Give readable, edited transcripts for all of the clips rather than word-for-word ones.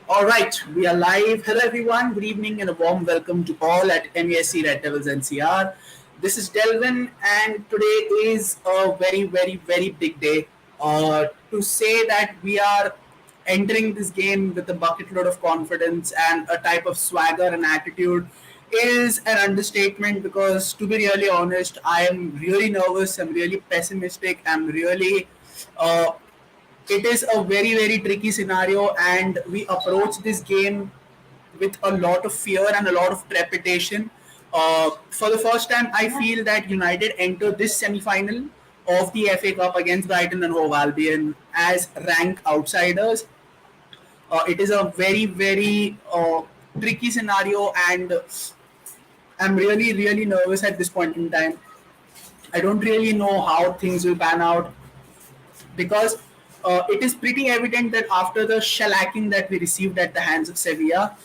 All right, we are live. Hello, everyone. Good evening and a warm welcome to all at MESC Red Devils NCR. This is Delvin, and today is a very, very, very big day. To say that we are entering this game with a bucket load of confidence and a type of swagger and attitude is an understatement because, to be really honest, I am really nervous. I'm really pessimistic. I'm really uh, it is a very very tricky scenario and we approach this game with a lot of fear and a lot of trepidation. For the first time I feel that United enter this semi-final of the FA Cup against Brighton and Hove Albion as rank outsiders. It is a very very tricky scenario and I'm really really nervous at this point in time. I don't really know how things will pan out because it is pretty evident that after the shellacking that we received at the hands of Sevilla,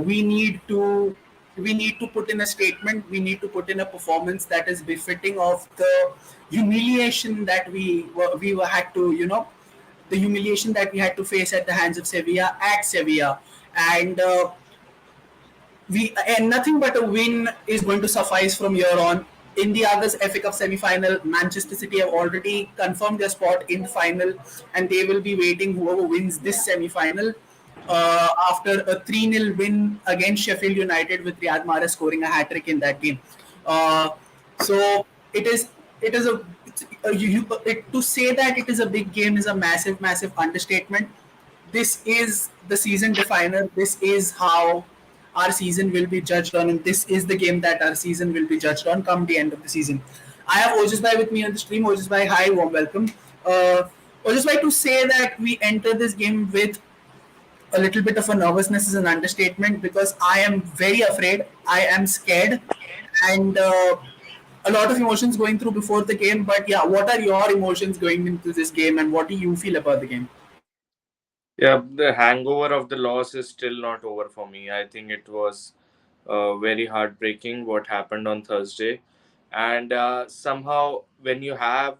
we need to put in a statement. We need to put in a performance that is befitting of the humiliation that we had to the humiliation that we had to face at the hands of Sevilla at Sevilla, and we and nothing but a win is going to suffice from here on. In the others FA Cup semi-final, Manchester City have already confirmed their spot in the final, and they will be waiting whoever wins this semi-final. After a 3-0 win against Sheffield United with Riyad Mahrez scoring a hat-trick in that game. Uh, so it is to say that it is a big game is a massive massive understatement. This is the season definer. This is how our season will be judged on, and this is the game that our season will be judged on come the end of the season. I have Ojas Bhai with me on the stream. Ojas Bhai, hi, warm welcome. Uh, Ojas Bhai, to say that we enter this game with a little bit of a nervousness is an understatement because I am very afraid. I am scared, and a lot of emotions going through before the game. But yeah, what are your emotions going into this game, and what do you feel about the game? Yeah, the hangover of the loss is still not over for me. I think it was very heartbreaking what happened on Thursday. And somehow, when you have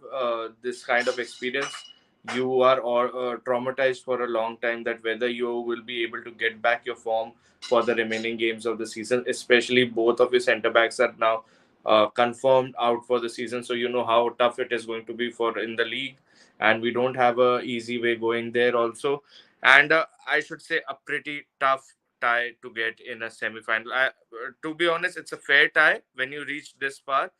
this kind of experience, you are all, traumatized for a long time that whether you will be able to get back your form for the remaining games of the season, especially both of your center backs are now confirmed out for the season. So you know how tough it is going to be for in the league. And we don't have a easy way going there also, and I should say a pretty tough tie to get in a semi-final. To be honest, it's a fair tie when you reach this far.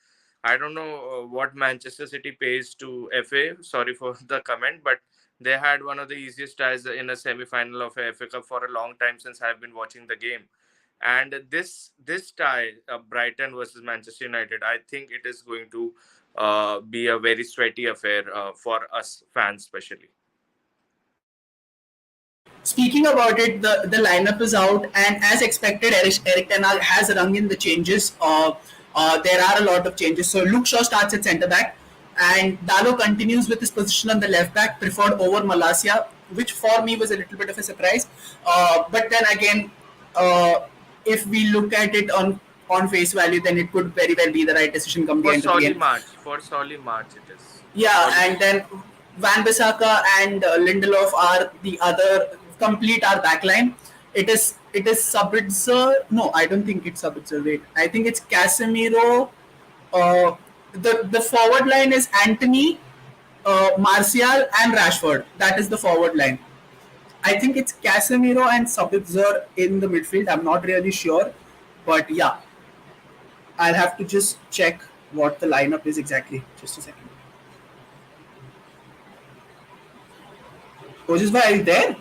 I don't know what Manchester City pays to FA. Sorry for the comment, but they had one of the easiest ties in a semi-final of a FA Cup for a long time since I've been watching the game. And this tie, Brighton versus Manchester United, I think it is going to be a very sweaty affair for us fans, especially. Speaking about it, the lineup is out, and as expected, Eric Ten Hag has rung in the changes. There are a lot of changes. So Luke Shaw starts at centre back, and Dalo continues with his position on the left back, preferred over Malasia, which for me was a little bit of a surprise. But then again, uh, if we look at it on face value, then it could very well be the right decision come the For end of the Solly game. March, for Solly March, it is for Yeah, Solly and March. then Van Bissaka and Lindelof are the other complete our backline. It is Sabitzer. No, I don't think it's Sabitzer. Wait, I think it's Casemiro. The forward line is Anthony, Martial, and Rashford. That is the forward line. I think it's Casemiro and Sabitzer in the midfield. I'm not really sure, but yeah, I'll have to just check what the lineup is exactly. Just a second. Coaches, are you there?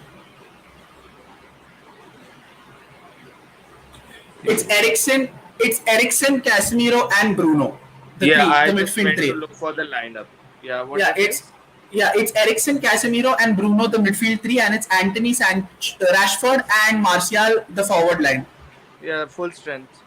It's Ericsson, Casemiro, and Bruno. The Yeah, three, the I just midfield went to three. look for the lineup. Yeah, what Yeah, you're saying? it's Ericsson, Casemiro, and Bruno, the midfield three, and it's Anthony, Rashford, and Martial, the forward line. Yeah, full strength.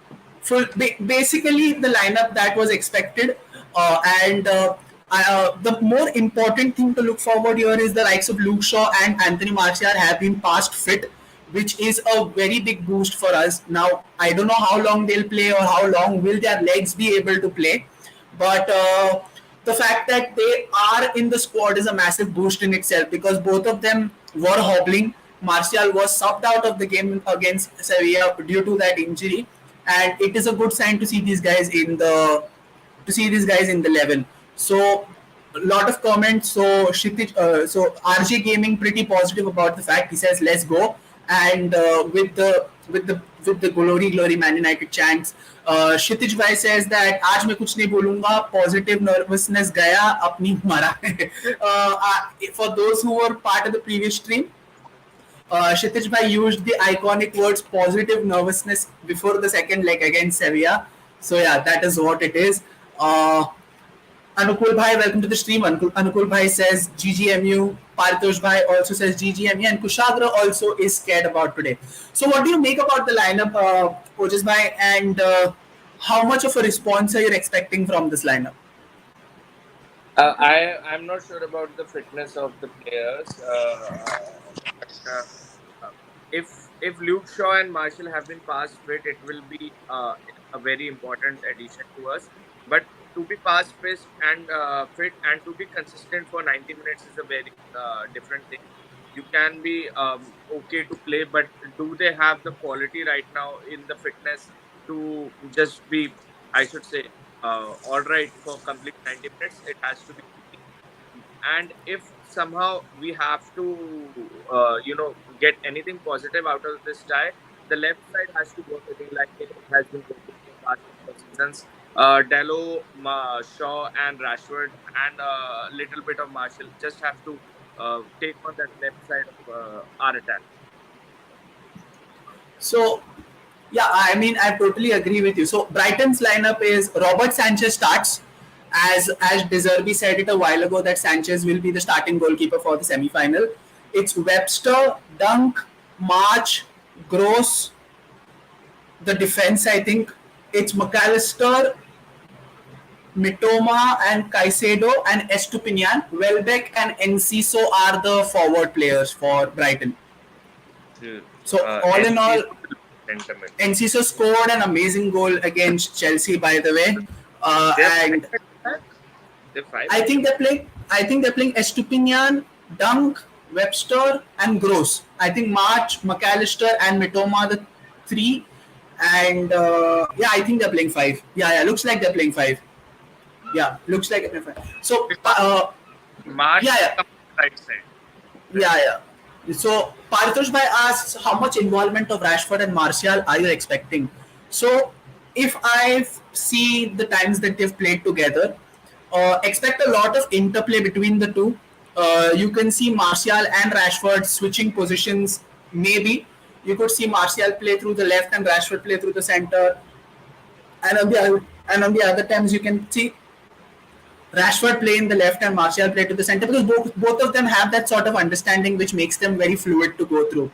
Basically the lineup that was expected, and the more important thing to look forward here is the likes of Luke Shaw and Anthony Martial have been past fit, which is a very big boost for us. Now I don't know how long they'll play or how long will their legs be able to play, but the fact that they are in the squad is a massive boost in itself because both of them were hobbling. Martial was subbed out of the game against Sevilla due to that injury, and it is a good sign to see these guys in the level. So a lot of comments. So RJ Gaming pretty positive about the fact. He says let's go, and with the glory Man United chants. क्षितिज भाई says that आज मैं कुछ नहीं बोलूंगा, positive nervousness गया अपनी मरा. For those who were part of the previous stream, Kshitij bhai used the iconic words positive nervousness before the second leg against Sevilla. So yeah, that is what it is. Anukul bhai, welcome to the stream. Anukul bhai says GGMU. Paritosh bhai also says GGMU, and Kushagra also is scared about today. So what do you make about the lineup, Ojas bhai, and how much of a response are you expecting from this lineup? I'm not sure about the fitness of the players, but if Luke Shaw and Marshall have been past fit, it will be a very important addition to us. But to be past fit and to be consistent for 90 minutes is a very different thing. You can be okay to play, but do they have the quality right now in the fitness to just be, I should say, all right for complete 90 minutes? It has to be. And if somehow we have to get anything positive out of this tie, the left side has to work. I think like it has been working for past couple of seasons. Dallo, Shaw, and Rashford, and a little bit of Marshall just have to take on that left side of our attack. So yeah, I mean, I totally agree with you. So Brighton's lineup is Robert Sanchez starts, as Deserby said it a while ago that Sanchez will be the starting goalkeeper for the semi-final. It's Webster, Dunk, March, Gross. The defense, I think, it's McAllister, Mitoma, and Caicedo, and Estupinian. Welbeck and Enciso are the forward players for Brighton. So all in all, Enciso scored an amazing goal against Chelsea, by the way. And I think they're playing. I think they're playing Estupinian, Dunk, Webster, and Gross. I think March, McAllister, and Mitoma the three. And yeah, I think they're playing five. Yeah, looks like they're playing five. Yeah, looks like they're playing five. So March, yeah. Right side. Yeah. So Paritosh bhai asks how much involvement of Rashford and Martial are you expecting? So if I see the times that they've played together, expect a lot of interplay between the two. You can see Martial and Rashford switching positions. Maybe you could see Martial play through the left and Rashford play through the center. And on the other times you can see Rashford play in the left and Martial play to the center, because both of them have that sort of understanding which makes them very fluid to go through.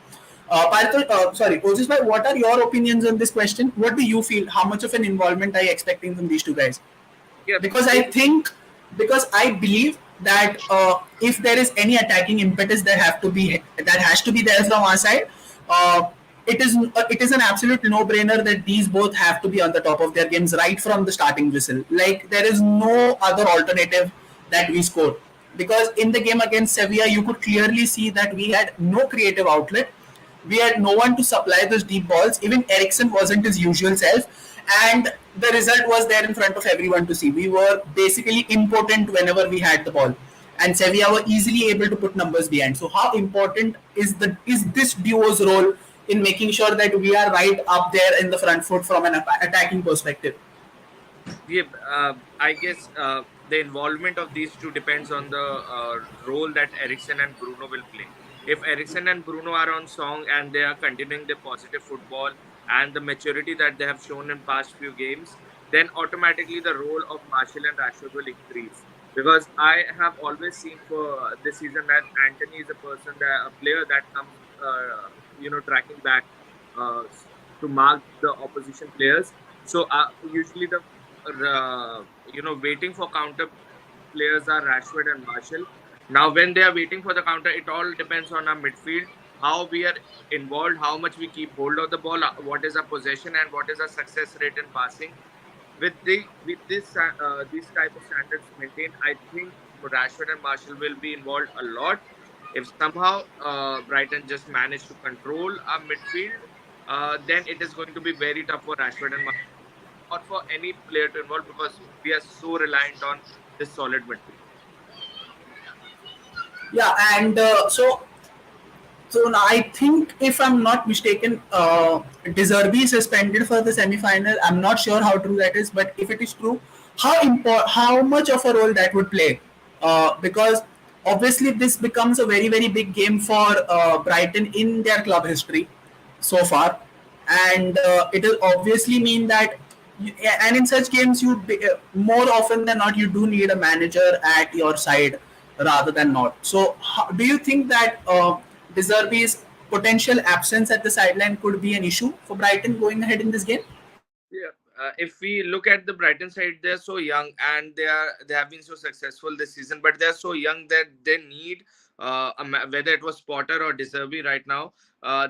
Osis bhai, what are your opinions on this question? What do you feel? How much of an involvement are you expecting from these two guys? Yeah, because I believe that if there is any attacking impetus that has to be there from our side, it is an absolute no-brainer that these both have to be on the top of their games right from the starting whistle. Like, there is no other alternative that we scored, because in the game against Sevilla you could clearly see that we had no creative outlet. We had no one to supply those deep balls. Even Ericsson wasn't his usual self, and the result was there in front of everyone to see. We were basically impotent whenever we had the ball, and Sevilla were easily able to put numbers behind. So, how important is this duo's role in making sure that we are right up there in the front foot from an attacking perspective? Yeah, I guess the involvement of these two depends on the role that Ericsson and Bruno will play. If Ericsson and Bruno are on song and they are continuing their positive football and the maturity that they have shown in past few games, then automatically the role of Marshall and Rashford will increase. Because I have always seen for this season that Anthony is a player that comes, tracking back uh, to mark the opposition players. So usually the waiting for counter players are Rashford and Marshall. Now, when they are waiting for the counter, it all depends on our midfield, how we are involved, how much we keep hold of the ball, what is our possession, and what is our success rate in passing. With these type of standards maintained, I think Rashford and Marshall will be involved a lot. If somehow Brighton just manage to control our midfield, then it is going to be very tough for Rashford and or for any player to involve, because we are so reliant on this solid midfield. Yeah, and so now I think, if I'm not mistaken, De Zerbi is suspended for the semi-final. I'm not sure how true that is, but if it is true, how much of a role that would play? Because obviously this becomes a very very big game for Brighton in their club history so far, and it will obviously mean that, and in such games, more often than not, you do need a manager at your side rather than not. So do you think that De Zerbi's potential absence at the sideline could be an issue for Brighton going ahead in this game? Yeah, if we look at the Brighton side, they're so young and they have been so successful this season, but they're so young that they need whether it was Potter or De Zerbi right now,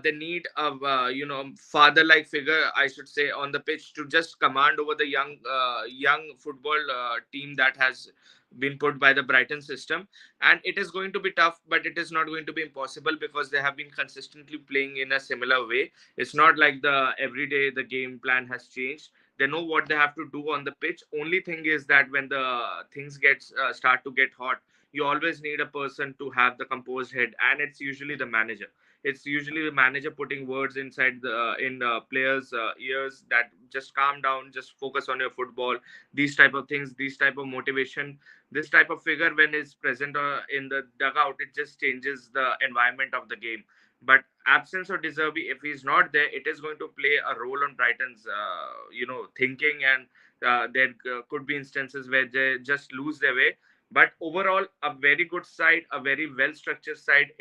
they need a father-like figure, I should say, on the pitch to just command over the young football team that has been put by the Brighton system. And it is going to be tough, but it is not going to be impossible because they have been consistently playing in a similar way. It's not like the every day the game plan has changed. They know what they have to do on the pitch. Only thing is that when the things get start to get hot, you always need a person to have the composed head, and it's usually the manager. It's usually the manager putting words inside the in players' ears that just calm down, just focus on your football. These type of things, these type of motivation, this type of figure when is present in the dugout, it just changes the environment of the game. But absence of De Zerbi, if he's not there, it is going to play a role on Brighton's, thinking, and there could be instances where they just lose their way. But overall, a very good side, a very well structured side.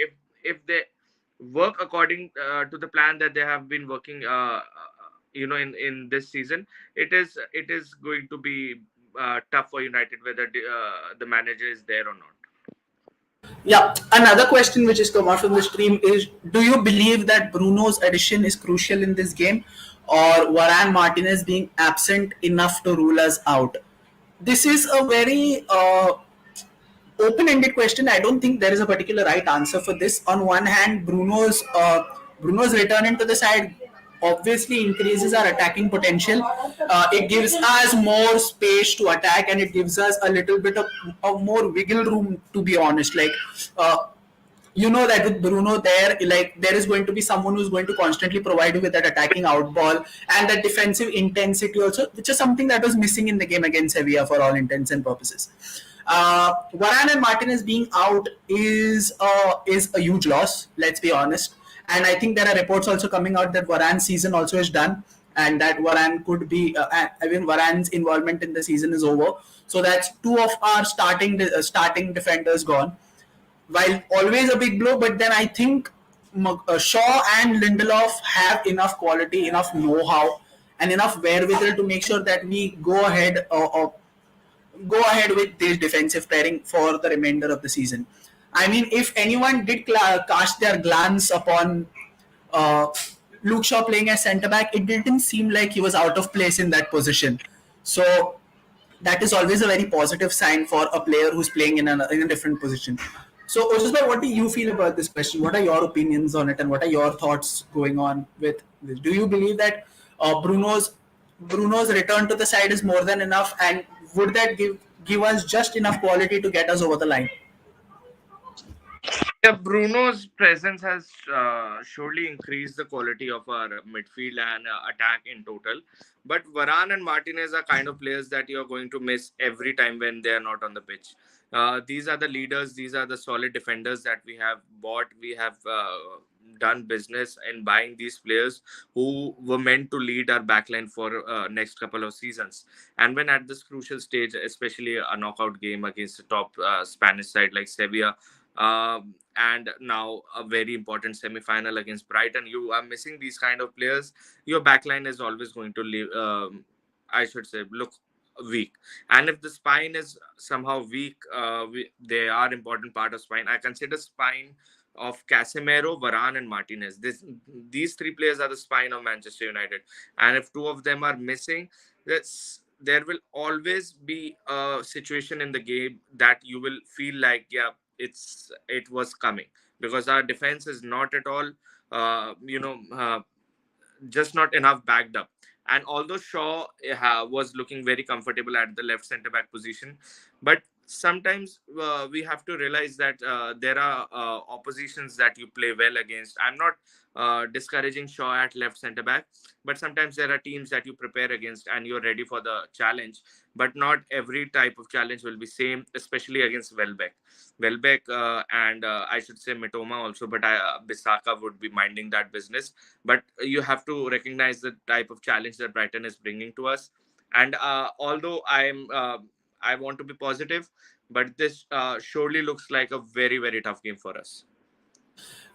If they work according to the plan that they have been working, in this season, it is going to be tough for United whether the manager is there or not. Yeah, another question which has come out from the stream is: do you believe that Bruno's addition is crucial in this game, or Varane Martinez being absent enough to rule us out? This is a very open-ended question. I don't think there is a particular right answer for this. On one hand, Bruno's return into the side obviously increases our attacking potential. It gives us more space to attack, and it gives us a little bit of more wiggle room. To be honest, like. That with Bruno there, like, there is going to be someone who's going to constantly provide you with that attacking out ball and that defensive intensity also, which is something that was missing in the game against Sevilla for all intents and purposes. Varane and Martinez being out is a huge loss. Let's be honest, and I think there are reports also coming out that Varane's season also is done, and that Varane could be. Varane's involvement in the season is over. So that's two of our starting defenders gone, while always a big blow. But then I think Shaw and Lindelof have enough quality, enough know-how, and enough wherewithal to make sure that we go ahead with this defensive pairing for the remainder of the season. I mean, if anyone did cast their glance upon uh, Luke Shaw playing as centre back, it didn't seem like he was out of place in that position. So that is always a very positive sign for a player who's playing in a different position. So, Ojasbhai, what do you feel about this question? What are your opinions on it, and what are your thoughts going on with this? Do you believe that Bruno's return to the side is more than enough, and would that give us just enough quality to get us over the line? Yeah, Bruno's presence has surely increased the quality of our midfield and attack in total. But Varane and Martinez are kind of players that you're going to miss every time when they are not on the pitch. These are the leaders, these are the solid defenders that we have bought. We have done business in buying these players who were meant to lead our backline for next couple of seasons. And when at this crucial stage, especially a knockout game against the top Spanish side like Sevilla, and now a very important semi-final against Brighton, you are missing these kind of players. Your backline is always going to leave, I should say, look weak. And if the spine is somehow weak, they are important part of spine. I consider spine of Casemiro, Varane, and Martinez. These three players are the spine of Manchester United. And if two of them are missing, there will always be a situation in the game that you will feel like, yeah, it was coming. because our defense is not at all, just not enough backed up. And although Shaw was looking very comfortable at the left centre back position, but sometimes we have to realize that there are oppositions that you play well against. I'm not discouraging Shaw at left centre back, but sometimes there are teams that you prepare against and you're ready for the challenge. But not every type of challenge will be same, especially against Welbeck. Welbeck and I should say Mitoma also, but Bissaka would be minding that business. But you have to recognize the type of challenge that Brighton is bringing to us. And although I want to be positive, but this surely looks like a very, very tough game for us.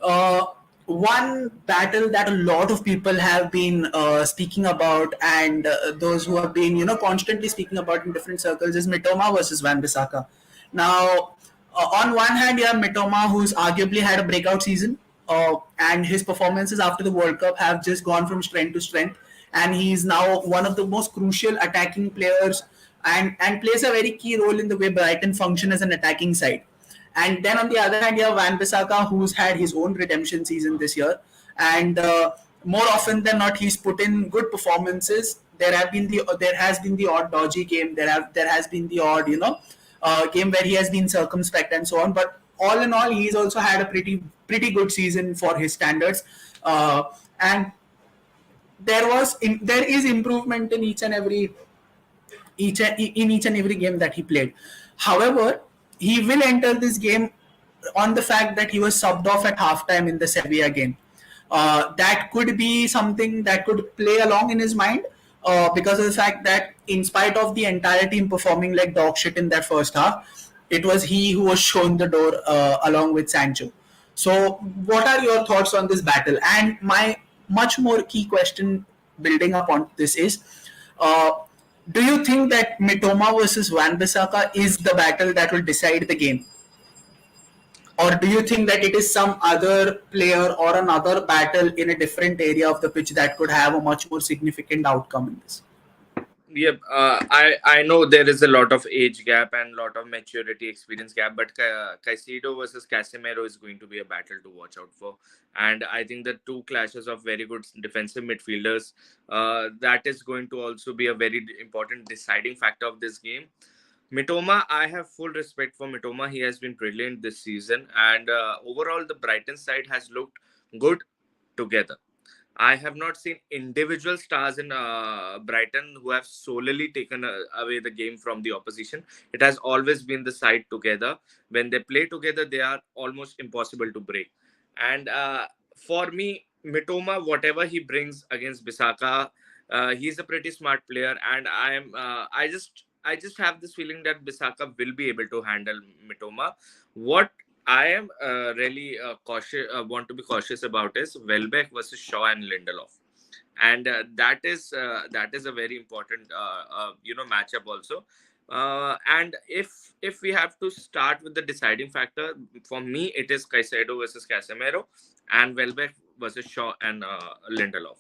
uh, One battle that a lot of people have been speaking about, and those who have been constantly speaking about in different circles, is Mitoma versus Van Bissaka. Now, on one hand, you have Mitoma, who's arguably had a breakout season, and his performances after the World Cup have just gone from strength to strength, and he's now one of the most crucial attacking players, and plays a very key role in the way Brighton function as an attacking side. And then on the other hand, you have Van Bissaka, who's had his own redemption season this year, and more often than not, he's put in good performances. There has been the odd dodgy game. There has been the odd game where he has been circumspect and so on. But all in all, he's also had a pretty good season for his standards. And there is improvement in each and every game that he played. However, he will enter this game on the fact that he was subbed off at halftime in the Sevilla game. That could be something that could play along in his mind, because of the fact that, in spite of the entire team performing like dog shit in that first half, it was he who was shown the door, along with Sancho. So, what are your thoughts on this battle? And my much more key question building up on this is, uh, do you think that Mitoma versus Wan Bissaka is the battle that will decide the game? Or do you think that it is some other player or another battle in a different area of the pitch that could have a much more significant outcome in this? Yep, I know there is a lot of age gap and lot of maturity experience gap, but Caicedo versus Casemiro is going to be a battle to watch out for. And I think the two clashes of very good defensive midfielders, that is going to also be a very important deciding factor of this game. Mitoma, I have full respect for Mitoma. He has been brilliant this season, and overall, the Brighton side has looked good together. I have not seen individual stars in Brighton who have solely taken away the game from the opposition. It has always been the side together. When they play together, they are almost impossible to break. And for me, Mitoma, whatever he brings against Bisaka, he's a pretty smart player, and I just have this feeling that Bisaka will be able to handle Mitoma. What I am really cautious, want to be cautious about is Welbeck versus Shaw and Lindelof, and that is a very important matchup also. And if we have to start with the deciding factor, for me it is Caicedo versus Casemiro, and Welbeck versus Shaw and Lindelof.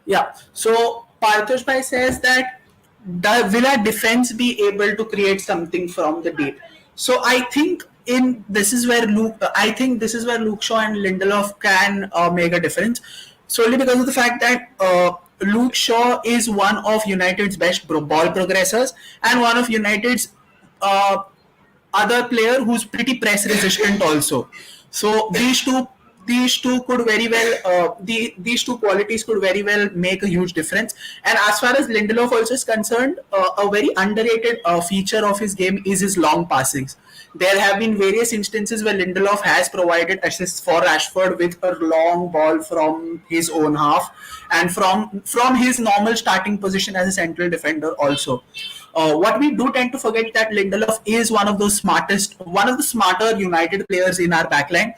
Yeah. So Parthosh Bhai says that will our defense be able to create something from the deep? So I think in this is where Luke Shaw and Lindelof can make a difference, solely because of the fact that Luke Shaw is one of United's best ball progressors and one of United's uh, other player who's pretty press resistant also. So these two could very well these two qualities could very well make a huge difference. And as far as Lindelof also is concerned, a very underrated feature of his game is his long passings. There have been various instances where Lindelof has provided assists for Rashford with a long ball from his own half and from his normal starting position as a central defender also. What we do tend to forget that Lindelof is one of the smarter United players in our backline,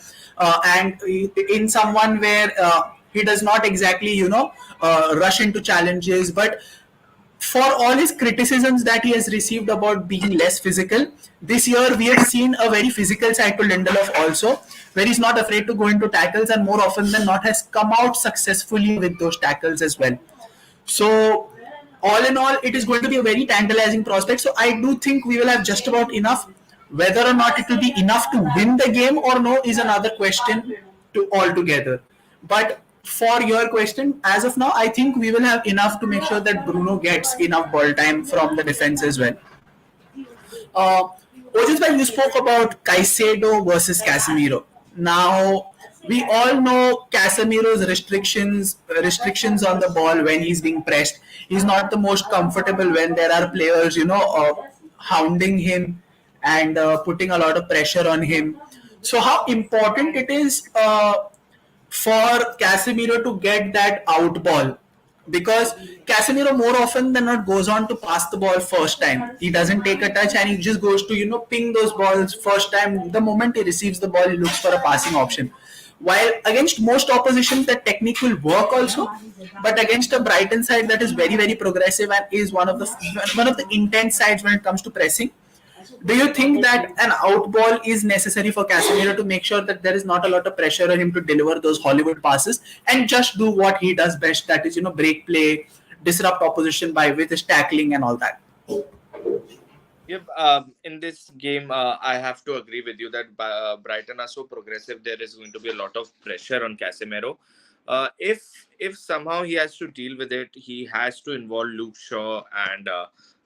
and in someone where he does not exactly, rush into challenges, but for all his criticisms that he has received about being less physical, this year we have seen a very physical side to Lindelof also, where he's not afraid to go into tackles and more often than not has come out successfully with those tackles as well. So, all in all, it is going to be a very tantalizing prospect. So, I do think we will have just about enough Whether or not it will be enough to win the game or no is another question to altogether. But for your question, as of now, I think we will have enough to make sure that Bruno gets enough ball time from the defense as well. Uh, Otis, you spoke about Caicedo versus Casemiro. Now, we all know Casemiro's restrictions on the ball when he's being pressed. He's not the most comfortable when there are players, hounding him and putting a lot of pressure on him. So, how important it is for Casemiro to get that out ball, because Casemiro more often than not goes on to pass the ball first time. He doesn't take a touch and he just goes to ping those balls first time. The moment he receives the ball, he looks for a passing option. While against most opposition, that technique will work also, but against a Brighton side that is very very progressive and is one of the intense sides when it comes to pressing, do you think that an out ball is necessary for Casemiro to make sure that there is not a lot of pressure on him to deliver those Hollywood passes and just do what he does best, that is, break play, disrupt opposition by with his tackling and all that? Yep. In this game, I have to agree with you that Brighton are so progressive. There is going to be a lot of pressure on Casemiro. If somehow he has to deal with it, he has to involve Luke Shaw and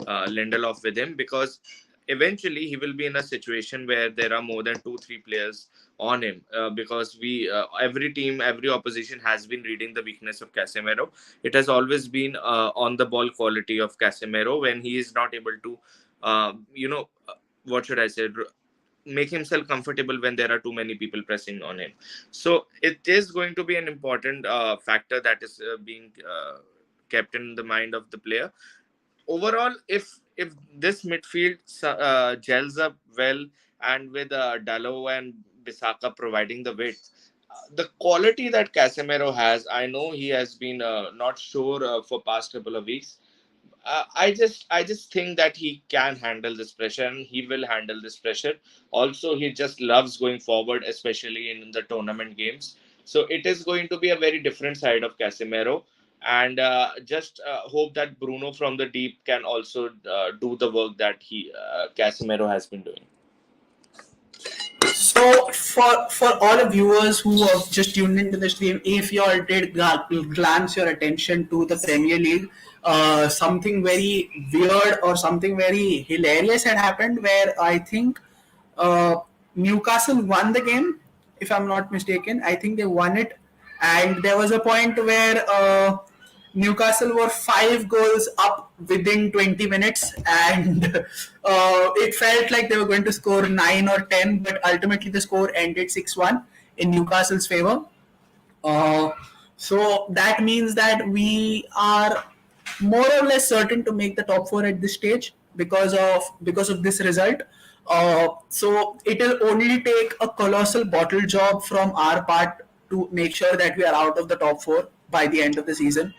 Lindelof with him, because eventually he will be in a situation where there are more than 2-3 players on him, because we every team, every opposition has been reading the weakness of Casemiro. It has always been on the ball quality of Casemiro. When he is not able to uh, you know uh, what should I say, make himself comfortable when there are too many people pressing on him. So it is going to be an important factor that is being kept in the mind of the player. Overall, if this midfield gels up well, and with Dalot and Bisaka providing the width, the quality that Casemiro has, I know he has been not sure for past couple of weeks. I just think that he can handle this pressure, and he will handle this pressure. Also, he just loves going forward, especially in the tournament games. So it is going to be a very different side of Casemiro, and just hope that Bruno from the deep can also do the work that he Casemiro has been doing. So, for all the viewers who have just tuned into the stream, if you all did glance your attention to the Premier League, something very weird or something very hilarious had happened, where I think uh, Newcastle won the game. If I'm not mistaken, I think they won it, and there was a point where Newcastle were 5 goals up within 20 minutes, and it felt like they were going to score 9 or 10, but ultimately the score ended 6-1 in Newcastle's favor. Uh, so that means that we are more or less certain to make the top four at this stage because of this result. So it will only take a colossal bottle job from our part to make sure that we are out of the top four by the end of the season.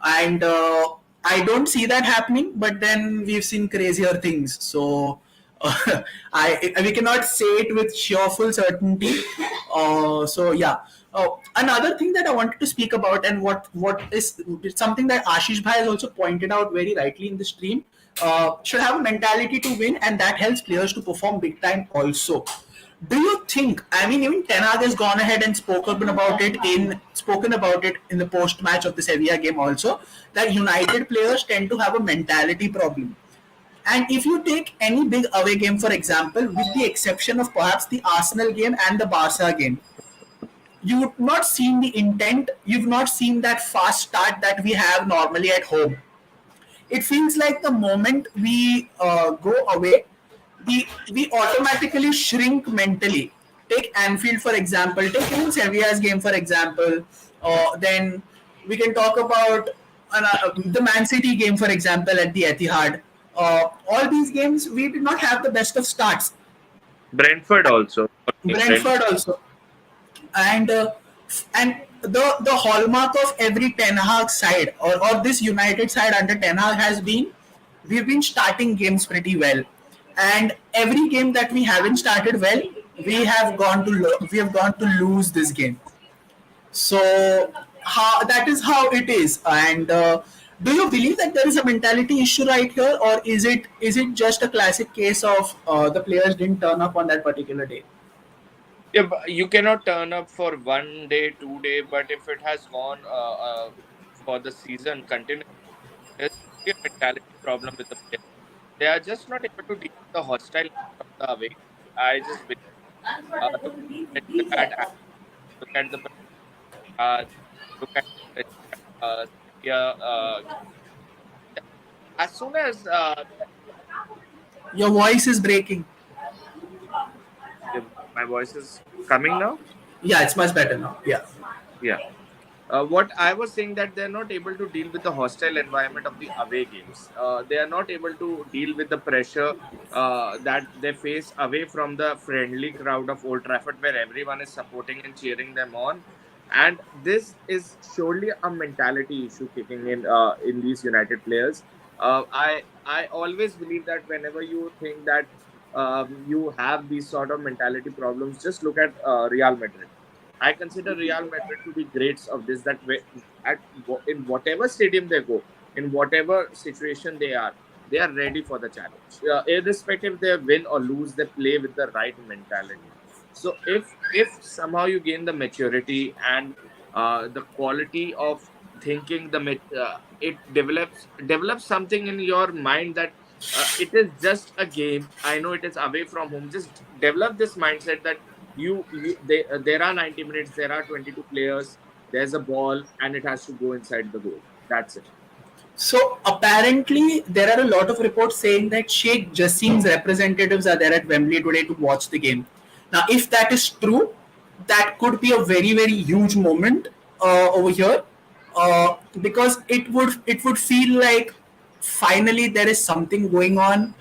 And I don't see that happening, but then we've seen crazier things. So we cannot say it with cheerful certainty. So yeah. Another thing that I wanted to speak about, and what is something that Ashish Bhai has also pointed out very rightly in the stream, should have a mentality to win, and that helps players to perform big time also. Do you think? I mean, even Ten Hag has gone ahead and spoken about it in the post match of the Sevilla game also, that United players tend to have a mentality problem. And if you take any big away game, for example, with the exception of perhaps the Arsenal game and the Barca game, you've not seen the intent, you've not seen that fast start that we have normally at home. It feels like the moment we go away, we automatically shrink mentally. Take Anfield for example. Take even Sevilla's game for example. Then we can talk about the Man City game for example at the Etihad. All these games we did not have the best of starts. Brentford also. Brentford also, and the hallmark of every Ten Hag side, or this United side under Ten Hag, has been we've been starting games pretty well, and every game that we haven't started well, we have gone to lose this game. So that is how it is, and Do you believe that there is a mentality issue right here, or is it just a classic case of the players didn't turn up on that particular day? Yeah, but you cannot turn up for 1 day, 2 day, but if it has gone for the season continuously, there's a mentality problem with the players. They are just not able to deal with the hostile of the away. I just believe, look at the bad act, look at the look at Serbia. As soon as Your voice is breaking. my voice is coming now. Yeah, it's much better now. Yeah. Yeah. What I was saying that they're not able to deal with the hostile environment of the away games. They are not able to deal with the pressure that they face away from the friendly crowd of Old Trafford, where everyone is supporting and cheering them on. And this is surely a mentality issue kicking in these United players. I always believe that whenever you think that you have these sort of mentality problems, just look at Real Madrid. I consider Real Madrid to be greats of this. That in whatever stadium they go, in whatever situation they are ready for the challenge. Irrespective they win or lose, they play with the right mentality. So if somehow you gain the maturity and the quality of thinking, it develops something in your mind that it is just a game. I know it is away from home. Just develop this mindset that there are 90 minutes, there are 22 players, there's a ball, and it has to go inside the goal. That's it. So apparently, there are a lot of reports saying that Sheikh Jassim's representatives are there at Wembley today to watch the game. Now, if that is true, that could be a very very huge moment over here, because it would feel like finally there is something going on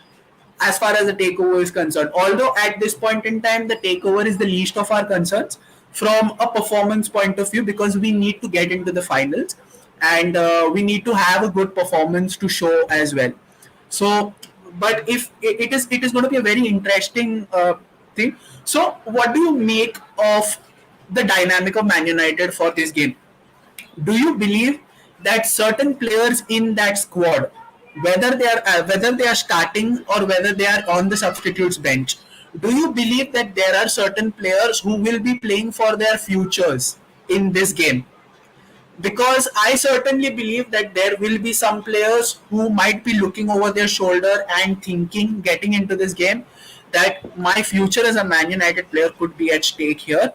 as far as the takeover is concerned. Although at this point in time, the takeover is the least of our concerns from a performance point of view, because we need to get into the finals, and we need to have a good performance to show as well. So, but if it is going to be a very interesting thing. So, what do you make of the dynamic of Man United for this game? Do you believe that certain players in that squad, whether they are starting or whether they are on the substitutes bench, do you believe that there are certain players who will be playing for their futures in this game? Because I certainly believe that there will be some players who might be looking over their shoulder and thinking, getting into this game, that my future as a Man United player could be at stake here.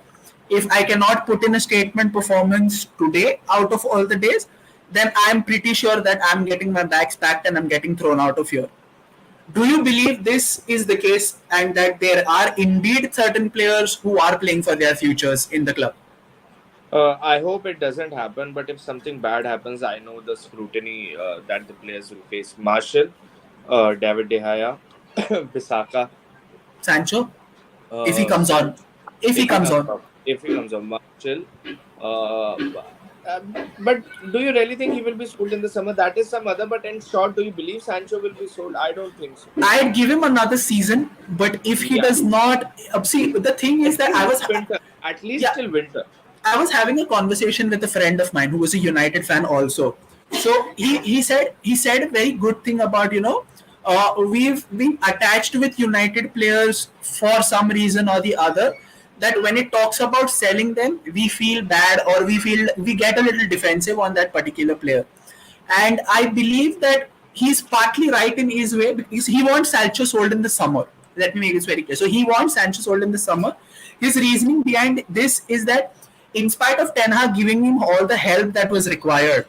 If I cannot put in a statement performance today out of all the days, then I'm pretty sure that I'm getting my bags packed and I'm getting thrown out of here. Do you believe this is the case, and that there are indeed certain players who are playing for their futures in the club? I hope it doesn't happen, but if something bad happens, I know the scrutiny that the players will face. Marshall, David De Gea, Bisaka, Sancho, if he comes on. Sancho, If he if he comes comes on. off, Marshall. But do you really think he will be sold in the summer? That is some other. But in short, do you believe Sancho will be sold? I don't think so. I'd give him another season, but if he Yeah, does not, see, the thing is at that least till winter. At least yeah, till winter. I was having a conversation with a friend of mine who was a United fan also. So he said a very good thing about, we've been attached with United players for some reason or the other, that when it talks about selling them, we feel bad, or we get a little defensive on that particular player. And I believe that he's partly right in his way, because he wants Sancho sold in the summer. Let me make this very clear. So he wants Sancho sold in the summer. His reasoning behind this is that, in spite of Ten Hag giving him all the help that was required,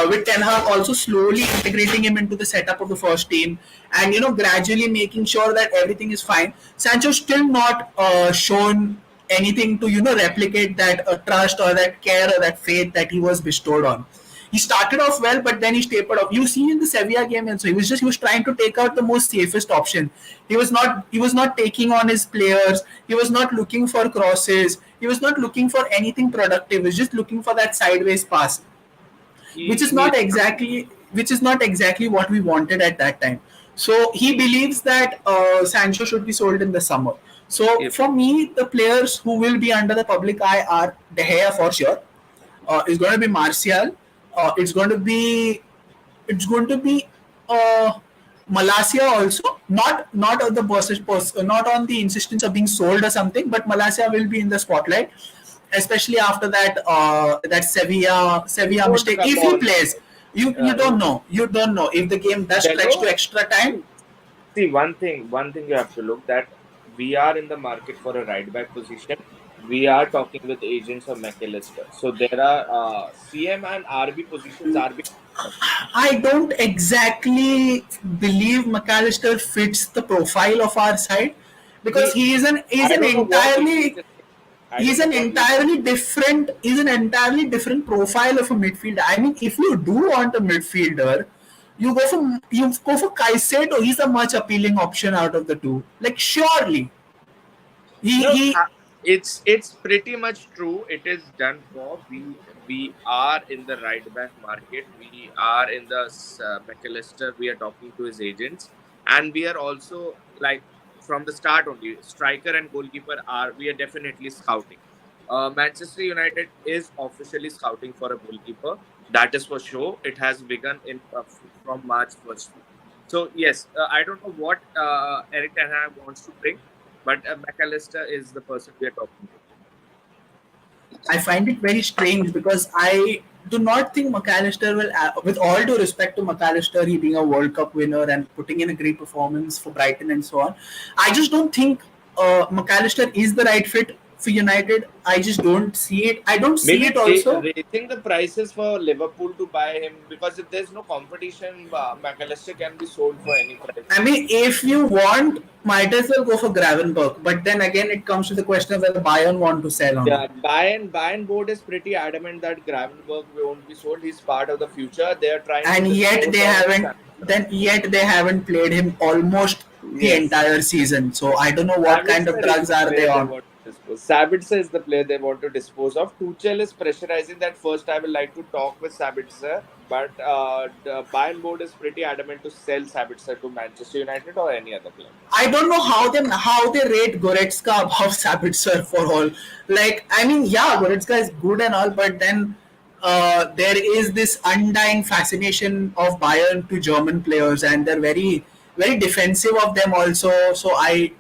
with Ten Hag also slowly integrating him into the setup of the first team, and gradually making sure that everything is fine, Sancho still not shown anything to replicate that trust or that care or that faith that he was bestowed on. He started off well, but then he tapered off. You see in the Sevilla game, and so he was trying to take out the most safest option. He was not taking on his players. He was not looking for crosses. He was not looking for anything productive. He was just looking for that sideways pass, which is He not exactly what we wanted at that time. So he believes that Sancho should be sold in the summer. So Yep. for me, the players who will be under the public eye are De Gea for sure. It's going to be Martial. It's going to be it's going to be uh, Malaysia also, not on the not on the insistence of being sold or something, but Malaysia will be in the spotlight, especially after that Sevilla Don't mistake. come If he on. plays, you don't know if the game does stretch to Dello, extra time. see, one thing you have to look that we are in the market for a right back position. We are talking with agents of McAllister. So there are CM and RB positions are being discussed. I don't exactly believe McAllister fits the profile of our side because He, he's I an don't know what agent entirely is saying. I don't know what agent. he's an entirely different profile of a midfielder. I mean, if you do want a midfielder, you go for Caicedo. He's a much appealing option out of the two. Like surely No, he it's pretty much true. It is done for. We are in the right back market. We are in the McAllister. We are talking to his agents, and we are also like from the start only. Striker and goalkeeper are we are definitely scouting. Manchester United is officially scouting for a goalkeeper. That is for sure. It has begun in from March first week. So yes, I don't know what Eric Ten Hag wants to bring, but McAllister is the person we are talking to. I find it very strange because I do not think McAllister will, with all due respect to McAllister, he being a World Cup winner and putting in a great performance for Brighton and so on, I just don't think McAllister is the right fit for United. I just don't see it. I don't see Maybe it also. raising the prices for Liverpool to buy him because if there's no competition, McAllister can be sold for any price. I mean, if you want, might as well go for Gravenberg. But then again, it comes to the question of whether Bayern want to sell or not. Yeah, Bayern board is pretty adamant that Gravenberg won't be sold. He's part of the future. They are trying to And yet dispose they of haven't. Sabitzer. Then yet they haven't played him almost the Yes. entire season. So I don't know what kind of Sabitzer is drugs the are they player they on. want to dispose. Sabitzer is the player they want to dispose of. Tuchel is pressurizing that first. I would like to talk with Sabitzer, but the Bayern board is pretty adamant to sell Sabitzer to Manchester United or any other club. I don't know how they rate Goretzka above Sabitzer for all. Like I mean, yeah, Goretzka is good and all, but then there is this undying fascination of Bayern to German players, and they're very defensive of them also. So I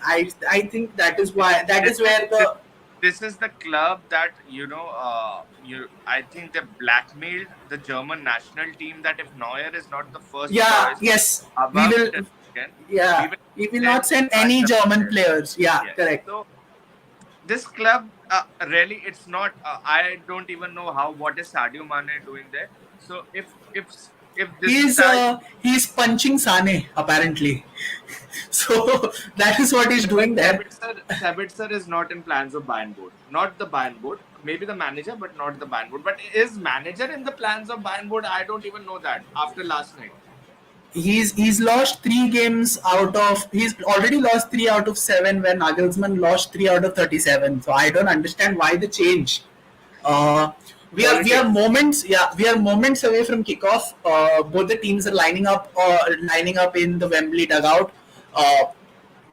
think that is This, why that this is is where this, the this is the club that I think they blackmailed the German national team that if Neuer is not the first yeah choice yes we above will Ter Stegen, we yeah will we will not send send any bunch of German players. players. Yeah, Yes. correct. So this club really it's not. I don't even know how what is Sadio Mane doing there. So if this style. He's punching Sane apparently. So that is what he's Okay, but doing there. Sabitzer is not in plans of Bayern board. Not the Bayern board. Maybe the manager, but not the Bayern board. But is manager in the plans of Bayern board? I don't even know that after last night. He's lost 3 games out of he's already lost 3 out of 7 when Nagelsmann lost 3 out of 37. So I don't understand why the change. Uh, we are Politics. moments away from kickoff. Both the teams are lining up in the Wembley dugout. Uh,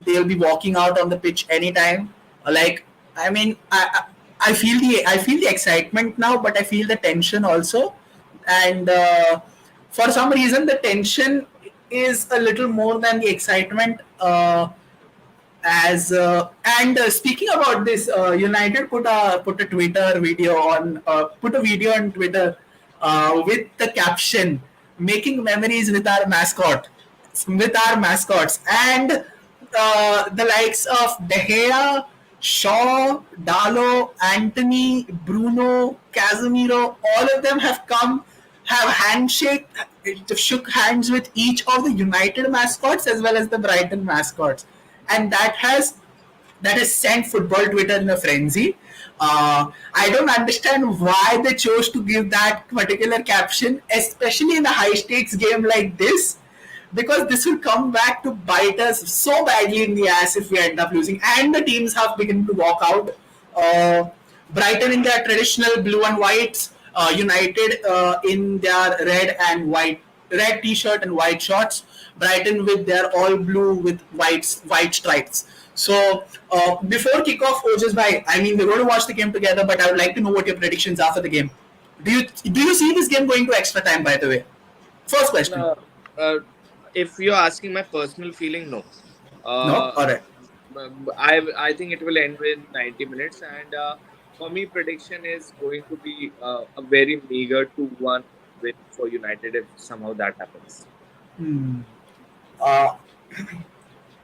they'll be walking out on the pitch anytime. Like I mean, I feel the excitement now, but I feel the tension also, and for some reason the tension is a little more than the excitement. As and Speaking about this, United put a Twitter video on put a video on Twitter with the caption "Making memories with our mascots," and the likes of De Gea, Shaw, Dalo, Anthony, Bruno, Casemiro, all of them have shook hands with each of the United mascots as well as the Brighton mascots, and that has sent football Twitter in a frenzy. I don't understand why they chose to give that particular caption, especially in a high stakes game like this, because this will come back to bite us so badly in the ass if we end up losing. And the teams have begun to walk out. Uh, Brighton in their traditional blue and whites, United in their red t-shirt and white shorts. Brighton with their all blue with white stripes. So before kickoff, just by I mean we're going to watch the game together, but I would like to know what your predictions are for the game. Do you see this game going to extra time? By the way, First question. Uh, uh, if you're asking my personal feeling, no. No? Uh, Alright. I think it will end in 90 minutes, and for me, prediction is going to be a very meager 2-1 win for United if somehow that happens. Hmm. Uh,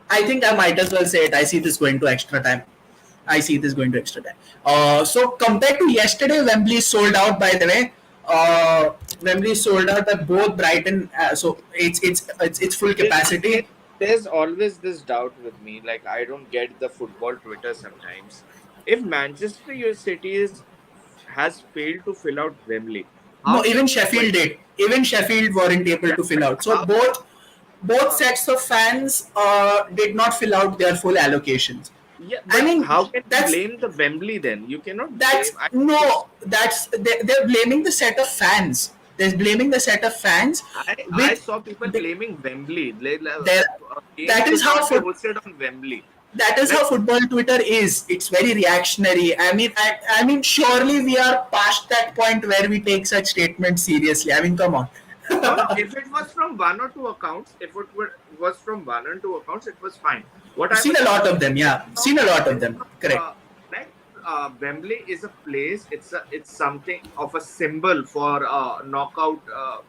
I think I might as well say it. I see this going to extra time. I see this going to extra time. So compared to yesterday, Wembley is sold out. By the way, Wembley is sold out by both Brighton. So it's full There, capacity. there's always this doubt with me. Like, I don't get the football Twitter sometimes. If Manchester City has failed to fill out Wembley, how No, even can Sheffield did. Even Sheffield weren't able yeah, to fill but out. So how both uh, sets of fans did not fill out their full allocations. yeah, I but mean, how can you that's blame the Wembley then? You cannot blame. that's I think it's no, that's they're blaming the set of fans. They're blaming the set of fans I with saw people the, blaming Wembley. their. Games That is should how not be foot. hosted on Wembley. That is how Like, football Twitter is. It's very reactionary. I mean, surely we are past that point where we take such statements seriously. I mean, come on. no, no. If it was from one or two accounts, if was from one or two accounts, it was fine. What I've I seen was a lot saying of them. Yeah, from seen a lot of is them. from Correct. like Wembley is a place. It's something of a symbol for knockout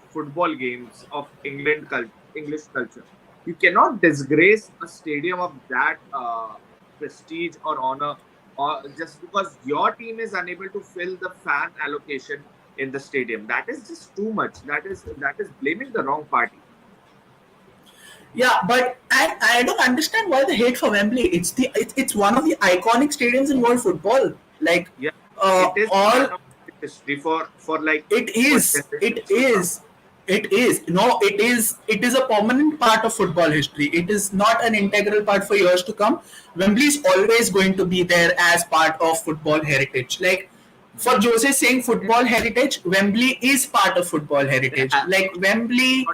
football games of English culture. You cannot disgrace a stadium of that prestige or honor, or just because your team is unable to fill the fan allocation in the stadium. That is just too much. That is blaming the wrong party. Yeah, but I don't understand why the hate for Wembley. It's one of the iconic stadiums in world football. Like, Yeah, it is part all of history for like it for is. It generations to come. is. It is. No, it is. It is a permanent part of football history. It is not an integral part for years to come. Wembley is always going to be there as part of football heritage. Like, for Jose saying football heritage, Wembley is part of football heritage. Yeah, Like Tottenham is a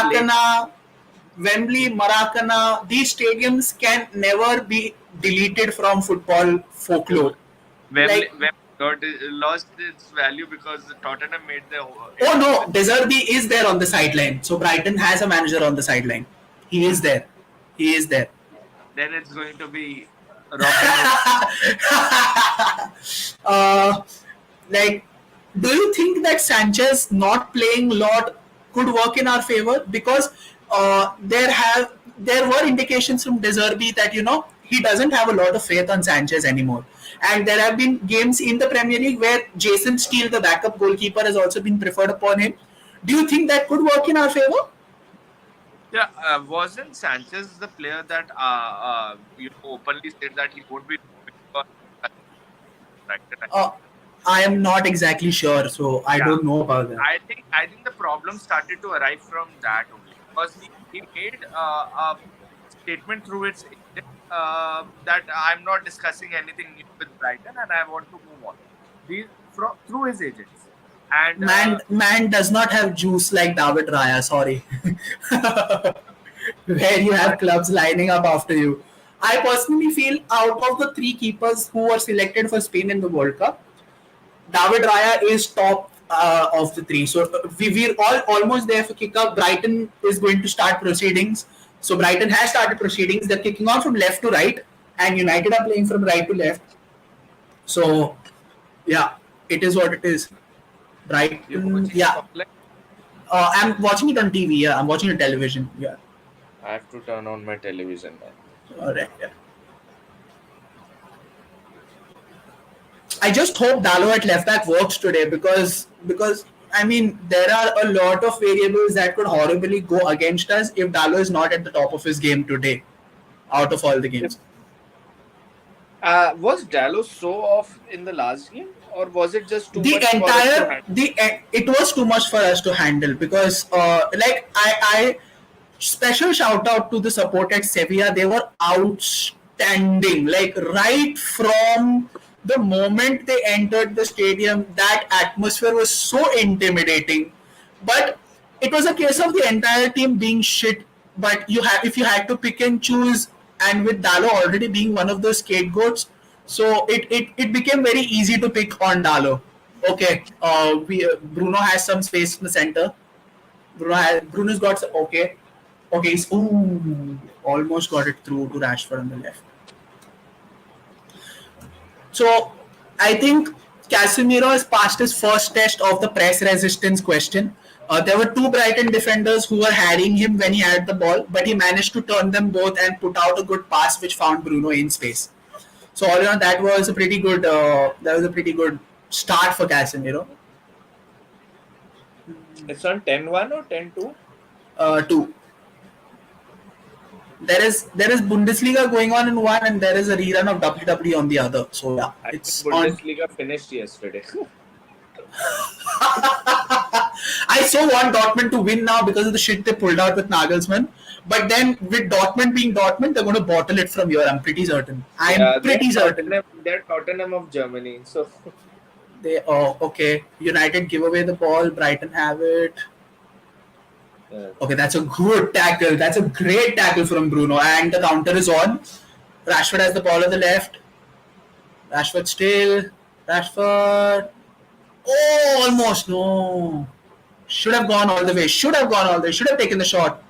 place. Maracana, these stadiums can never be deleted from football Oh, folklore. Wembley, Like, Wembley lost its value because Tottenham made oh it. no, Deserby is there on the sideline. So Brighton has a manager on the sideline. He is there. He is there. Then it's going to be rock and roll. uh, like, do you think that Sanchez not playing lot could work in our favor? Because there were indications from Deserby that he doesn't have a lot of faith on Sanchez anymore. And there have been games in the Premier League where Jason Steele, the backup goalkeeper, has also been preferred upon him. Do you think that could work in our favor? Yeah, wasn't Sanchez the player that openly said that he won't be for Brighton? Uh, I am not exactly sure, so I Yeah, don't know about that. I think the problem started to arrive from that only because he made a statement through its agent that I'm not discussing anything new with Brighton and I want to move on. These from through his agents and Man does not have juice like David Raya. Sorry, where you have but clubs lining up after you. I personally feel out of the three keepers who were selected for Spain in the World Cup, David Raya is top of the three. So we're all almost there for kickoff. Brighton is going to start proceedings. So Brighton has started proceedings. They're kicking on from left to right, and United are playing from right to left. So yeah, it is what it is. you're Brighton, watching it yeah. online. I'm watching it on TV. Yeah, I'm watching it on television. Yeah. I have to turn on my television now. All right. Yeah. I just hope Dalo at left back works today because I mean there are a lot of variables that could horribly go against us if Dalo is not at the top of his game today out of all the games. Was Dallo so off in the last game, or was it just too The much for us to entire handle? the it was too much for us to handle because like I special shout out to the support at Sevilla. They were outstanding. Like right from the moment they entered the stadium, that atmosphere was so intimidating. But it was a case of the entire team being shit. But if you had to pick and choose, and with Dalo already being one of those scapegoats, so it became very easy to pick on Dalo. Okay, Bruno has some space in the center. Bruno's got okay. Okay, he's almost got it through to Rashford on the left. So I think Casemiro has passed his first test of the press resistance question. There were two Brighton defenders who were harrying him when he had the ball, but he managed to turn them both and put out a good pass which found Bruno in space. So all in all, that was a pretty good. That was a pretty good start for Casemiro. It's on 10-1 or 10-2? Two. There is Bundesliga going on in one, and there is a rerun of WWE on the other. So yeah, I think it's on. Bundesliga finished yesterday. I so want Dortmund to win now because of the shit they pulled out with Nagelsmann. But then with Dortmund being Dortmund, they're going to bottle it from here. I'm pretty certain. I'm pretty certain. They're Tottenham of Germany. So They okay. United give away the ball. Brighton have it. Okay, that's a good tackle. That's a great tackle from Bruno. And the counter is on. Rashford has the ball on the left. Rashford still. Rashford. Oh, almost. No. Should have gone all the way. Should have gone all the way. Should have taken the shot.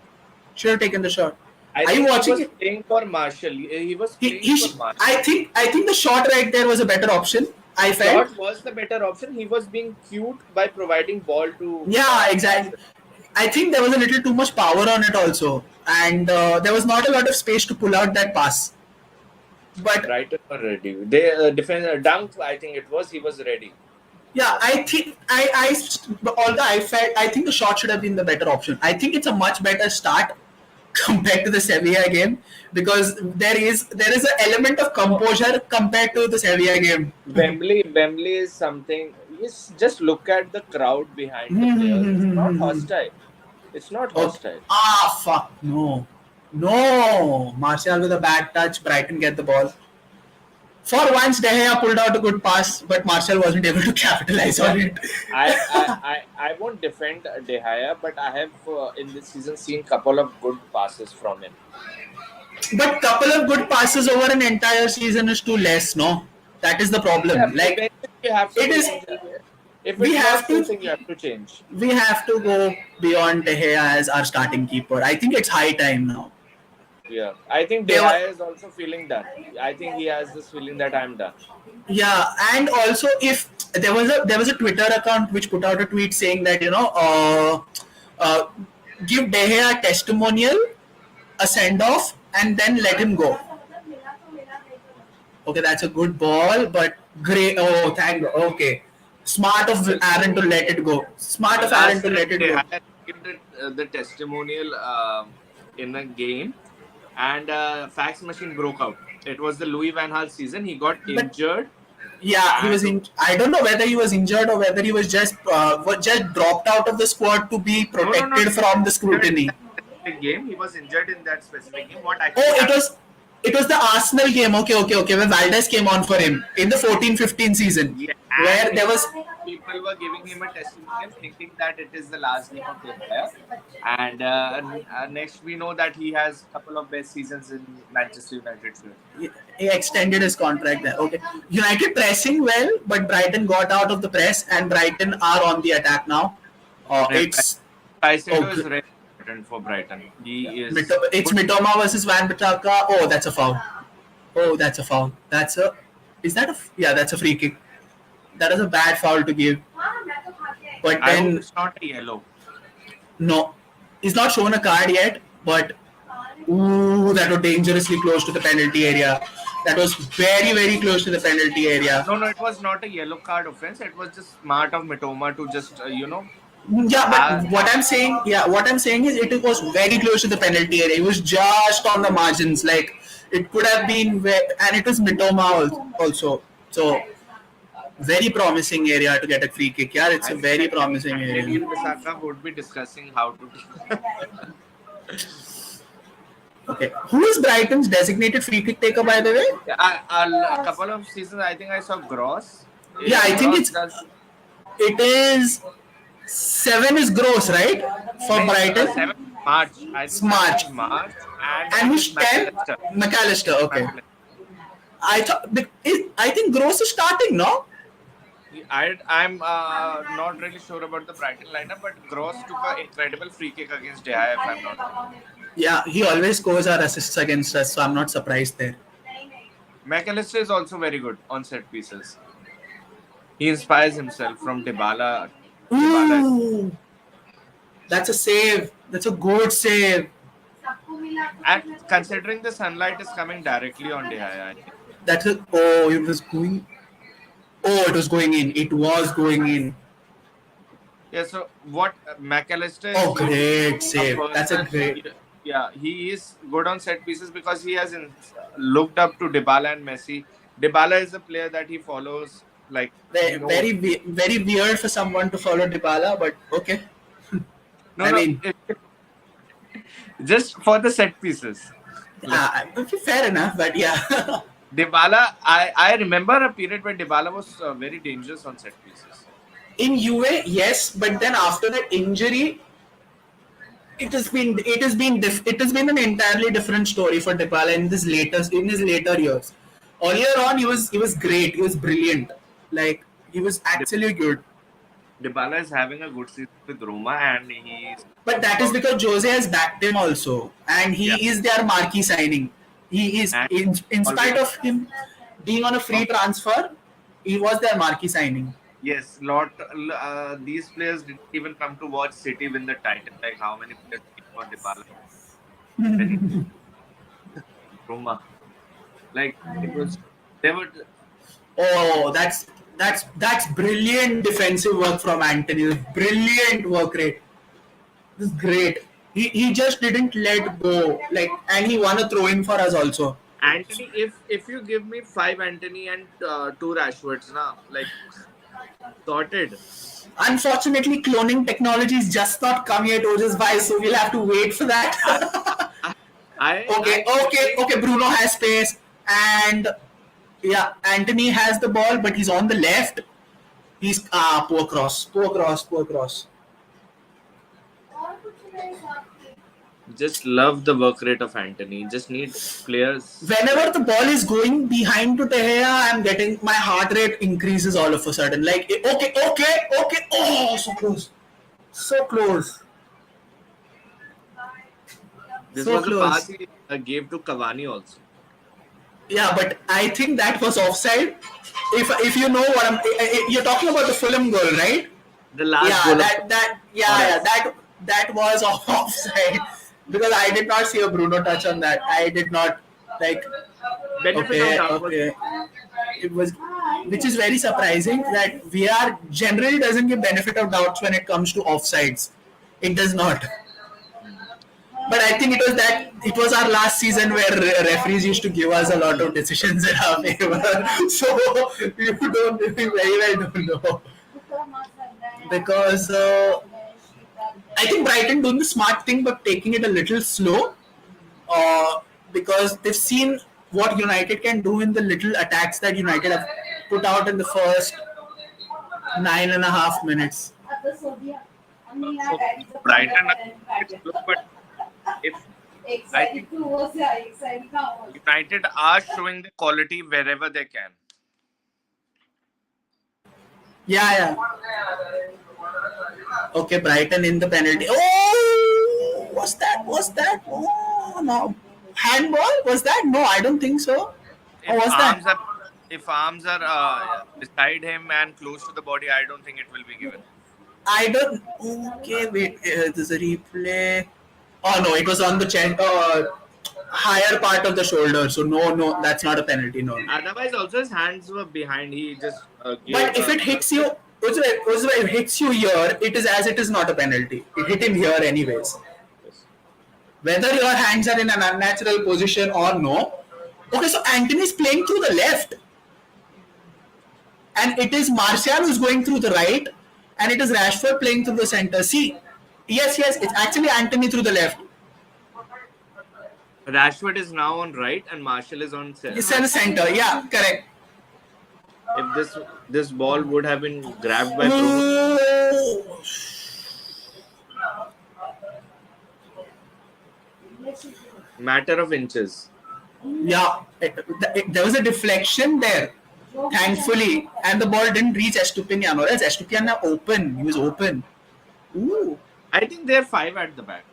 Should have taken the shot. I Are think you he watching was it? playing for Marshall. He was playing for Marshall. I think the shot right there was a better option. I felt. Shot was the better option. He was being cute by providing ball to. Yeah, exactly. I think there was a little too much power on it also, and there was not a lot of space to pull out that pass. But Brighton were ready. They defender Dunk. I think it was. He was ready. yeah, I think I think the shot should have been the better option. I think it's a much better start compared to the Sevilla game because there is an element of composure compared to the Sevilla game. Wembley is something. Just look at the crowd behind the players. It's not hostile. It's not hostile. Fuck no. Martial with a bad touch. Brighton get the ball. For once, De Gea pulled out a good pass, but Martial wasn't able to capitalize on it. I won't defend De Gea, but I have in this season seen couple of good passes from him. But couple of good passes over an entire season is too less, no? That is the problem. Yeah, like you have to it is. If We it's have not to. suiting, you have to change. We have to go beyond De Gea as our starting keeper. I think it's high time now. Yeah, I think De Gea is also feeling done. I think he has this feeling that I'm done. Yeah, and also if there was a Twitter account which put out a tweet saying that give De Gea a testimonial, a send off, and then let him go. Okay, that's a good ball, but great. Oh, thank God. Okay, smart of Aaron to let it go. Smart of Aaron to let it go. Give the testimonial in a game, and fax machine broke out. It was the Louis Van Gaal season. He got injured. Yeah, he was in. I don't know whether he was injured or whether he was just dropped out of the squad to be protected from the scrutiny. Game, he was injured in that specific game. What actually? Oh, it was the Arsenal game. Okay. Where Valdez came on for him in the 14-15 season, where there was people were giving him a testimonial, thinking that it is the last game of the player. And next, we know that he has a couple of best seasons in Manchester United. He extended his contract there. Okay, United pressing well, but Brighton got out of the press, and Brighton are on the attack now. It's Caicedo is ready for Brighton. He is. It's Mitoma versus Van Bissaka. Oh, that's a foul. That's a foul. That's a free kick. That is a bad foul to give. But then it's not a yellow. No, he's not shown a card yet. But that was dangerously close to the penalty area. That was very, very close to the penalty area. No, it was not a yellow card offense. It was just smart of Mitoma to just Yeah, but what I'm saying is it was very close to the penalty area. It was just on the margins. Like it could have been, and it was Mitoma also. So very promising area to get a free kick. Yeah, it's a very promising area. Maybe Bissaka would be discussing how to. Okay, who is Brighton's designated free kick taker, by the way? A couple of seasons, I think I saw Gross. Yeah, I think it is 7 is Gross, right? For Brighton. 7 March. And who's 10? McAllister. Okay. I think Gross is starting, no? I'm not really sure about the Brighton lineup, but Gross took an incredible free kick against De Gea, if I'm not wrong. Yeah, he always scores our assists against us, so I'm not surprised there. McAllister is also very good on set pieces. He inspires himself from Dybala. Dybala, Ooh, that's a save. That's a good save. and considering the sunlight is coming directly on De Gea, I think. That's a, oh, it was going. Oh, it was going in. It was going in. Yeah. So what McAllister is Oh, usually great a save. That's a person. great, Yeah, he is good on set pieces because he has looked up to Dybala and Messi. Dybala is a player that he follows. Like he knows. very weird for someone to follow Dybala, but okay. No, I no, mean, just for the set pieces. Like fair enough, but yeah. Dybala, I remember a period where Dybala was very dangerous on set pieces. In UA, yes, but then after that injury, it has been an entirely different story for Dybala in his later years. Earlier on, he was great. He was brilliant. Like he was actually good. Dybala is having a good season with Roma, and he's But that is about because Jose has backed him also, and yeah, he is their marquee signing. He is and in always spite of him being on a free transfer, he was their marquee signing. yes, these players didn't even come to watch City win the title. Like how many players came for Dybala when he Roma? Like it was they were Oh, that's brilliant defensive work from Anthony. Brilliant work rate. This is great. He just didn't let go. Like, and he won a throw in for us also. Anthony. If you give me five Anthony and two Rashfords, now like sorted. Unfortunately, cloning technology is just not come yet, Ojas by, so we'll have to wait for I that. I really Okay. Bruno has space, and yeah, Anthony has the ball, but he's on the left. He's poor cross. just love the work rate of Anthony. Just need players Whenever like the ball is going behind to De Gea, I'm getting my heart rate increases all of a sudden. Like okay. Oh, so close, so close, this so was a pass close. he gave to Cavani also. Yeah, but I think that was offside. If you know what you're talking about the Fulham goal, right? The last Yeah, goal of for yeah, us. that was offside because I did not see a Bruno touch on that. I did not like. Benefit of doubt was Okay. It was, which is very surprising that VR generally doesn't give benefit of doubts when it comes to offsides. It does not. But I think it was our last season where referees used to give us a lot of decisions in our favor. So you very well don't know because I think Brighton doing the smart thing but taking it a little slow because they've seen what United can do in the little attacks that United have put out in the first 9.5 minutes. for Brighton. It's slow, but if I think United are showing the quality wherever they can. Yeah. Okay, Brighton in the penalty. Oh, what's that? Oh, no. Handball? Was that? No, I don't think so. Or If was that? arms are if arms are beside him and close to the body, I don't think it will be given. I don't. Okay, wait. There's a replay. Oh no, it was on the chest, higher part of the shoulder. So no, that's not a penalty. No. Otherwise, also his hands were behind. He just gave. But if it hits you, if it hits you here, it is not a penalty. It hit him here anyways. Yes. Whether your hands are in an unnatural position or no. Okay, so Anthony is playing through the left, and it is Martial who's going through the right, and it is Rashford playing through the center. See, yes, it's actually Anthony through the left. Rashford is now on right and Marshall is on It's in the center. Yeah, correct. if this ball would have been grabbed by Bruno, Oh. matter of inches. Yeah, there was a deflection there. Thankfully, and the ball didn't reach Estupiñán, or else Estupiñán open. He was open. Ooh. I think they're five at the back.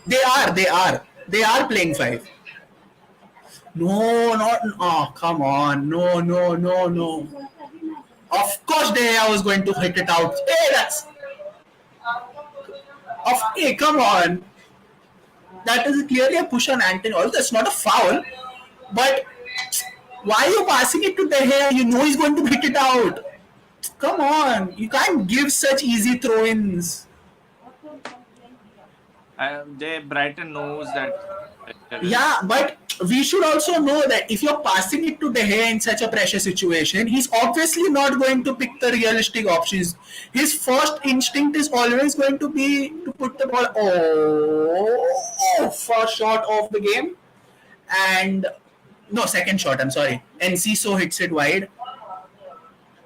They are playing five. No, not. Oh, come on. No, no, no, no. Of course, De Gea was going to hit it out. Hey, that's. Hey, come on. That is clearly a push on Anthony. Also, that's not a foul. But why are you passing it to De Gea? You know he's going to hit it out. Come on. You can't give such easy throw ins. Brighton knows that pressure is. Yeah, but we should also know that if you're passing it to De Gea in such a pressure situation, he's obviously not going to pick the realistic options. His first instinct is always going to be to put the ball first shot of the game, and no, second shot. I'm sorry, and Ciso hits it wide.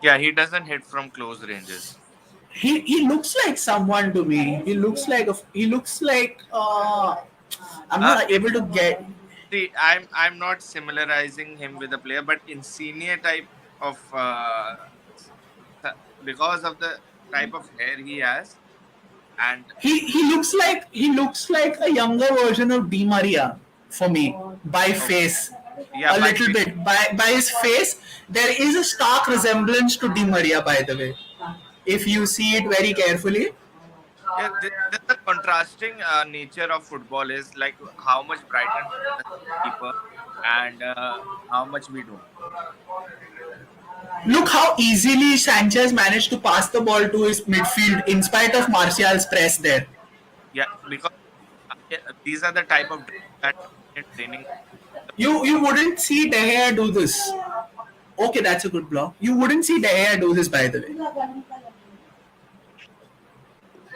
Yeah, he doesn't hit from close ranges. He looks like someone to me. I'm Uh, not able to get. See, I'm not similarizing him with a player, but in senior type of because of the type of hair he has, and He looks like a younger version of Di Maria for me by okay, face, yeah, a by little face, bit by his face. There is a stark resemblance to Di Maria, by the way, if you see it very carefully. yeah, the contrasting nature of football is like how much Brighton the keeper and how much we don't. Look how easily Sanchez managed to pass the ball to his midfield in spite of Martial's press there. Yeah, because yeah, these are the type of that in training. You wouldn't see De Gea do this. Okay, that's a good block. You wouldn't see De Gea do this, by the way.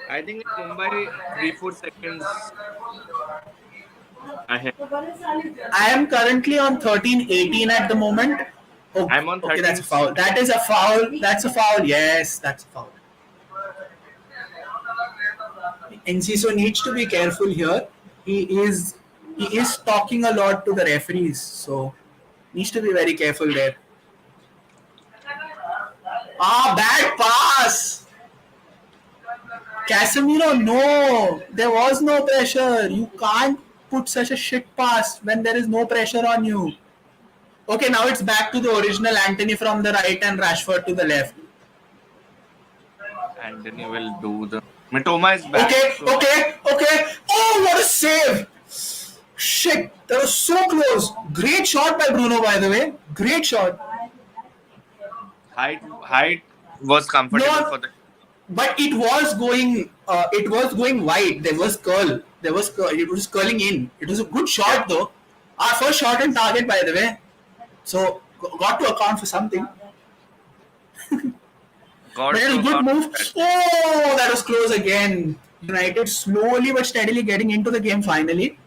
I think in Mumbai 3-4 seconds ahead. I am currently on 13-18 at the moment. Oh, I'm on okay, that's a 13. foul. That is a foul. That's a foul. Yes, that's a foul. Enciso needs to be careful here. He is talking a lot to the referees, so needs to be very careful there. Bad pass. Casemiro, no, there was no pressure. You can't put such a shit pass when there is no pressure on you. Okay, now it's back to the original Anthony from the right and Rashford to the left. Anthony will do the. Mitoma is back, Okay, so okay, okay. Oh, what a save! Shit, that was so close. Great shot by Bruno, by the way. Great shot. height was comfortable No, for the. but it was going. It was going wide. There was curl. There was curl. It was curling in. It was a good Yeah, shot though. Our first shot on target, by the way. So got to account for something. But got it to was a good account move. for that. Oh, that was close again. United slowly but steadily getting into the game finally.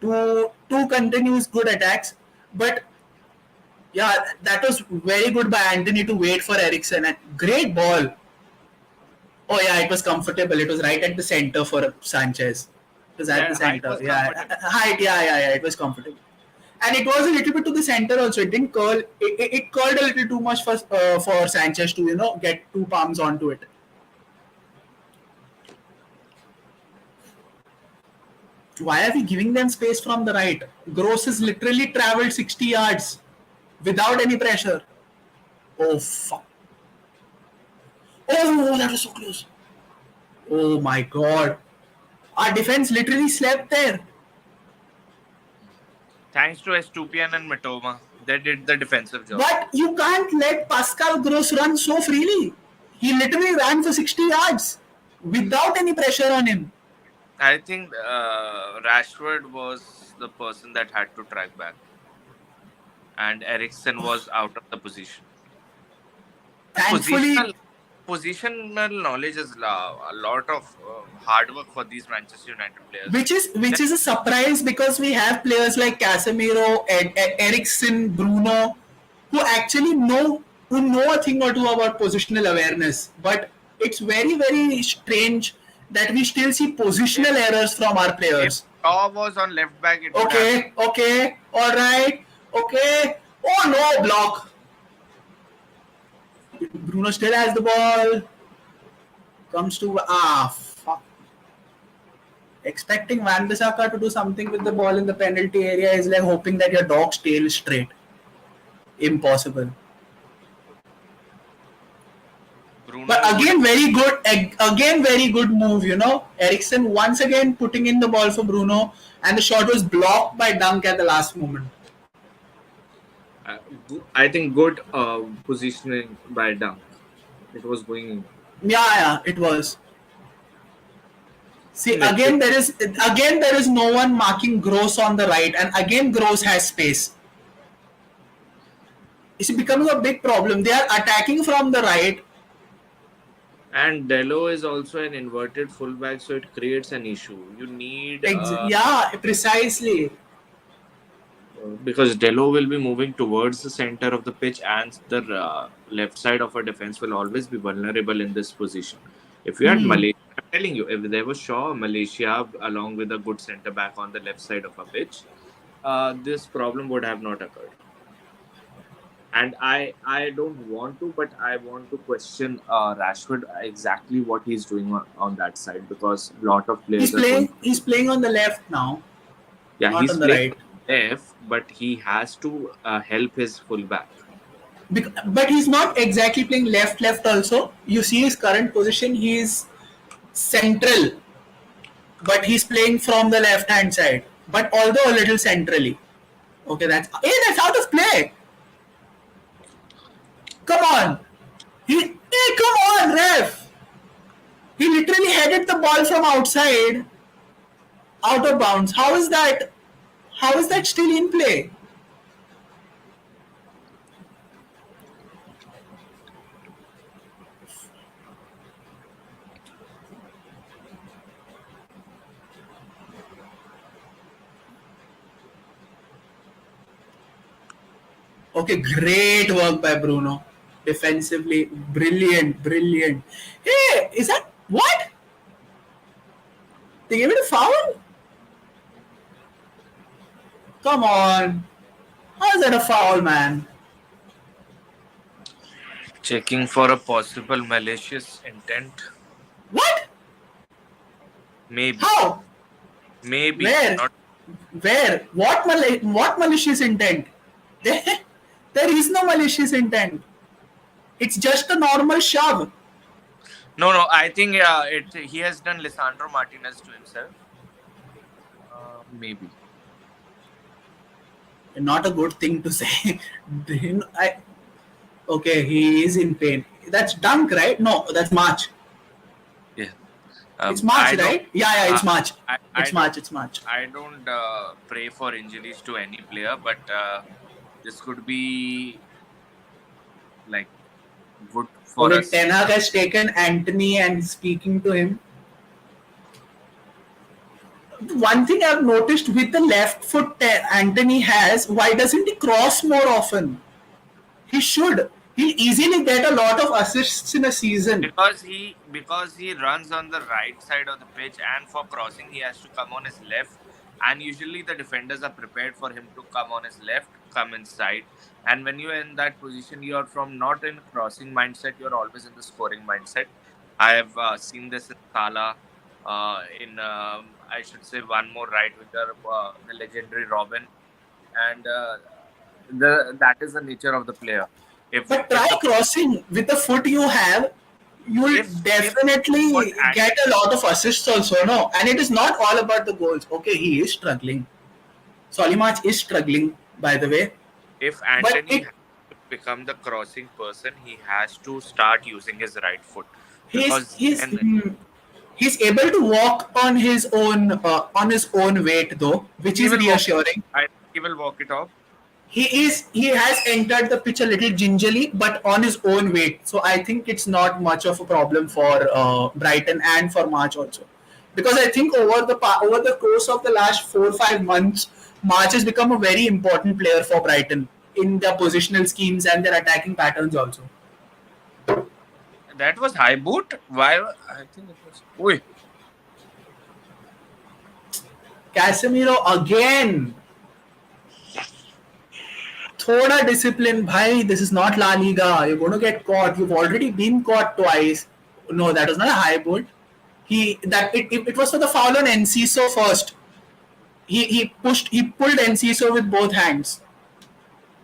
Two continuous good attacks. But yeah, that was very good by Anthony to wait for Ericsson. And great ball. Oh yeah, it was comfortable. It was right at the center for Sanchez. It was at the Yeah, height center. was Yeah, comfortable. height. Yeah. It was comfortable, and it was a little bit to the center also. It didn't curl. It curled a little too much for Sanchez to get two palms onto it. Why are we giving them space from the right? Gross has literally traveled 60 yards without any pressure. Oh fuck! Oh, that was so close. Oh my god! Our defense literally slept there. Thanks to Estupian and Mitoma, they did the defensive job. But you can't let Pascal Gross run so freely. He literally ran for 60 yards without any pressure on him. I think Rashford was the person that had to track back, and Ericsson was out of the position. Thankfully, Positional knowledge is a lot of hard work for these Manchester United players. which is a surprise because we have players like Casemiro, Ericsson, Bruno, who actually know a thing or two about positional awareness. But it's very strange that we still see If positional errors from our if players. Shaw was on left back, it would happen. Okay, all right, okay. Oh no, block. Bruno still has the ball. Comes to fuck. Expecting Van Bissaka to do something with the ball in the penalty area is like hoping that your dog's tail is straight. Impossible. But Bruno would again, very good. Again, very good move. Ericsson once again putting in the ball for Bruno, and the shot was blocked by Dunk at the last moment. I think good positioning by Dunk. It was going in. Yeah, it was. See, Midfield. again there is no one marking Gross on the right, and again Gross has space. It's becoming a big problem. They are attacking from the right. And Delo is also an inverted fullback, so it creates an issue. You need Yeah, precisely. because Delo will be moving towards the center of the pitch, and the left side of a defense will always be vulnerable in this position. If you had Malaysia, I'm telling you, if there was Shaw, Malaysia, along with a good centre back on the left side of a pitch, this problem would have not occurred. And I don't want to, but I want to question Rashford exactly what he's doing on that side, because a lot of He's players are going. playing. He's playing on the left now, Yeah, not he's on the playing right. left, but he has to help his fullback. But he's not exactly playing left. Also, you see his current position. He is central, but he's playing from the left hand side. But although a little centrally. Okay, that's out of play. Come on, come on, ref. He literally headed the ball from outside, out of bounds. How is that? How is that still in play? Okay, great work by Bruno. Defensively, brilliant. Hey, is that what? They gave it a foul? Come on. How is that a foul, man? Checking for a possible malicious intent. What? Maybe. How? Maybe. Where? Not. Where? What malicious intent? There is no malicious intent. It's just a normal shove. No. I think he has done Lisandro Martinez to himself. Maybe. Not a good thing to say. Okay, he is in pain. That's Dunk, right? No, that's March. Yeah. It's March, I don't. right? Yeah, it's March. I don't. It's March. I don't pray for injuries to any player, but this could be like good for Okay, us. Ten Hag has taken Anthony and speaking to him. One thing I've noticed with the left foot Anthony has, why doesn't he cross more often? He should. He'll easily get a lot of assists in a season. Because he runs on the right side of the pitch, and for crossing he has to come on his left, and usually the defenders are prepared for him to come on his left, come inside, and when you're in that position, you're from not in crossing mindset, you're always in the scoring mindset. I have seen this in Salah, in I should say one more right winger, the legendary Robin, and that is the nature of the player. But If try the crossing with the foot you have. You'll if what definitely get a Anthony lot of assists also, no? And it is not all about the goals. Okay, he is struggling. Solimach is struggling, by the way. if But Anthony has to become the crossing person, he has to start using his right foot, he's because he's hmm, he's able to walk on his own weight though, which he is will walk. reassuring. He will walk it off. He has entered the pitch a little gingerly, but on his own weight. So I think it's not much of a problem for Brighton and for March also, because I think over the course of the last 4 or 5 months, March has become a very important player for Brighton in their positional schemes and their attacking patterns also. That was high boot. Why? I think it was. Oi. Casemiro again. Thoda discipline, bhai. This is not La Liga. You're going to get caught. You've already been caught twice. No, that was not a high boot. It was for the foul on Enciso first. He pulled Enciso with both hands.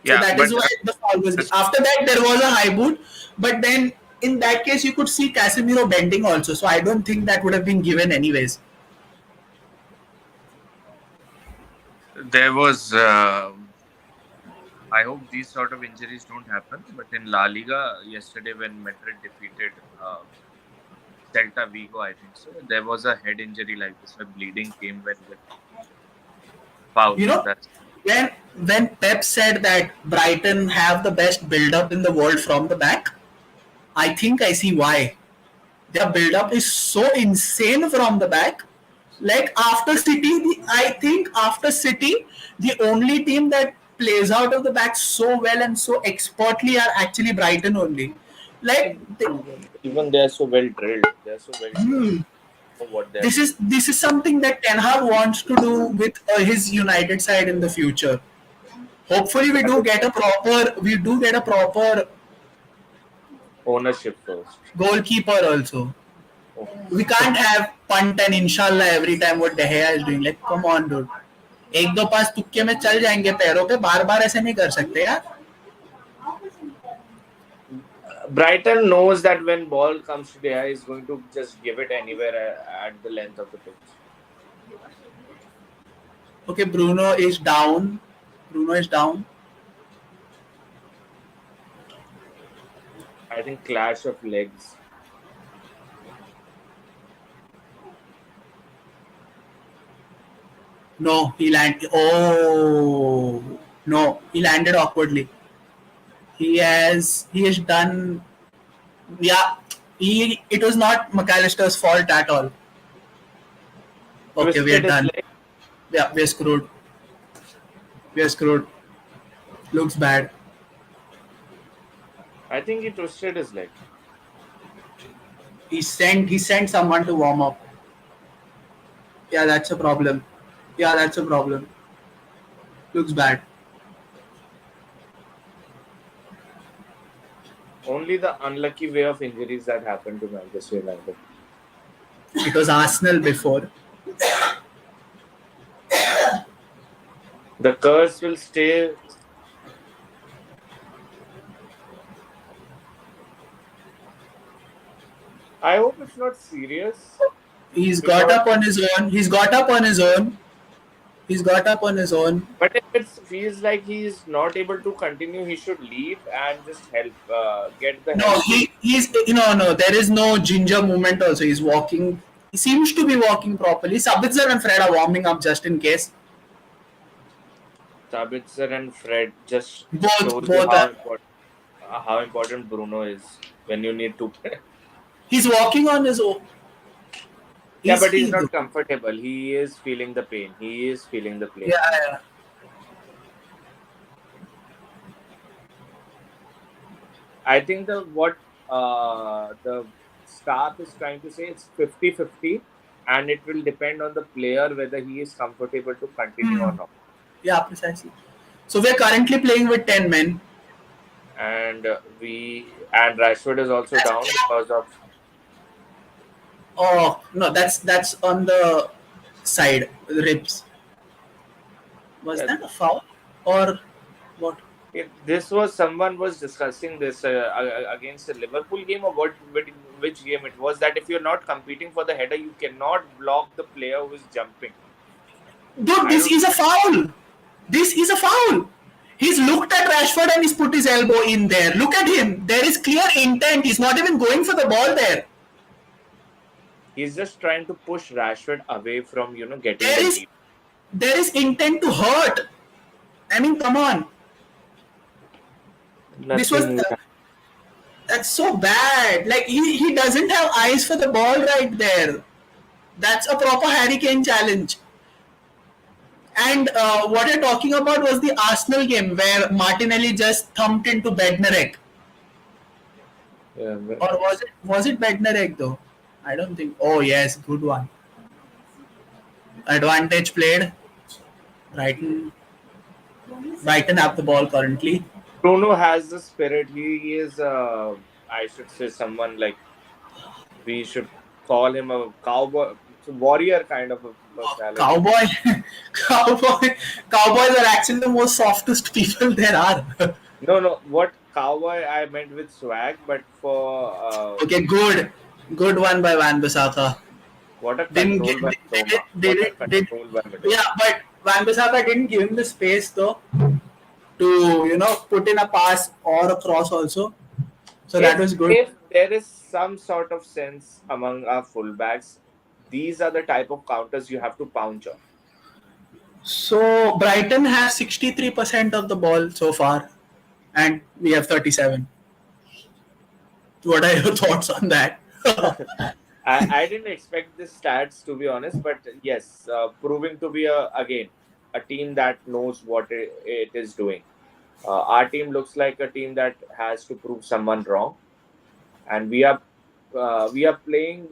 So Yeah, that is but why the foul was. this- After that, there was a high boot, but then in that case, you could see Casemiro bending also. So I don't think that would have been given anyways. there was. I hope these sort of injuries don't happen. But in La Liga yesterday, when Madrid defeated Celta Vigo, I think so, there was a head injury like this where bleeding came when with foul. You know, That's when when Pep said that Brighton have the best build up in the world from the back, I think I see why. Their build up is so insane from the back. Like after City, I think after City, the only team that plays out of the back so well and so expertly are actually Brighton only. Like even they are so well drilled. They are so well trained. Know what they are doing. this is something that Ten Hag wants to do with his United side in the future. Hopefully, That is we do get a proper ownership first. goalkeeper also. Oh. We can't have punt and inshallah every time what De Gea is doing. Like, come on, dude. एक दो पास तुक्के में चल जाएंगे पैरों पे बार बार ऐसे नहीं कर सकते यार. Brighton knows that when ball comes to the eye, he's going to just give it anywhere at the length of the pitch. Okay, Bruno is down. Bruno is down. I think clash of legs. No, he landed. Oh no, he landed awkwardly. He has done. Yeah, it was not McAllister's fault at all. Okay, we are Twisted his done. leg. Yeah, we're screwed. We're screwed. Looks bad. I think he twisted his leg. He sent someone to warm up. Yeah, that's a problem. Yeah, that's a problem. Looks bad. Only the unlucky way of injuries that happened to Manchester United. It was Arsenal before. The curse will stay. I hope it's not serious. He's got up on his own. He's got up on his own. He's got up on his own. But if it feels like he's not able to continue, he should leave and just help get the No, help. he's no. There is no ginger movement. Also, he's walking. He seems to be walking properly. Sabitzer and Fred are warming up just in case. Sabitzer and Fred just Both shows you are. how important Bruno is when you need to play. He's walking on his own. Yeah, but he's not comfortable. He is feeling the pain. He is feeling the pain. Yeah. I think what the staff is trying to say it's 50-50 and it will depend on the player whether he is comfortable to continue or not. Yeah, precisely. So we're currently playing with 10 men. And Rashford is also down because of. Oh no, that's on the side, the ribs. Was that a foul or what? This was someone was discussing this against the Liverpool game or which game it was, that if you're not competing for the header, you cannot block the player who is jumping. Dude, this is a foul. This is a foul. He's looked at Rashford and he's put his elbow in there. Look at him. There is clear intent. He's not even going for the ball there. He's just trying to push Rashford away from getting the lead. There is intent to hurt. I mean, come on. That's so bad. Like he doesn't have eyes for the ball right there. That's a proper Harry Kane challenge. And what you're talking about was the Arsenal game where Martinelli just thumped into Bednarek. Yeah, or was it Bednarek though? I don't think. Oh yes, good one. Advantage played. Brighton. Brighton have the ball currently. Bruno has the spirit. He is, I should say, someone like we should call him a cowboy, warrior kind of a personality. Cowboy, cowboy, cowboys are actually the most softest people there are. No, no, what cowboy I meant with swag, but for Okay, good one by Van Bissaka. what a Didn't control by Roma. did What a it did control by Middle. yeah, but Van Bissaka didn't give him the space though to put in a pass or a cross also. So that was good. If there is some sort of sense among our fullbacks, these are the type of counters you have to pounce on. So Brighton has 63% of the ball so far, and we have 37. What are your thoughts on that? I didn't expect the stats to be honest, but yes, proving to be again a team that knows what it is doing. Our team looks like a team that has to prove someone wrong, and we are playing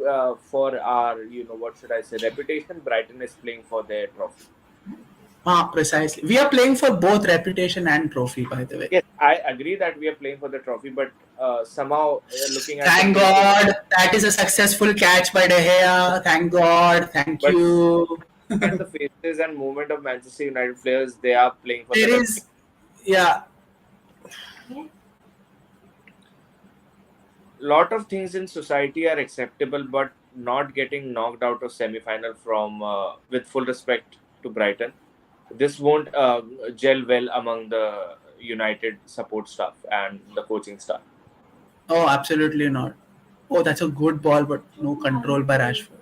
for our what should I say reputation. Brighton is playing for their trophy. Precisely. We are playing for both reputation and trophy, by the way. Yes, I agree that we are playing for the trophy, but somehow looking at the Thank faces, God that is a successful catch by De Gea. Thank God. Thank but you. at the faces and movement of Manchester United players, they are playing for the There reputation. is, yeah, Lot of things in society are acceptable, but not getting knocked out of semi-final from with full respect to Brighton, this won't gel well among the United support staff and the coaching staff. oh, absolutely not. Oh, that's a good ball, but no control by Rashford.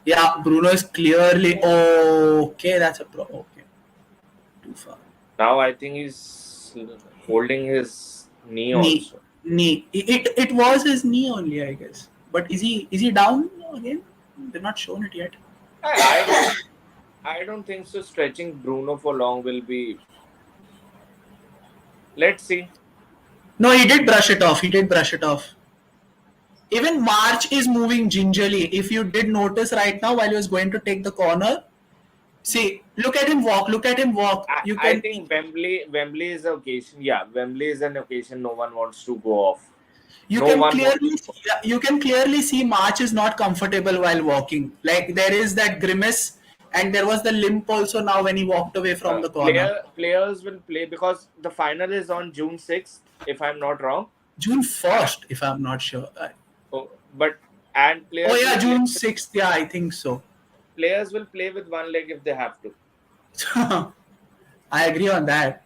Yeah, Bruno is clearly okay. That's a pro. Okay, too far. Now I think he's holding his knee Knee, also. knee. It was his knee only, I guess. But is he down again? They're not shown it yet. I don't think so. Stretching Bruno for long will be. Let's see. No, he did brush it off. He did brush it off. Even March is moving gingerly. If you did notice right now while he was going to take the corner, see, look at him walk. Look at him walk. I, You I can think Wembley is an occasion. Yeah, Wembley is an occasion no one wants to go off. you No can one wants clearly to. yeah, you can clearly see March is not comfortable while walking. Like there is that grimace, and there was the limp also now when he walked away from the corner. Players will play because the final is on June 6th, if I'm not wrong. June Uh, 1st, if I'm not sure. but and Oh players yeah, will play. June 6th. Yeah, I think so. Players will play with one leg if they have to. I agree on that.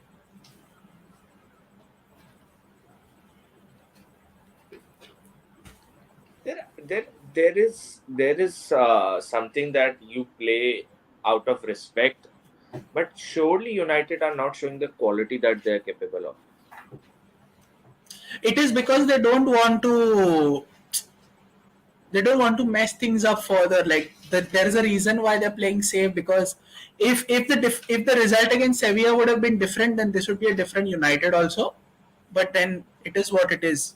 There is something that you play out of respect, but surely United are not showing the quality that they're capable of. It is because they don't want to mess things up further. Like there is a reason why they're playing safe, because if the result against Sevilla would have been different, then this would be a different United also. But then it is what it is.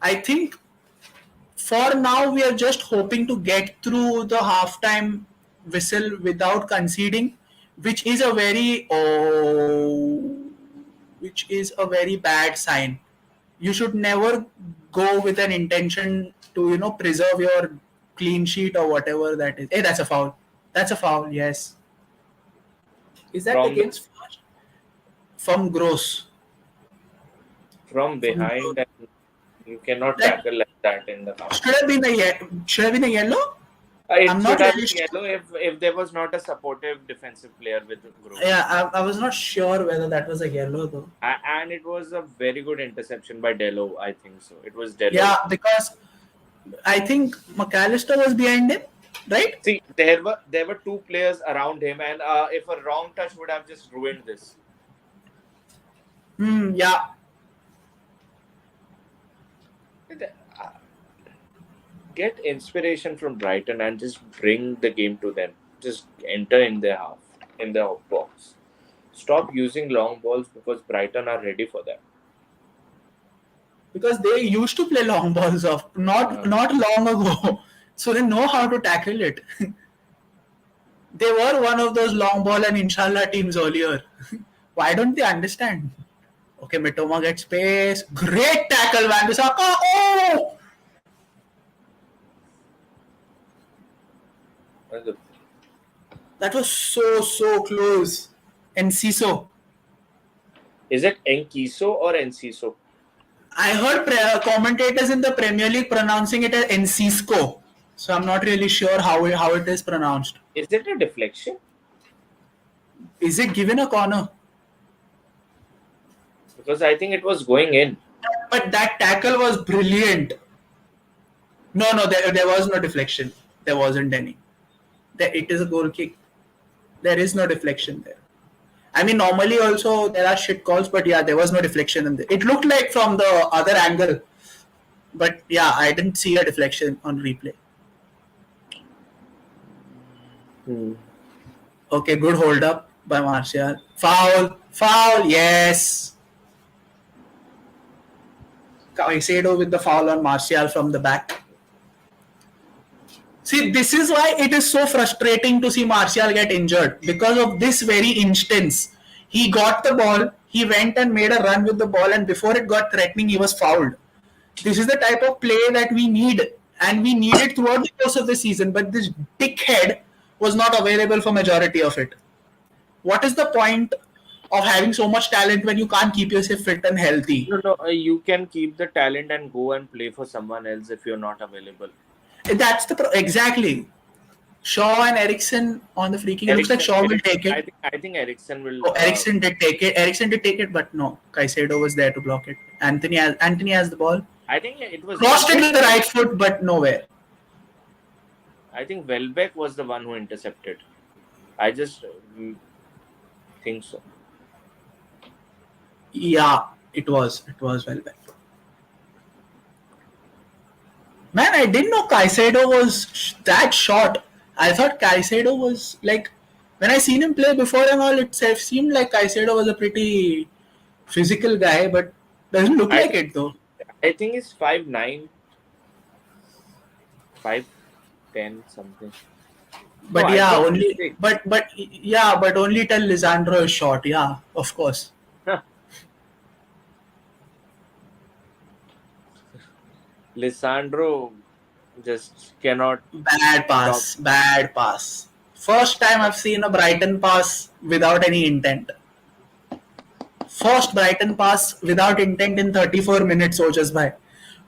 I think for now we are just hoping to get through the halftime whistle without conceding, which is a very which is a very bad sign. You should never go with an intention to preserve your clean sheet or whatever that is. Hey, that's a foul. That's a foul. Yes. Is that From the against from Gross? from From behind, Gross. and you cannot That tackle like that in the half. should have been a yellow. I'm It should not have really been sure. yellow if there was not a supportive defensive player with Yeah, Gross. I was not sure whether that was a yellow though. And it was a very good interception by Delo. I think so. It was Delo. Yeah, because I think McAllister was behind him, right? See, there were two players around him, and if a wrong touch would have just ruined this. Yeah. Uh, Get inspiration from Brighton and just bring the game to them. Just enter in their box. Stop using long balls because Brighton are ready for that. Because they used to play long balls off not Uh, not long ago, so they know how to tackle it. They were one of those long ball and inshallah teams earlier. Why don't they understand? Okay, Mitoma gets space. Great tackle, Van Bissaka. Oh! That was so close. And Siso. Is it Enkiso or Enciso? I heard commentators in the Premier League pronouncing it as Enciso. So I'm not really sure how it is pronounced. Is it a deflection? Is it given a corner? Because I think it was going in. But that tackle was brilliant. No, there was no deflection. There wasn't any. It is a goal kick. There is no deflection there. I mean, normally also there are shit calls, but yeah, there was no deflection in there. It looked like from the other angle, but yeah, I didn't see a deflection on replay. Okay, good hold up by Martial. Foul, yes. Caicedo with the foul on Martial from the back. See, this is why it is so frustrating to see Martial get injured. Because of this very instance, he got the ball, he went and made a run with the ball, and before it got threatening, he was fouled. This is the type of play that we need, and we need it throughout the course of the season, but this dickhead was not available for majority of it. What is the point of having so much talent when you can't keep yourself fit and healthy? No, you can keep the talent and go and play for someone else if you're not available. That's exactly. Shaw and Ericsson on the free kick. It looks like Shaw will take it. I think Ericsson will. Ericsson did take it. But no, Caicedo was there to block it. Anthony has the ball. I think it was crossed it with the right foot, but nowhere. I think Welbeck was the one who intercepted. I just think so. Yeah, it was Welbeck. Man, I didn't know Caicedo was that short. I thought Caicedo was like, when I seen him play before and all, it seemed like Caicedo was a pretty physical guy, but doesn't look like it though. I think he's 5'9", 5'10" something. But no, yeah, only but only till Lisandro is short. Yeah, of course. Lisandro just cannot. Bad pass. First time I've seen a Brighton pass without any intent. First Brighton pass without intent in 34 minutes, Ojas bhai.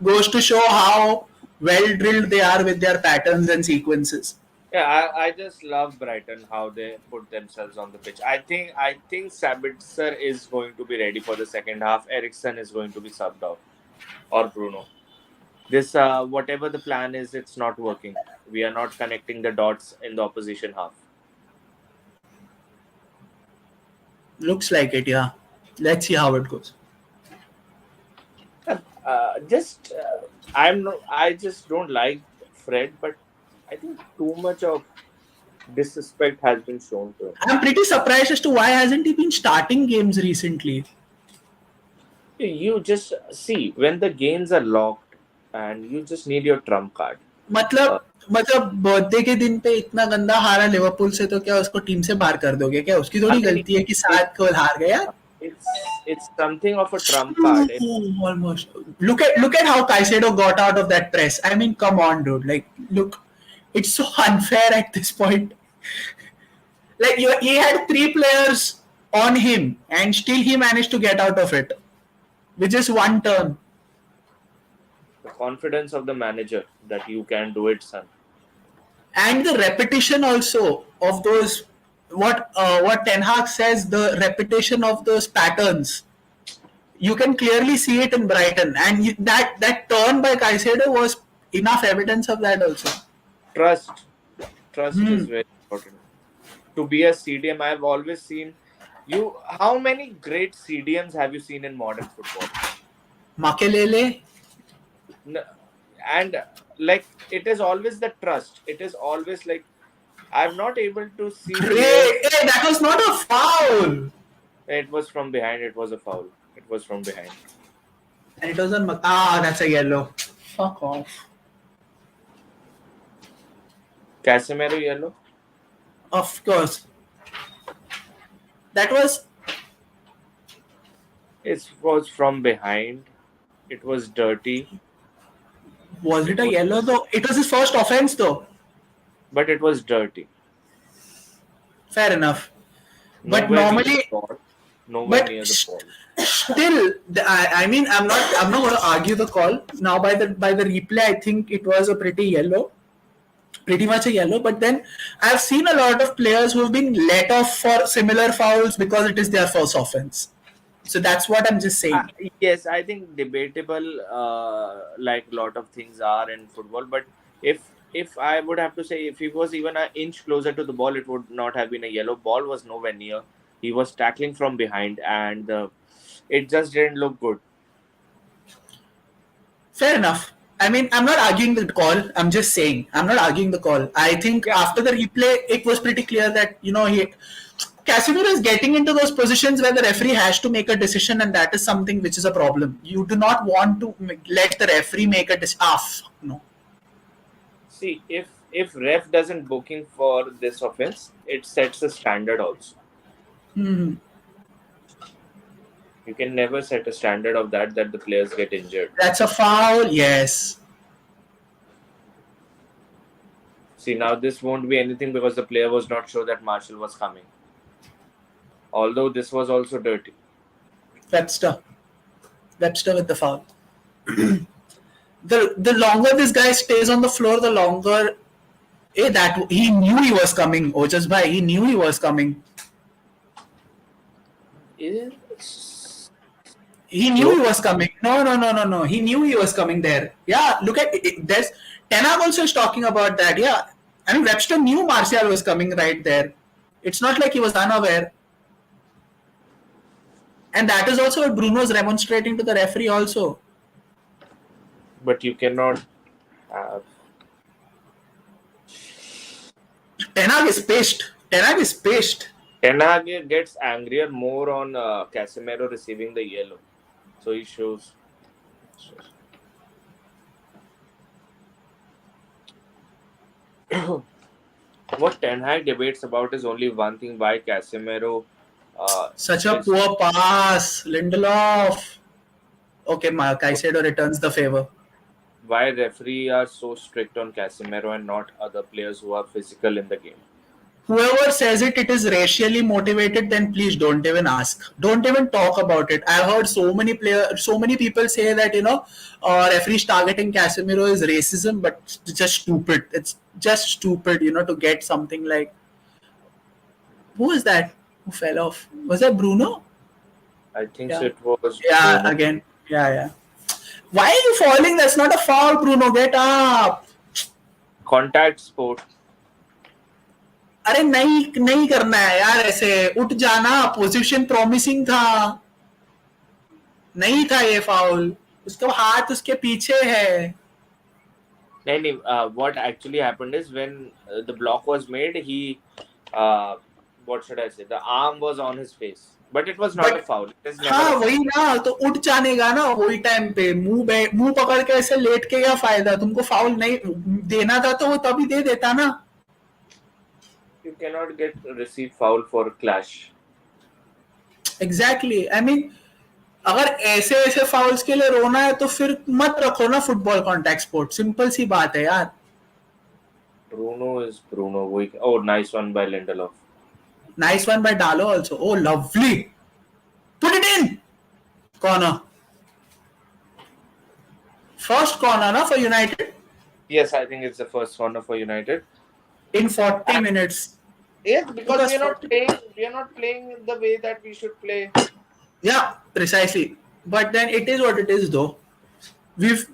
Goes to show how well drilled they are with their patterns and sequences. Yeah, I just love Brighton, how they put themselves on the pitch. I think Sabitzer is going to be ready for the second half. Ericsson is going to be subbed off, or Bruno. This whatever the plan is, it's not working. We are not connecting the dots in the opposition half. Looks like it, yeah. Let's see how it goes. I just don't like Fred, but I think too much of disrespect has been shown to him. I'm pretty surprised as to why hasn't he been starting games recently. You just see when the games are locked and you just need your trump card. मतलब birthday के दिन पे इतना गंदा हारा Liverpool से, तो क्या उसको टीम से बाहर कर दोगे क्या? उसकी थोड़ी गलती है कि 7 गोल हार गया. It's something of a trump card. Almost. Look at how Caicedo got out of that press. I mean, come on, dude. Like, look, it's so unfair at this point. Like, he had 3 players on him, and still he managed to get out of it with just one turn. The confidence of the manager that you can do it, son. And the repetition also of those, what Ten Hag says, the repetition of those patterns. You can clearly see it in Brighton, and that turn by Caicedo was enough evidence of that also. Trust is very important. To be a CDM, I've always seen you. How many great CDMs have you seen in modern football? Makelele. And like, it is always the trust. It is always like, I'm not able to see. Hey, that was not a foul. It was from behind. It was a foul. It was from behind. And it was on. That's a yellow. Fuck off. Casemiro yellow? Of course. That was It was from behind. It was dirty. it It a was, yellow though? It was his first offense though. but it was dirty. Fair enough. But Nowhere near the normally, ball. Nowhere but near the ball. still, I mean, I'm not going to argue the call now. By the replay, I think it was a pretty much a yellow. But then I've seen a lot of players who have been let off for similar fouls because it is their first offense. So that's what I'm just Uh, saying. yes, I think debatable, like a lot of things are in football. But if I would have to say, if he was even an inch closer to the ball, it would not have been a yellow. Ball was nowhere near. He was tackling from behind, and it just didn't look good. Fair enough. I mean, I'm not arguing the call. I'm just saying I'm not arguing the call. I think Yeah. after the replay, it was pretty clear that Casemiro is getting into those positions where the referee has to make a decision, and that is something which is a problem. You do not want to let the referee make a decision. No. See, if ref doesn't booking for this offense, it sets a standard also. Hmm. You can never set a standard of that the players get injured. That's a foul. Yes. See, now this won't be anything because the player was not sure that Marshall was coming. Although this was also dirty. Webster. Webster with the foul. The longer this guy stays on the floor, the longer. That he knew he was coming. Ojas bhai, he knew he was coming. It's He knew slow. he was coming. No. He knew he was coming there. Yeah, look at it. There's Tenag also is talking about that. Yeah, I mean Webster knew Martial was coming right there. It's not like he was unaware. And that is also what Bruno's demonstrating to the referee also. But you cannot have. Tenag is pissed. Tenag is pissed. Ten Hag gets angrier more on Casemiro receiving the yellow. So he shows. What Ten Hag debates about is only one thing: why Casemiro Such a is poor pass. Lindelof. Okay, Caicedo returns the favor. why referee are so strict on Casemiro and not other players who are physical in the game. Whoever says it is racially motivated, then please don't even ask. Don't even talk about it. I've heard so many people say that referees targeting Casemiro is racism, but it's just stupid. It's just stupid, to get something like who is that who fell off? Was that Bruno? I think Yeah, it was yeah. Bruno. Again, yeah. Why are you falling? That's not a foul, Bruno. Get up. Contact sport. अरे नहीं नहीं करना है यार ऐसे उठ जाना position promising था नहीं था ये फाउल उसका हाथ उसके पीछे है What actually happened is when the block was made, uh, what should I say? The arm was on his face, but it was not a but foul. It is never हाँ a वही foul. ना तो उठ जाने का ना वही time पे मुंह पकड़ के ऐसे लेट के क्या फायदा तुमको फाउल नहीं देना था तो वो तभी दे देता ना You cannot get receive foul for clash. Exactly I mean अगर ऐसे ऐसे फाउल्स के लिए रोना है तो फिर मत रखो ना फुटबॉल कॉन्टैक्ट स्पोर्ट सिंपल सी बात है यार Bruno is Bruno. Oh, nice one by Lindelof. Nice one by Dalot also oh lovely put it in corner First corner na, for United Yes, I think it's the first corner for United. in 40 minutes. Yes, because Because we are not 40 playing. We are not playing the way that we should play. Yeah, precisely. But then it is what it is, though. We've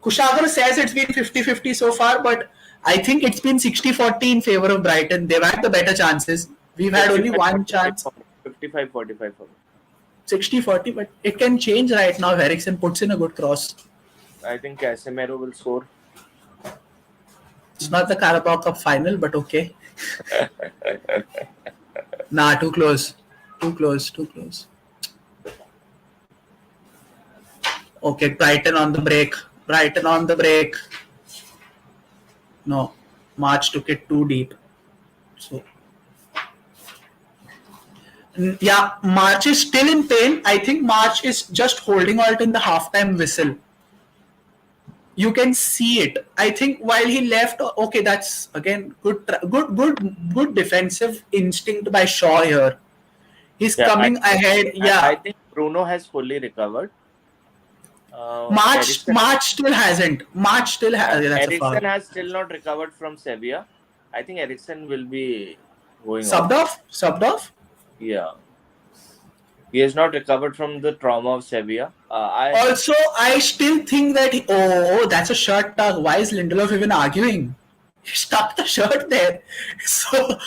Kushagar says it's been 50-50 so far, but I think it's been 60-40 in favor of Brighton. They've had the better chances. We've had only 55, one 45 chance, for me. 55, 45 for me. 60-40, but it can change right now if Eriksen puts in a good cross. I think Casemiro will score. It's not the Carabao Cup final, but okay. Nah, too close. Too close. Okay, Brighton on the break. No, March took it too deep. So yeah, March is still in pain. I think March is just holding out in the halftime whistle. You can see it. I think while he left, okay, that's again good defensive instinct by Shaw here. He's Yeah, coming ahead. I Yeah, think Bruno has fully recovered. Ericsson March still hasn't. March still has. Yeah, that's a Ericsson foul. has still not recovered from Sevilla. I think Ericsson will be going Subbed off. off. Subbed off. Yeah, he has not recovered from the trauma of Sevilla. I Also, I still think that that's a shirt tug. Why is Lindelof even arguing? He stuck the shirt there. So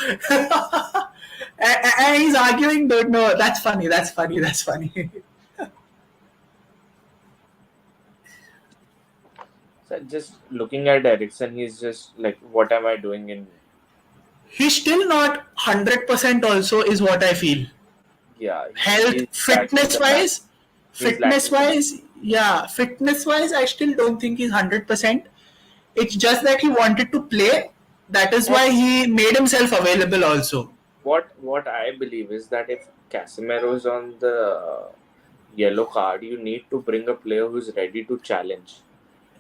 and he's arguing. Don't know. That's funny. That's funny. That's funny. so just looking at Ericsson, he's just like, what am I doing in? He's still not 100% also is what I feel. Yeah, Health, he's lacking the match. He's fitness lacking the match. wise, yeah, fitness wise, I still don't think he's 100%. It's just that he wanted to play. That is And why he made himself available also. what I believe is that if Casemiro is on the yellow card, you need to bring a player who's ready to challenge.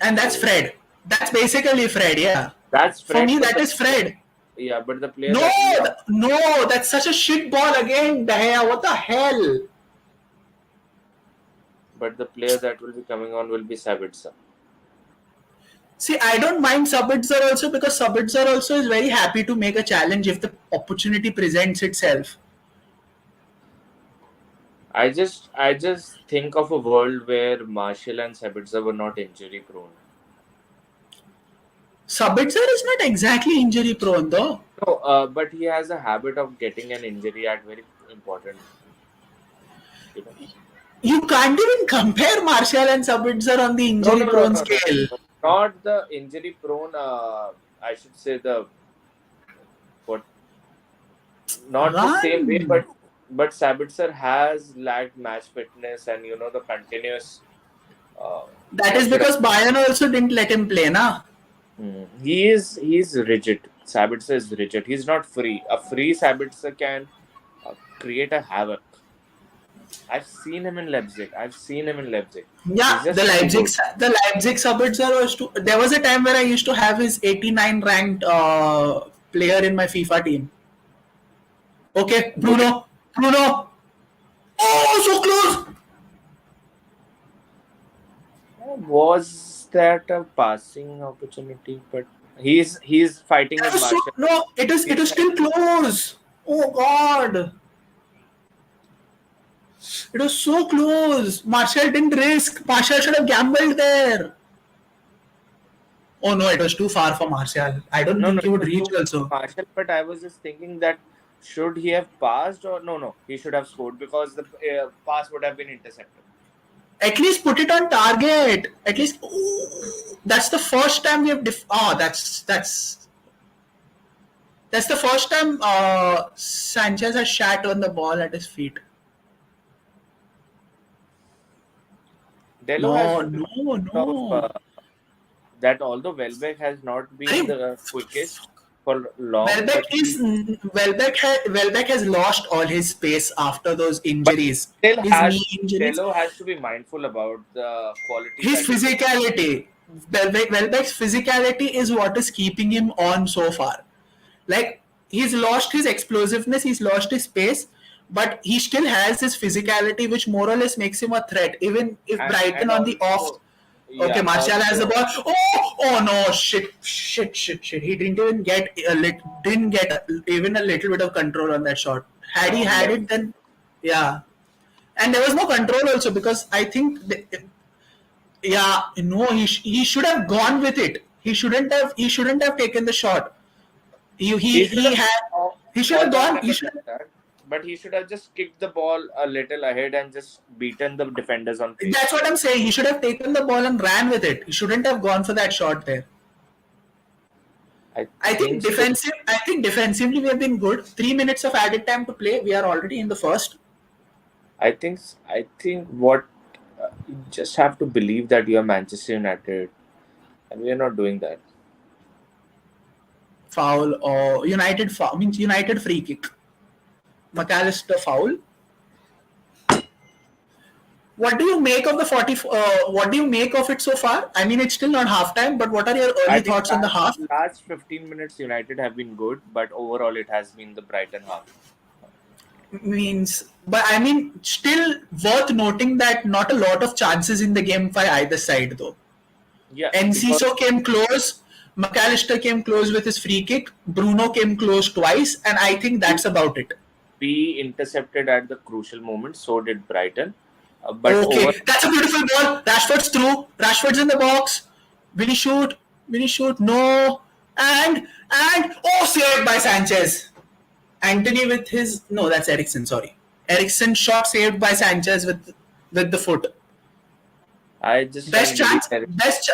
And that's So Fred. That's basically Fred, yeah. that's For Fred, me, but that is Fred. the player No, that will be no, that's such a shit ball again. What the hell? but the player that will be coming on will be Sabitzer. See, I don't mind Sabitzer also because Sabitzer also is very happy to make a challenge if the opportunity presents itself. I just think of a world where Martial and Sabitzer were not injury prone. Sabitzer is not exactly injury prone though. No, but he has a habit of getting an injury at very important, you know. You can't even compare Martial and Sabitzer on the No, no, injury no, prone no, no, scale. no. Not the injury prone. I should say the what? Not the same way, Run. but Sabitzer has lacked match fitness and the continuous. Uh, That what is should I? because Bayern also didn't let him play, na? He's rigid. Sabitzer is rigid. He's not free. A free Sabitzer can create a havoc. I've seen him in Leipzig. He's Yeah, just too good. The Leipzig Sabitzer was too. There was a time where I used to have his 89 ranked player in my FIFA team. Okay, Okay. Bruno. Oh, so close. Was that a passing opportunity? But he's fighting That with was so Marshall. no. It He's is still fighting. close. Oh God, it was so close. Martial didn't risk. Martial should have gambled there. Oh no, it was too far for Martial. I don't No, no, think he it would was reach too also. Marshall. But I was just thinking that should he have passed or no? He should have scored because the pass would have been intercepted. At least put it on target. At least ooh, that's the first time we have. That's the first time Sanchez has shat on the ball at his feet. Delo has No, to be no, of no. that. Although Welbeck has not been I, the quickest for long, Welbeck has lost all his space after those but injuries. still His has knee injuries, Delo has to be mindful about the quality his that he brings. physicality. Welbeck's physicality is what is keeping him on so far. Like he's lost his explosiveness, he's lost his pace, but he still has his physicality, which more or less makes him a threat. Even if Brighton And on the off. also, Okay, yeah, Martial has the also ball. Oh no! Shit! He didn't even get didn't get even a little bit of control on that shot. Had he from had left. it, then yeah. And there was no control also because I think yeah, no, he should have gone with it. He shouldn't have taken the shot. He should He have, had he should have although I gone. He never should did that, but he should have just kicked the ball a little ahead and just beaten the defenders on That's pace. what I'm saying. He should have taken the ball and ran with it. He shouldn't have gone for that shot there. I think so. I think defensively we have been good. 3 minutes of added time to play. We are already in the first. I think what you just have to believe that you are Manchester United, and we are not doing that. foul or United foul means United free kick. McAllister foul. What do you make of the 40? What do you make of it so far? I mean, it's still not halftime, but what are your I early think thoughts on the half? last 15 minutes United have been good, but overall it has been the Brighton half. Means, but I mean, still worth noting that not a lot of chances in the game by either side though. Yeah, because Enciso came close, McAllister came close with his free kick, Bruno came close twice, and I think that's about it. we intercepted at the crucial moment, so did Brighton. But over, Okay, that's a beautiful ball. Rashford's through. Rashford's in the box. Will he shoot? Will he shoot? No. And oh, saved by Sanchez. Anthony with his no, that's Ericsson. Sorry, Ericsson shot saved by Sanchez with the foot. I just Best can't believe chance.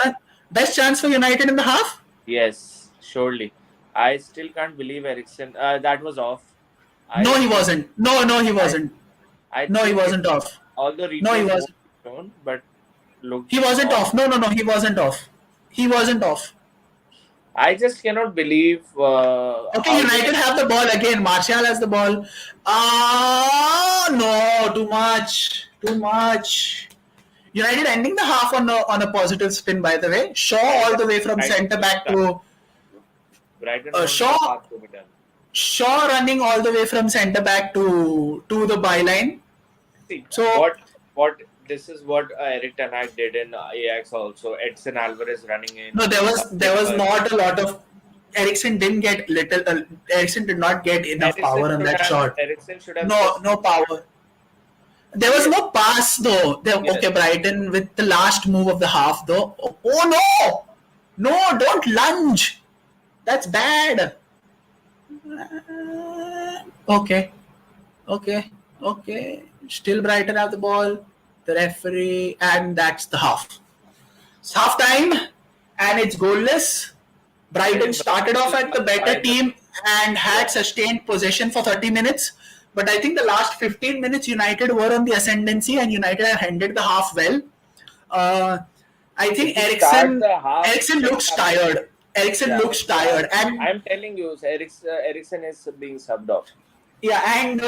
that. Best chance for United in the half. Yes, surely. I still can't believe Ericsson. That was off. No, I he think wasn't. No, he I wasn't. I No, he think it, wasn't off. all the No, he replays won't wasn't. be shown, but looked He wasn't off. off. No, he wasn't off. He wasn't off. I just cannot believe Okay, how they. United have the ball again. Martial has the ball. No, too much. Too much. United ending the half on a positive spin, by the way. Shaw all the way from Brighton centre looks back tired. to Brighton want the Shaw. half to be done. Shaw running all the way from centre back to the byline. See So what this is what Eric Ten Hag did in Ajax also. Edson Alvarez running in. no, there was Timber. not a lot of Ericsson didn't get little. Ericsson did not get enough power on that shot. Ericsson should have No, just. no power. There was no pass though. Yes. Okay, Brighton with the last move of the half though. Oh no! No, don't lunge. That's bad. Okay, okay. Still Brighton have the ball. The referee, and that's the half. It's half time, and it's goalless. Brighton started off at the better team and had sustained possession for 30 minutes. But I think the last 15 minutes, United were on the ascendancy and United have ended the half well. I think If you start the half, Ericsson looks tired. Ericsson Yeah, looks tired. And I'm telling you, Ericsson is being subbed off. yeah, and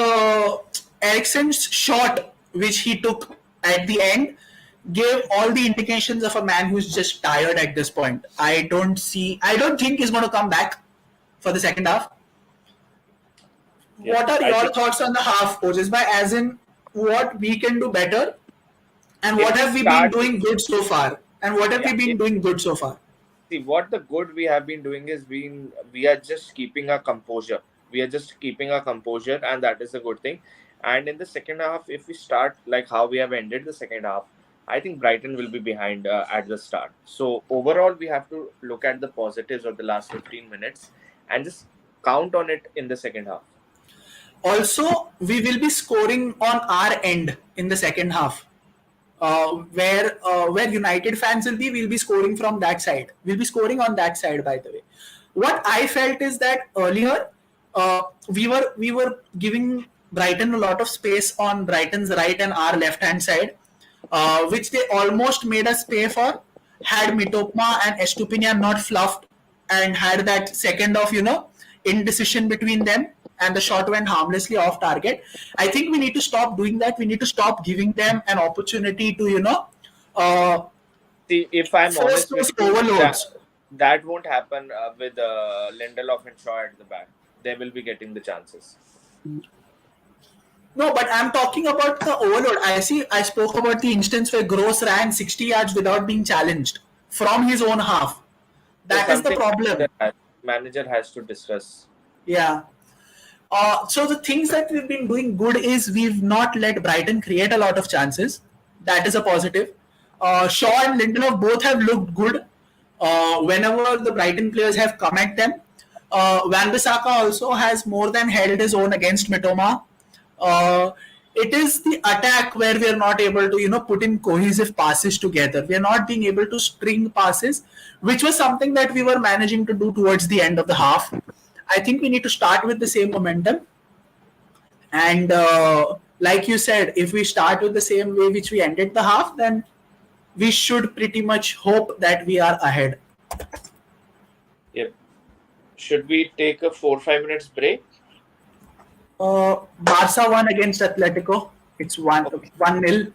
Ericsson's shot, which he took at the end, gave all the indications of a man who's just tired at this point. I don't think he's going to come back for the second half. Yeah, What are I your think thoughts on the half, coaches? By as in what we can do better, and if what we have we been start doing good so far? And what have we yeah, been doing good so far? see what the good we have been doing is we are just keeping our composure. We are just keeping our composure, and that is a good thing. And in the second half, if we start like how we have ended the second half, I think Brighton will be behind at the start. So overall, we have to look at the positives of the last 15 minutes and just count on it in the second half. Also, we will be scoring on our end in the second half. Where United fans will be, we'll be scoring from that side. We'll be scoring on that side, by the way. What I felt is that earlier we were giving Brighton a lot of space on Brighton's right and our left hand side, which they almost made us pay for. Had Mitopma and Estupiñán not fluffed and had that second of indecision between them, and the shot went harmlessly off target. I think we need to stop doing that. We need to stop giving them an opportunity to See, if I'm force honest with those you, overloads. that won't happen with Lindelof and Shaw at the back. They will be getting the chances. No, but I'm talking about the overload. I spoke about the instance where Gross ran 60 yards without being challenged from his own half. So That is the something problem. manager has to discuss. Yeah. So the things that we've been doing good is we've not let Brighton create a lot of chances. That is a positive. Shaw and Lindelof both have looked good whenever the Brighton players have come at them. Wan-Bissaka also has more than held his own against Mitoma. It is the attack where we are not able to put in cohesive passes together. We are not being able to string passes, which was something that we were managing to do towards the end of the half. I think we need to start with the same momentum. And like you said, if we start with the same way which we ended the half, then we should pretty much hope that we are ahead. Yep. Should we take a 4-5 minutes break? Barca won against Atletico. It's Okay, 1-0.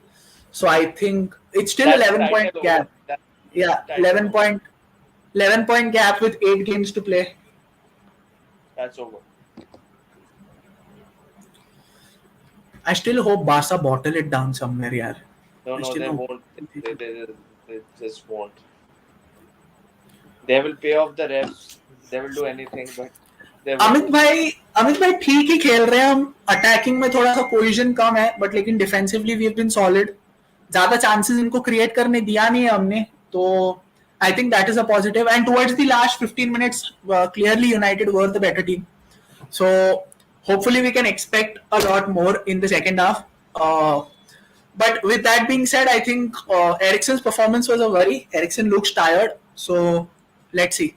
So I think it's still that's 11 point title over. gap. Yeah, Title over. 11 point gap with 8 games to play. That's over. I still hope Barca bottle it down somewhere, yeah. No, I no, still they hope. won't. They just won't. They will pay off the refs. They will do anything, but they won't. Amit भाई ठीक ही खेल रहे हैं हम. Attacking में थोड़ा सा collision कम है बट लेकिन defensively we have been solid. ज्यादा चांसेस इनको क्रिएट करने दिया नहीं है हमने तो I think that is a positive and towards the last 15 minutes clearly United were the better team. So hopefully we can expect a lot more in the second half. But with that being said, I think Eriksen's performance was a worry. Eriksen looks tired, so let's see.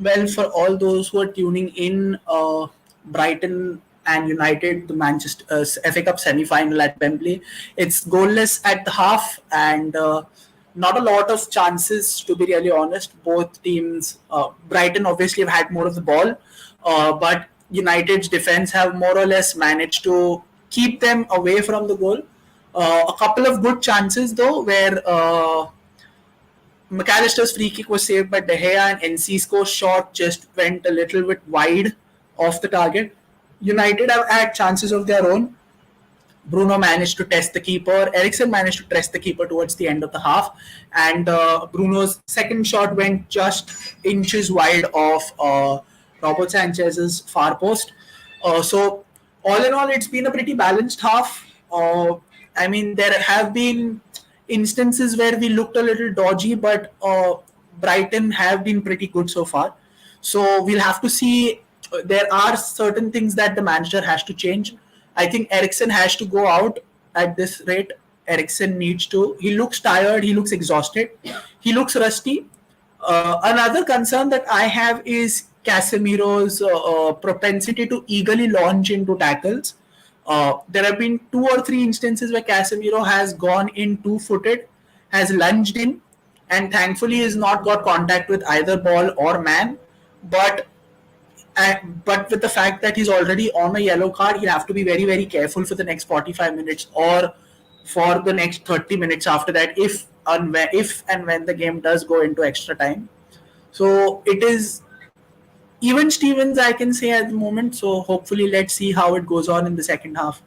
Well, for all those who are tuning in, Brighton and United, the Manchester FA Cup semi-final at Wembley, it's goalless at the half and not a lot of chances to be really honest. Both teams, Brighton obviously have had more of the ball, but United's defense have more or less managed to keep them away from the goal. A couple of good chances though, where McAllister's free kick was saved by De Gea and Enciso's shot just went a little bit wide off the target. United have had chances of their own. Bruno managed to test the keeper. Eriksen managed to test the keeper towards the end of the half. And Bruno's second shot went just inches wide of Robert Sanchez's far post. So, all in all, it's been a pretty balanced half. I mean, there have been instances where we looked a little dodgy, but Brighton have been pretty good so far. So we'll have to see. There are certain things that the manager has to change. I think Eriksen has to go out at this rate. Eriksen needs to. He looks tired. He looks exhausted. He looks rusty. Another concern that I have is Casemiro's propensity to eagerly launch into tackles. There have been 2 or 3 instances where Casemiro has gone in two-footed, has lunged in, and thankfully has not got contact with either ball or man. But but with the fact that he's already on a yellow card, he'll have to be very, very careful for the next 45 minutes or for the next 30 minutes after that, if and when the game does go into extra time. So it is even Stevens, I can say at the moment. So hopefully, let's see how it goes on in the second half.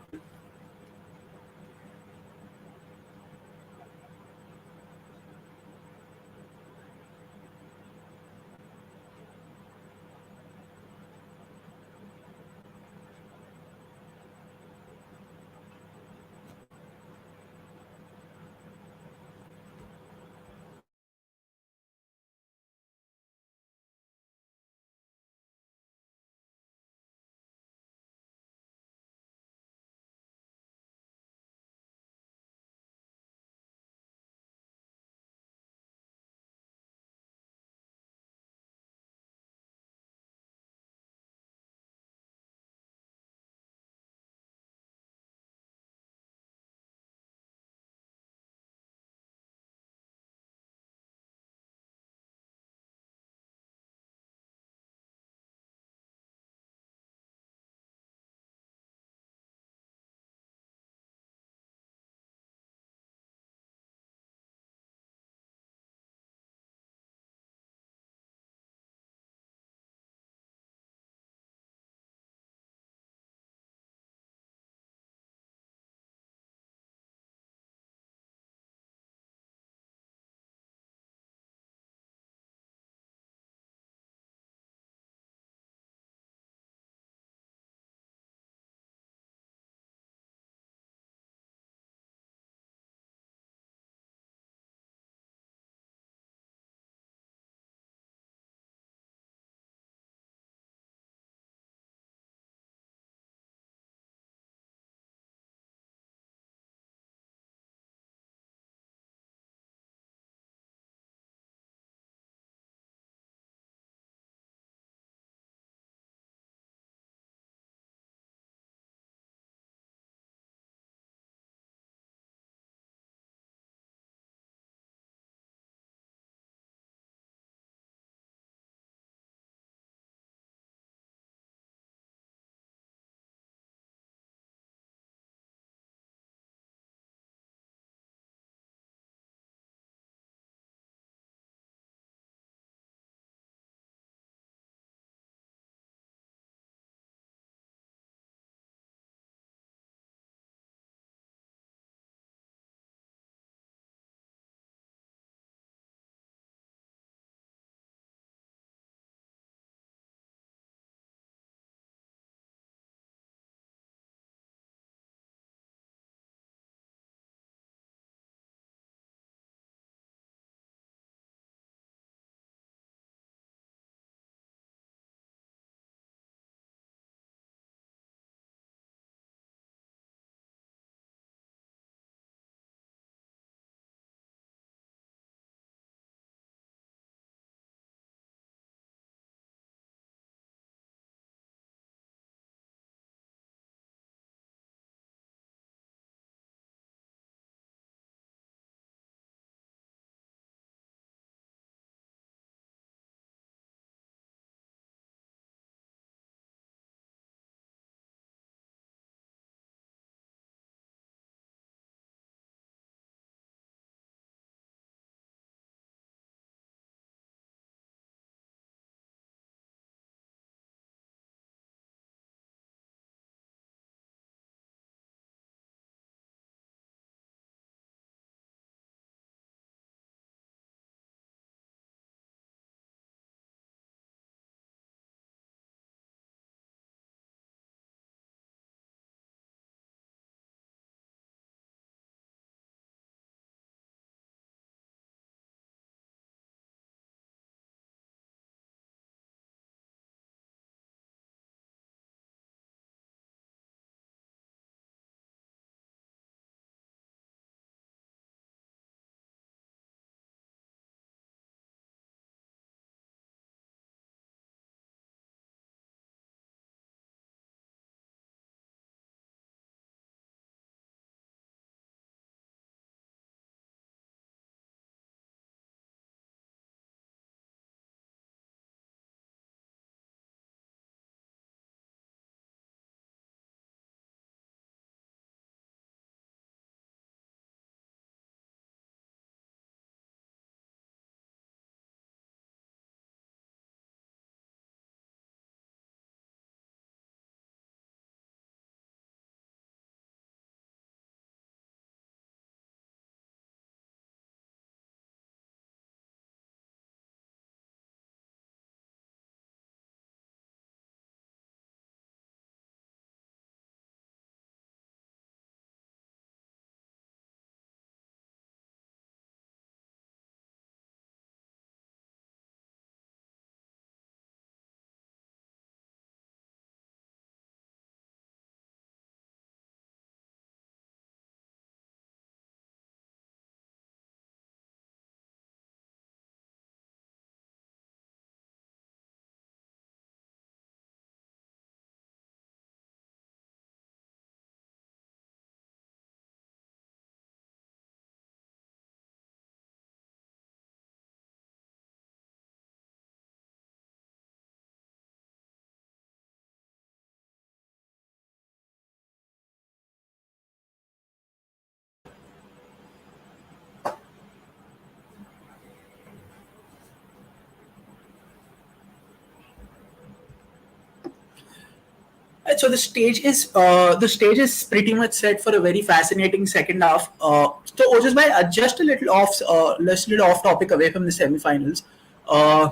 so the stage is pretty much set for a very fascinating second half. So Ojas bhai, just a little off topic away from the semi-finals. Uh,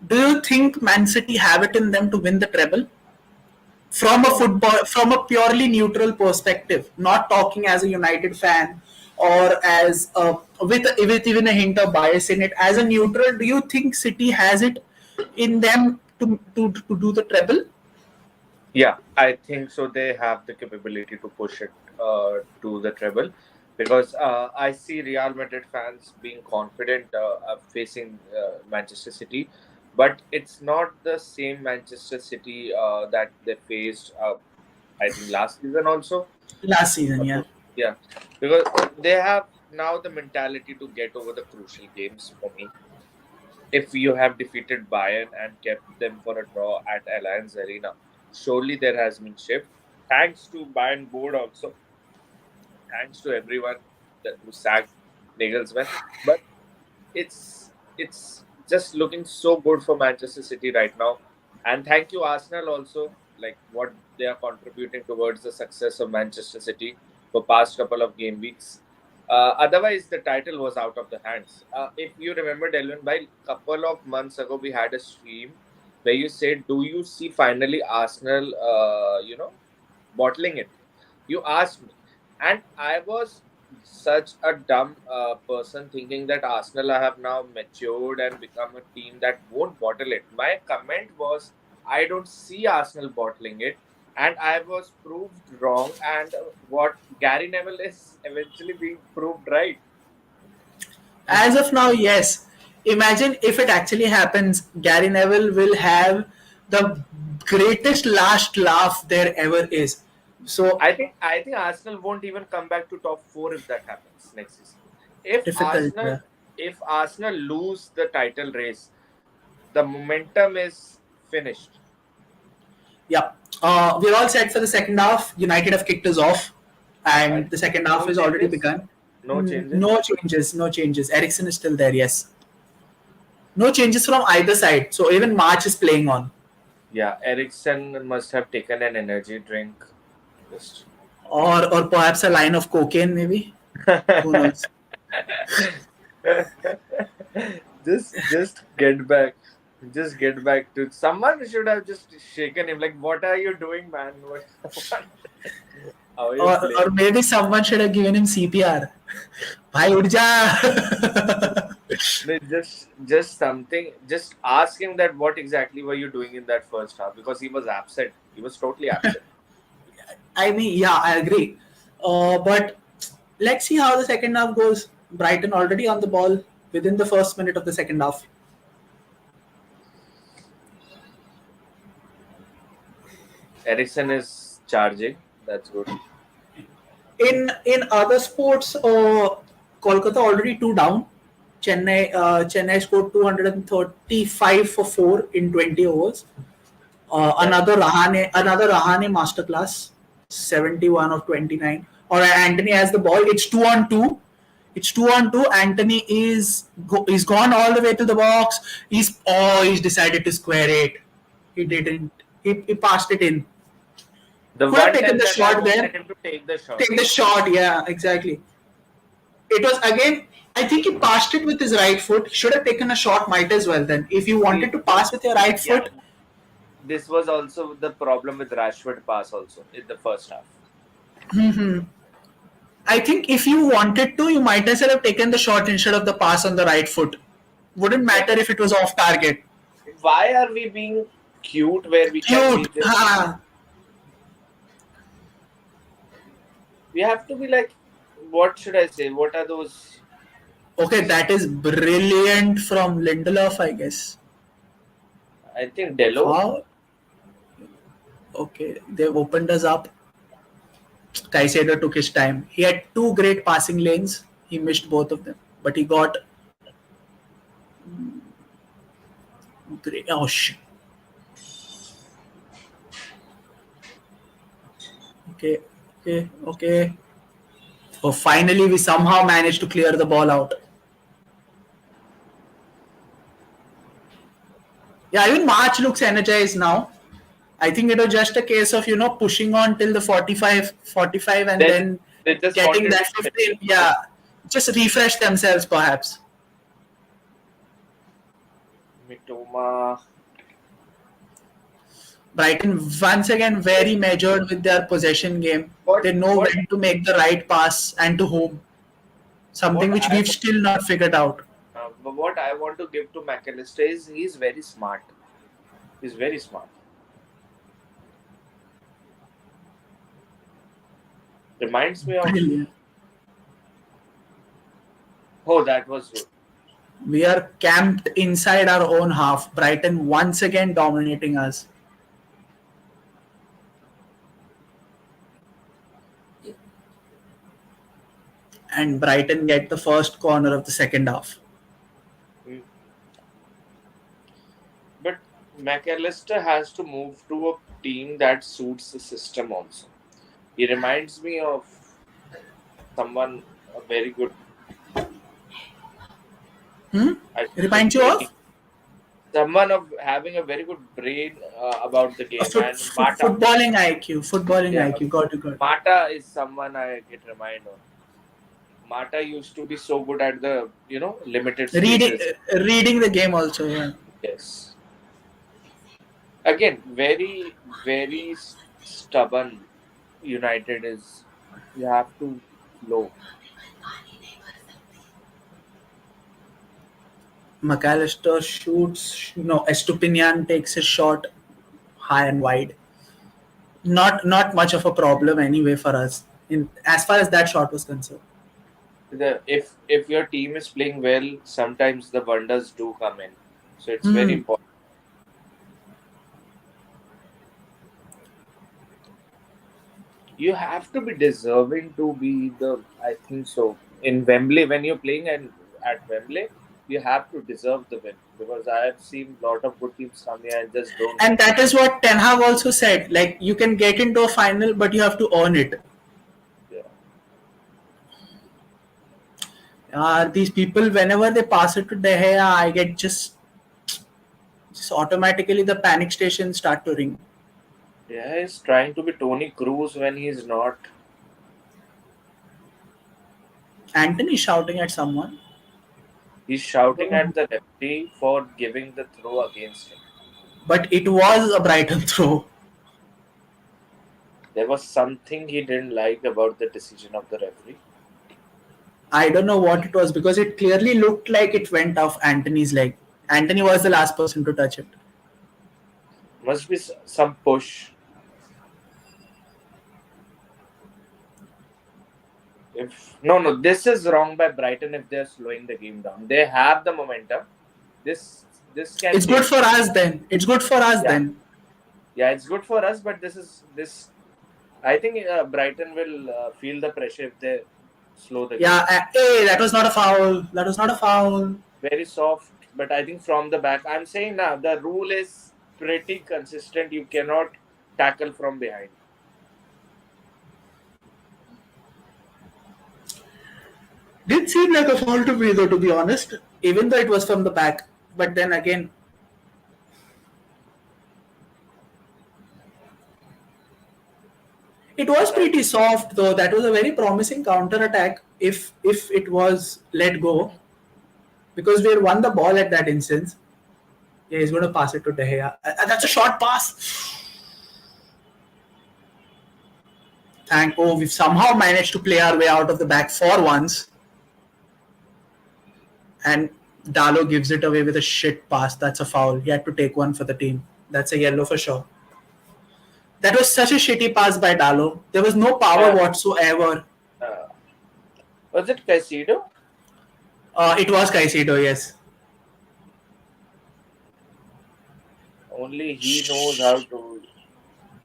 do you think Man City have it in them to win the treble? From a purely neutral perspective, not talking as a United fan or as with even a hint of bias in it. As a neutral, do you think City has it in them to do the treble? Yeah, I think so. They have the capability to push it to the treble because I see Real Madrid fans being confident facing Manchester City, but it's not the same Manchester City that they faced. I think last season also. Last season, yeah. Yeah, because they have now the mentality to get over the crucial games for me. If you have defeated Bayern and kept them for a draw at Allianz Arena, surely there has been shift. Thanks to Bayern board also. Thanks to everyone who sacked Nagelsmann. But it's just looking so good for Manchester City right now. And thank you Arsenal also, like what they are contributing towards the success of Manchester City for past couple of game weeks. Otherwise, the title was out of the hands. If you remember, Delvin, by couple of months ago, we had a stream where you said, "Do you see finally Arsenal, bottling it?" You asked me, and I was such a dumb person thinking that Arsenal have now matured and become a team that won't bottle it. My comment was, I don't see Arsenal bottling it, and I was proved wrong. And what Gary Neville is eventually being proved right. As of now, yes. Imagine if it actually happens, Gary Neville will have the greatest last laugh there ever is. So I think Arsenal won't even come back to top four if that happens next season. If difficult. Arsenal if Arsenal lose the title race, the momentum is finished. Yeah. We're all set for the second half. United have kicked us off, I and the second half No has already changes. begun. No changes. No changes. No changes. Ericsson is still there. Yes. No changes from either side. So even March is playing on, Yeah, Ericsson must have taken an energy drink. Just or perhaps a line of cocaine, maybe. Who knows? just get back. Just get back to someone should have just shaken him. Like, what are you doing, man? What? How are you Or playing? maybe someone should have given him CPR. Bhai, उठ जा. No, just something. Just ask him that what exactly were you doing in that first half because he was absent. He was totally absent. I mean, yeah, I agree. But let's see how the second half goes. Brighton already on the ball within the first minute of the second half. Ericsson is charging. That's good. In other sports, Kolkata already two down. Chennai scored 235 for 4 in 20 overs. That Another Rahane masterclass, 71 of 29. Or Anthony has the ball. It's 2-on-2. It's 2-on-2. Anthony is gone all the way to the box. He's decided to square it. He didn't. He passed it in. the Could have one taken time the that I shot there. wanted him to take the shot. Take the shot. Yeah, exactly. It was again. I think he passed it with his right foot. He should have taken a shot. Might as well then. If you wanted to pass with your right Yeah, foot, this was also the problem with Rashford pass also in the first half. I think if you wanted to, you might as well have taken the shot instead of the pass on the right foot. Wouldn't Yeah. matter if it was off target. Why are we being cute where we Cute. just we have to be like, what should I say? What are those? Okay, that is brilliant from Lindelof, I guess. I think Delo. Wow. Okay, they've opened us up. Caicedo took his time. He had two great passing lanes. He missed both of them, but he got great. Oh shit. Okay, okay. Oh, finally, we somehow managed to clear the ball out. Yeah, even March looks energized now. I think it was just a case of, pushing on till the 45, and They then they just getting wanted that to 15. Yeah, just refresh themselves perhaps. Mitoma. Brighton once again very measured with their possession game. What They know what when to make the right pass and to whom. Something what which I we've still not figured out. what I want to give to McAllister is he's very smart. He's very smart. Reminds me of, Brilliant. oh, that was good. We are camped inside our own half. Brighton once again dominating us. And Brighton get the first corner of the second half. Mm. But McAllister has to move to a team that suits the system also. He reminds me of someone a very good. Hmm? I think Reminds you of someone of having a very good brain about the a game. And Mata, footballing IQ. Footballing yeah, IQ. Got you, got. Mata is someone I get remind of. Mata used to be so good at the limited Reading, spaces. reading the game also. Yeah. Yes. Again, very very stubborn. United is, you have to low. McAllister shoots. Estupinian takes his shot high and wide. Not much of a problem anyway for us in as far as that shot was concerned. If your team is playing well, sometimes the wonders do come in. So it's very Hmm. important. You have to be deserving to be the. I think so. In Wembley, when you're playing and at Wembley, you have to deserve the win because I have seen a lot of good teams come here and just don't win. And that is what Ten Hag also said. Like you can get into a final, but you have to earn it. Yeah. These people, whenever they pass it to De Gea, I get just automatically the panic stations start to ring. Yeah, he's trying to be Tony Cruz when he's not. Anthony shouting at someone. He's shouting at the referee for giving the throw against him. But it was a Brighton throw. There was something he didn't like about the decision of the referee. I don't know what it was because it clearly looked like it went off Anthony's leg. Anthony was the last person to touch it. Must be some push. If no, this is wrong by Brighton if they're slowing the game down. They have the momentum. This can It's good change. for us then. It's good for us Yeah, then. yeah, it's good for us, but this. I think Brighton will feel the pressure if they slow the game. Yeah, hey, that was not a foul. That was not a foul. Very soft, but I think from the back. I'm saying now the rule is pretty consistent. You cannot tackle from behind. Did seem like a foul to me though, to be honest. Even though it was from the back. But then again, it was Right. pretty soft though. That was a very promising counter attack if it was let go. Because we had won the ball at that instance. Yeah, he's going to pass it to De Gea. That's a short pass. We've somehow managed to play our way out of the back for once. And Dalo gives it away with a shit pass. That's a foul. He had to take one for the team. That's a yellow for sure. That was such a shitty pass by Dalo. There was no power Uh, whatsoever. uh, was it Caicedo? It was Caicedo, yes. Only he knows how to.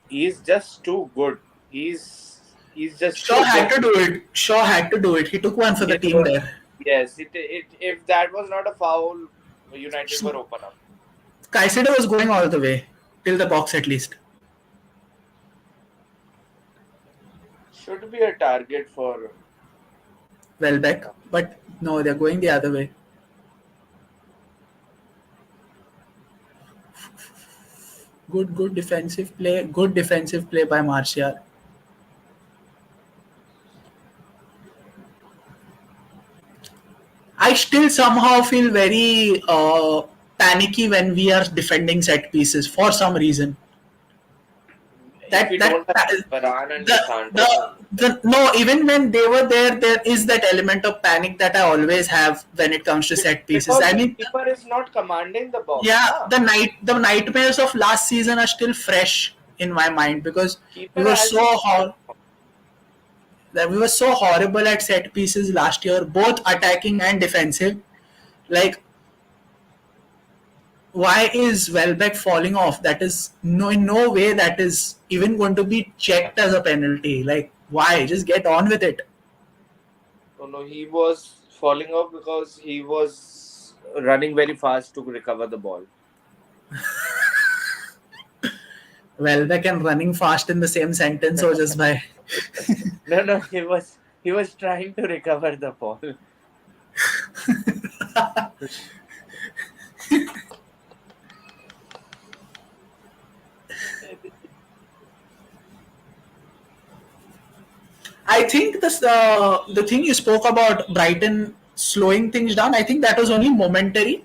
He's just too good. He's just Shaw too had good. to do it. Shaw had to do it. He took one for the It team was, there. yes. It if that was not a foul, United were open up. Caicedo was going all the way. Till the box at least. Should be a target for. Welbeck. But no, they're going the other way. Good defensive play. Good defensive play by Martial. I still somehow feel very panicky when we are defending set pieces for some reason. If That we that don't have pa- Varane and the Lisandro, no, even when they were there, there is that element of panic that I always have when it comes to set pieces. because I the mean, keeper is not commanding the box, yeah, na. the nightmares of last season are still fresh in my mind because we Keeper were has so his that we were so horrible at set pieces last year, both attacking and defensive. Like, why is Welbeck falling off? That is no in no way that is even going to be checked as a penalty. Like, why? Just get on with it. no, no, he was falling off because he was running very fast to recover the ball. Welbeck and running fast in the same sentence, or just by No, no, he was trying to recover the ball. I think this the thing you spoke about Brighton slowing things down. I think that was only momentary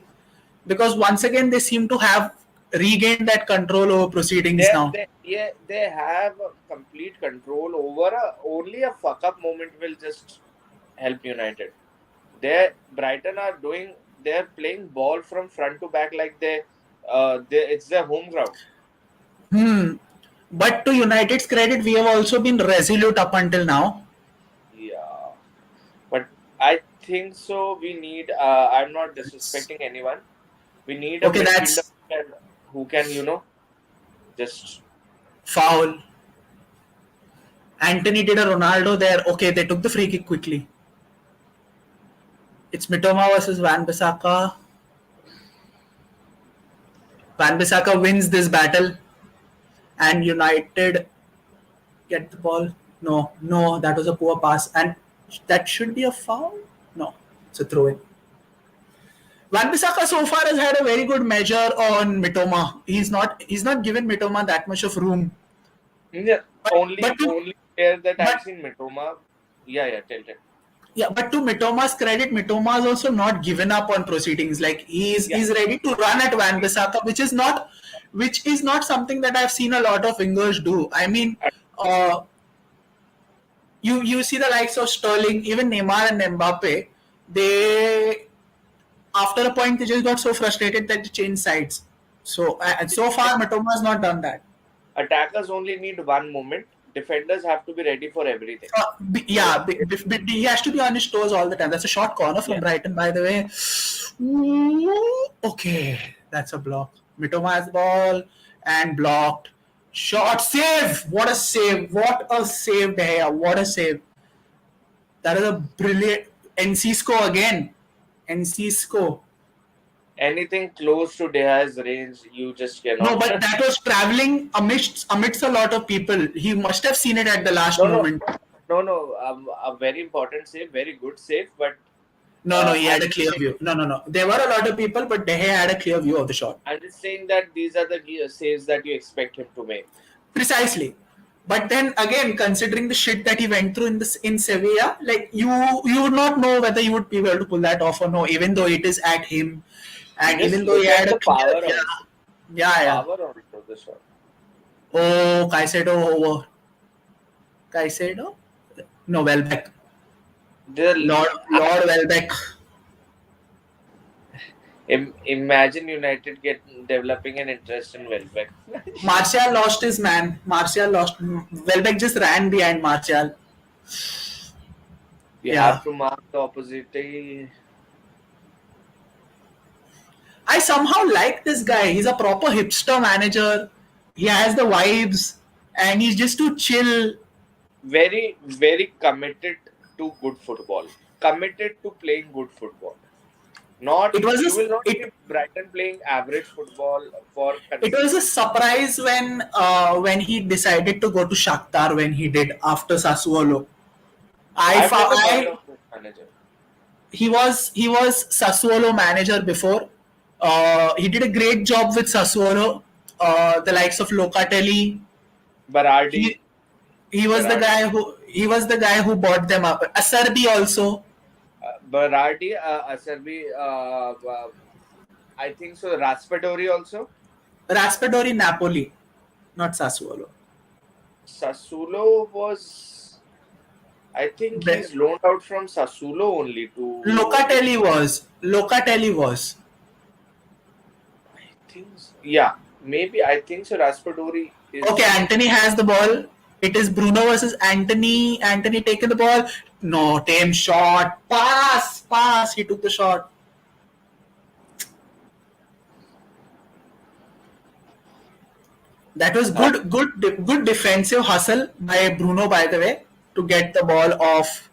because once again they seem to have regained that control over proceedings now. They have a complete control over only a fuck up moment will just help United. Brighton are doing they're playing ball from front to back like it's their home ground. Hmm. But to United's credit, we have also been resolute up until now. Yeah, but I think so. We need. I'm not That's, disrespecting anyone. We need a okay, midfielder that's who can just foul. Anthony did a Ronaldo there. Okay, they took the free kick quickly. It's Mitoma versus Van Bissaka. Van Bissaka wins this battle, and United get the ball. No, no, that was a poor pass, and that should be a foul. No, it's a throw in. Van Bissaka so far has had a very good measure on Mitoma. He's not given Mitoma that much of room. yeah, But but to only player that I've but seen Mitoma. Yeah, yeah, tell. yeah, but to Mitoma's credit, Mitoma has also not given up on proceedings. Like Yeah, he's ready to run at Van Bissaka, which is not something that I've seen a lot of wingers do. I mean, uh, you see the likes of Sterling, even Neymar and Mbappe, they after a point they just got so frustrated that they changed sides. So far Matoma has not done that. attackers only need one moment. Defenders have to be ready for everything. So Yeah, he has to be on his toes all the time. That's a short corner from yeah, Brighton, by the way. Ooh, okay, that's a block. Mitoma has the ball and blocked. Shot save! What a save! What a save, De Gea. What a save! That is a brilliant Enciso again. Enciso. anything close to De Gea's range, you just No, cannot. but that was traveling amidst a lot of people. He must have seen it at the last No, no, moment. no, no. A very important save, very good save, but No, he I'm had a just clear saying, view. No. There were a lot of people, but De Gea had a clear view of the shot. that these are the saves that you expect him to make. Precisely. But then again, considering the shit that he went through in Sevilla, like you would not know whether he would be able to pull that off or no, even though it is at him, and Just even though he look had at a the clear, power also. yeah. Power also the shot. Oh, Caicedo over. Caicedo? No, Welbeck. The Lord Welbeck. imagine United get developing an interest in Welbeck. Martial lost his man. Martial lost. Welbeck just ran behind Martial. You Yeah. have to mark the opposite. I somehow like this guy. He's a proper hipster manager. He has the vibes and he's just too chill. Very, very committed to good football. Committed to playing good football. Not It was you will not a, see Brighton playing average football for it was a consistency. surprise when he decided to go to Shakhtar when he did after Sassuolo. I've never heard I of this manager. he was Sassuolo manager before. He did a great job with Sassuolo. the likes of Locatelli. Berardi, He he was the Berardi, guy who bought them up. Acerbi also. Berardi, Acerbi, I think so. Raspadori also. Raspadori Napoli, not Sassuolo. Sassuolo was. I think Be- he's loaned out from Sassuolo only to. Locatelli was. I think. Yeah, maybe. I think so. Raspadori Okay, is. Anthony has the ball. It is Bruno versus Anthony. Anthony taking the ball. No, tame shot. Pass. He took the shot. That was Uh, good defensive hustle by Bruno, by the way, to get the ball off.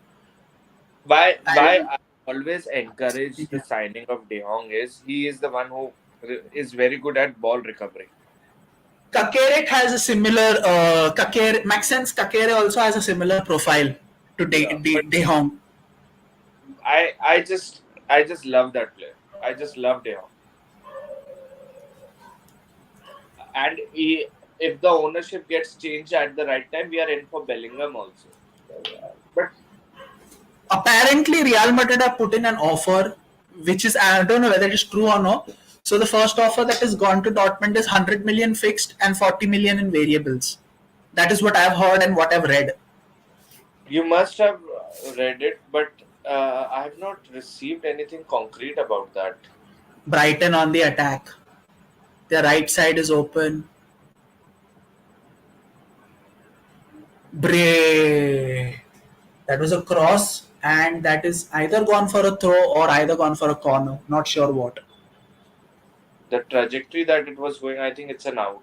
why And I always encourage the yeah. signing of De Jong is he is the one who is very good at ball recovery. Kakeret has a similar. Maxence Kakere also has a similar profile to Yeah, but De Jong. I just love that player. I just love De Jong. And if the ownership gets changed at the right time, we are in for Bellingham also. But Apparently, Real Madrid have put in an offer, which is I don't know whether it is true or no. So the first offer that has gone to Dortmund is 100 million fixed and 40 million in variables. That is what I've heard and what I've read. you must have read it, but I have not received anything concrete about that. Brighton on the attack. Their right side is open. Bray. That was a cross, and that is either gone for a throw or either gone for a corner. Not sure what. The trajectory that it was going, I think it's an out.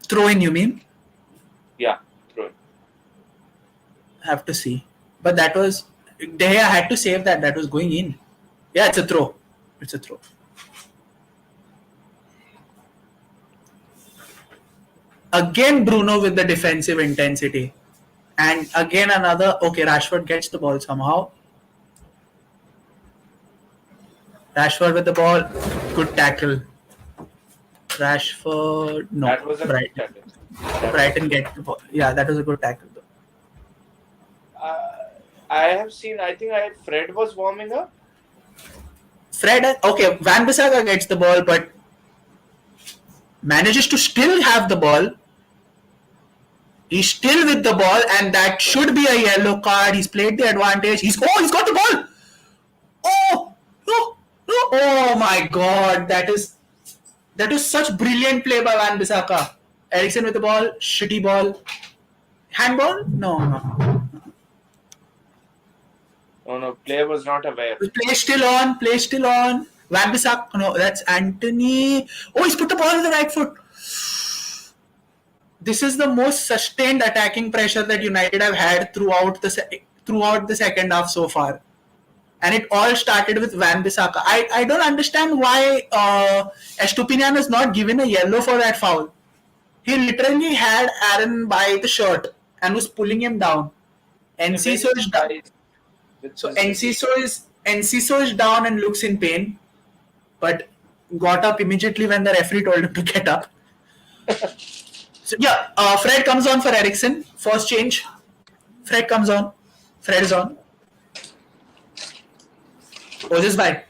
Throw in, you mean? Yeah, throw it. Have to see. But that was. De Gea had to save that. That was going in. Yeah, it's a throw. It's a throw. Again, Bruno with the defensive intensity. And again, another. Okay, Rashford gets the ball somehow. Rashford with the ball. Good tackle. Rashford. No. That was a good Brighton. challenge. That was Brighton get the ball. Yeah, that was a good tackle though. I have seen. I think Fred was warming up. Fred. Okay, Van Bissaka gets the ball, but manages to still have the ball. He's still with the ball, and that should be a yellow card. He's played the advantage. He's got the ball. Oh no, no! Oh my God, that is such brilliant play by Van Bissaka. Eriksen with the ball, shitty ball, handball? No. Oh no, player was not aware. Play still on. Van Bissaka, no, that's Anthony. Oh, he's put the ball in the right foot. This is the most sustained attacking pressure that United have had throughout the second half so far. And it all started with Van Bissaka. I don't understand why Estupinian is not given a yellow for that foul. He literally had Aaron by the shirt and was pulling him down. Enciso is down. So Enciso is down and looks in pain, but got up immediately when the referee told him to get up. So yeah, Fred comes on for Eriksen. First change. Fred comes on. Fred is on. Ojis bhai.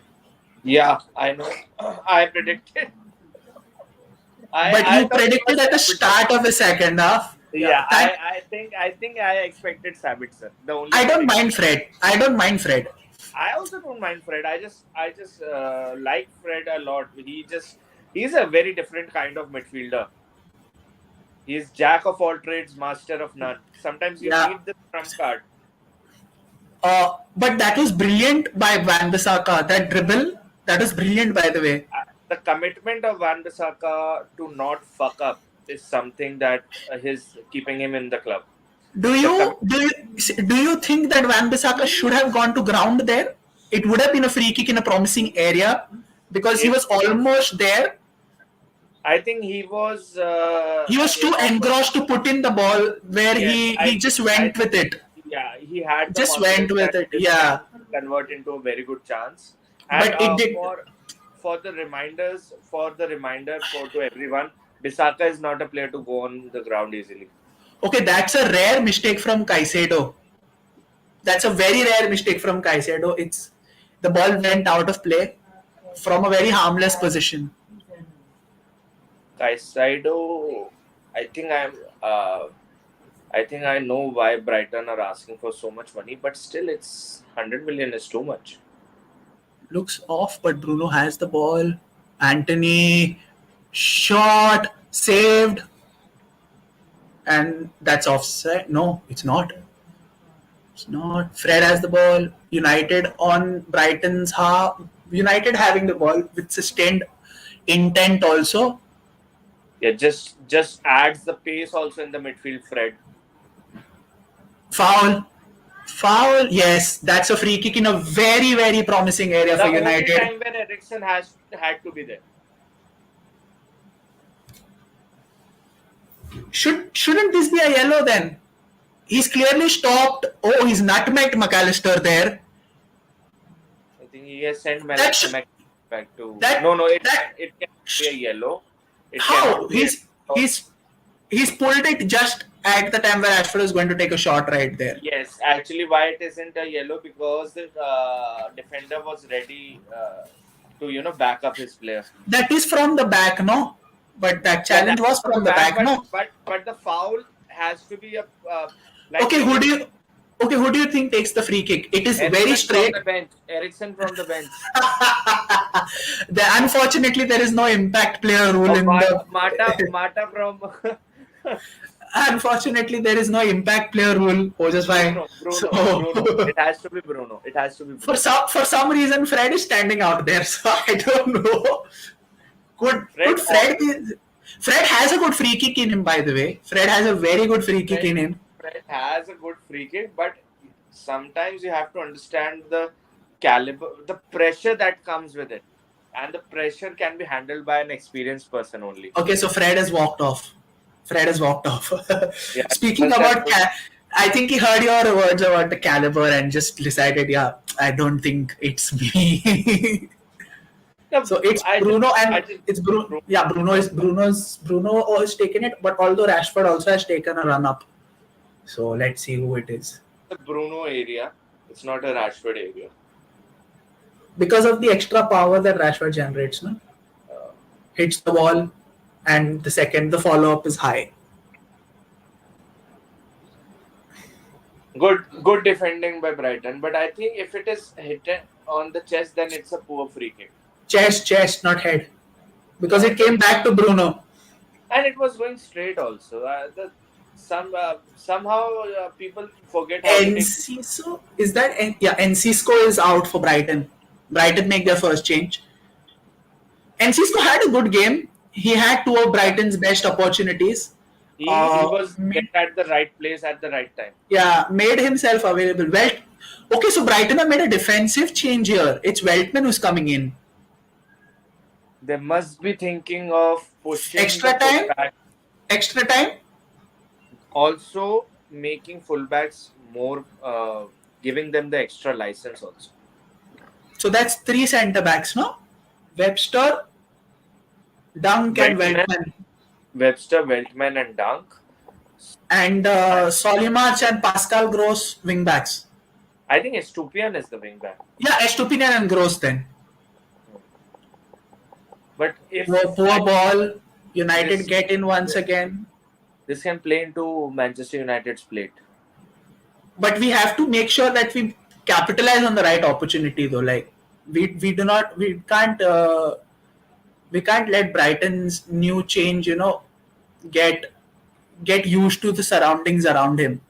Yeah, I know. I predicted. But I you thought it predicted was at the Sabitzer. start of the second half. Yeah, That, I think I expected Sabitzer. The only I don't prediction. mind Fred. I also don't mind Fred. I just like Fred a lot. He's a very different kind of midfielder. He's jack of all trades, master of none. Sometimes you Yeah. need the trump card. But that was brilliant by Van Bissaka. That dribble, that was brilliant, by the way. The commitment of Van Bissaka to not fuck up is something that is keeping him in the club. Do you think that Van Bissaka should have gone to ground there? It would have been a free kick in a promising area because he was almost there. I think he was. He was too engrossed to put in the ball where he just went with it. Yeah, he had Just went with it. Yeah. convert into a very good chance. But And it did. for the reminder for to everyone, Bisaka is not a player to go on the ground easily. Okay, that's a rare mistake from Caicedo. That's a very rare mistake from Caicedo. It's the ball went out of play from a very harmless position. Caicedo, I think I think I know why Brighton are asking for so much money, but still, it's 100 million is too much. Looks off, but Bruno has the ball. Anthony shot, saved, and that's offside. No, it's not. It's not. Fred has the ball. United on Brighton's half. United having the ball with sustained intent also. Yeah, just adds the pace also in the midfield, Fred. Foul. Foul. Yes, that's a free kick in a very, very promising area The for only United. time when Eriksen has had to be there. Shouldn't this be a yellow then? He's clearly stopped. Oh, he's nutmegged McAllister there. I think he has sent That sh- back to. that No, that it can be a yellow. It how cannot be. he's pulled it just at the time where Ashford is going to take a shot right there. Yes, actually, why it isn't a yellow, because the defender was ready to back up his player. That is from the back, no? But that challenge was from the back, no? But the foul has to be a Okay, who do you think takes the free kick? It is very straight. From the bench. Eriksen from the bench. Unfortunately, there is no impact player rule in the. Mata from. Unfortunately, there is no impact player rule. Bruno. It has to be Bruno. For some reason, Fred is standing out there, so I don't know. Could Fred has a good free kick in him, by the way. Fred has a very good free kick in him. Fred has a good free kick, but sometimes you have to understand the caliber, the pressure that comes with it, and the pressure can be handled by an experienced person only. Okay, so Fred has walked off. Yeah, Speaking about, I think he heard your words about the caliber and just decided, yeah, I don't think it's me. So it's Bruno it's Bruno. Yeah, Bruno has taken it, but although Rashford also has taken a run up. So let's see who it is. The Bruno area. It's not a Rashford area. Because of the extra power that Rashford generates, no? Hits the ball, and the follow up is high. Good defending by Brighton, but I think if it is hit on the chest, then it's a poor free kick. Chest, not head, because it came back to Bruno, and it was going straight also. Somehow people forget how Enciso is that? Enciso is out for Brighton. Brighton make their first change. Enciso had a good game. He had two of Brighton's best opportunities. He was at the right place at the right time. Yeah, made himself available. Okay, so Brighton have made a defensive change here. It's Weltman who's coming in. They must be thinking of pushing extra time. Also making fullbacks more, giving them the extra license also. So that's 3 centre backs, no? Webster, Dunk, and Weltman. Webster, Weltman, and Dunk. And Solimarch and Pascal Gross wing backs. I think Estupiñán is the wing back. Yeah, Estupiñán and Gross then. But if poor ball, United get in once again. This can play into Manchester United's plate. But we have to make sure that we capitalize on the right opportunity, though. Like we can't let Brighton's new change, get used to the surroundings around him.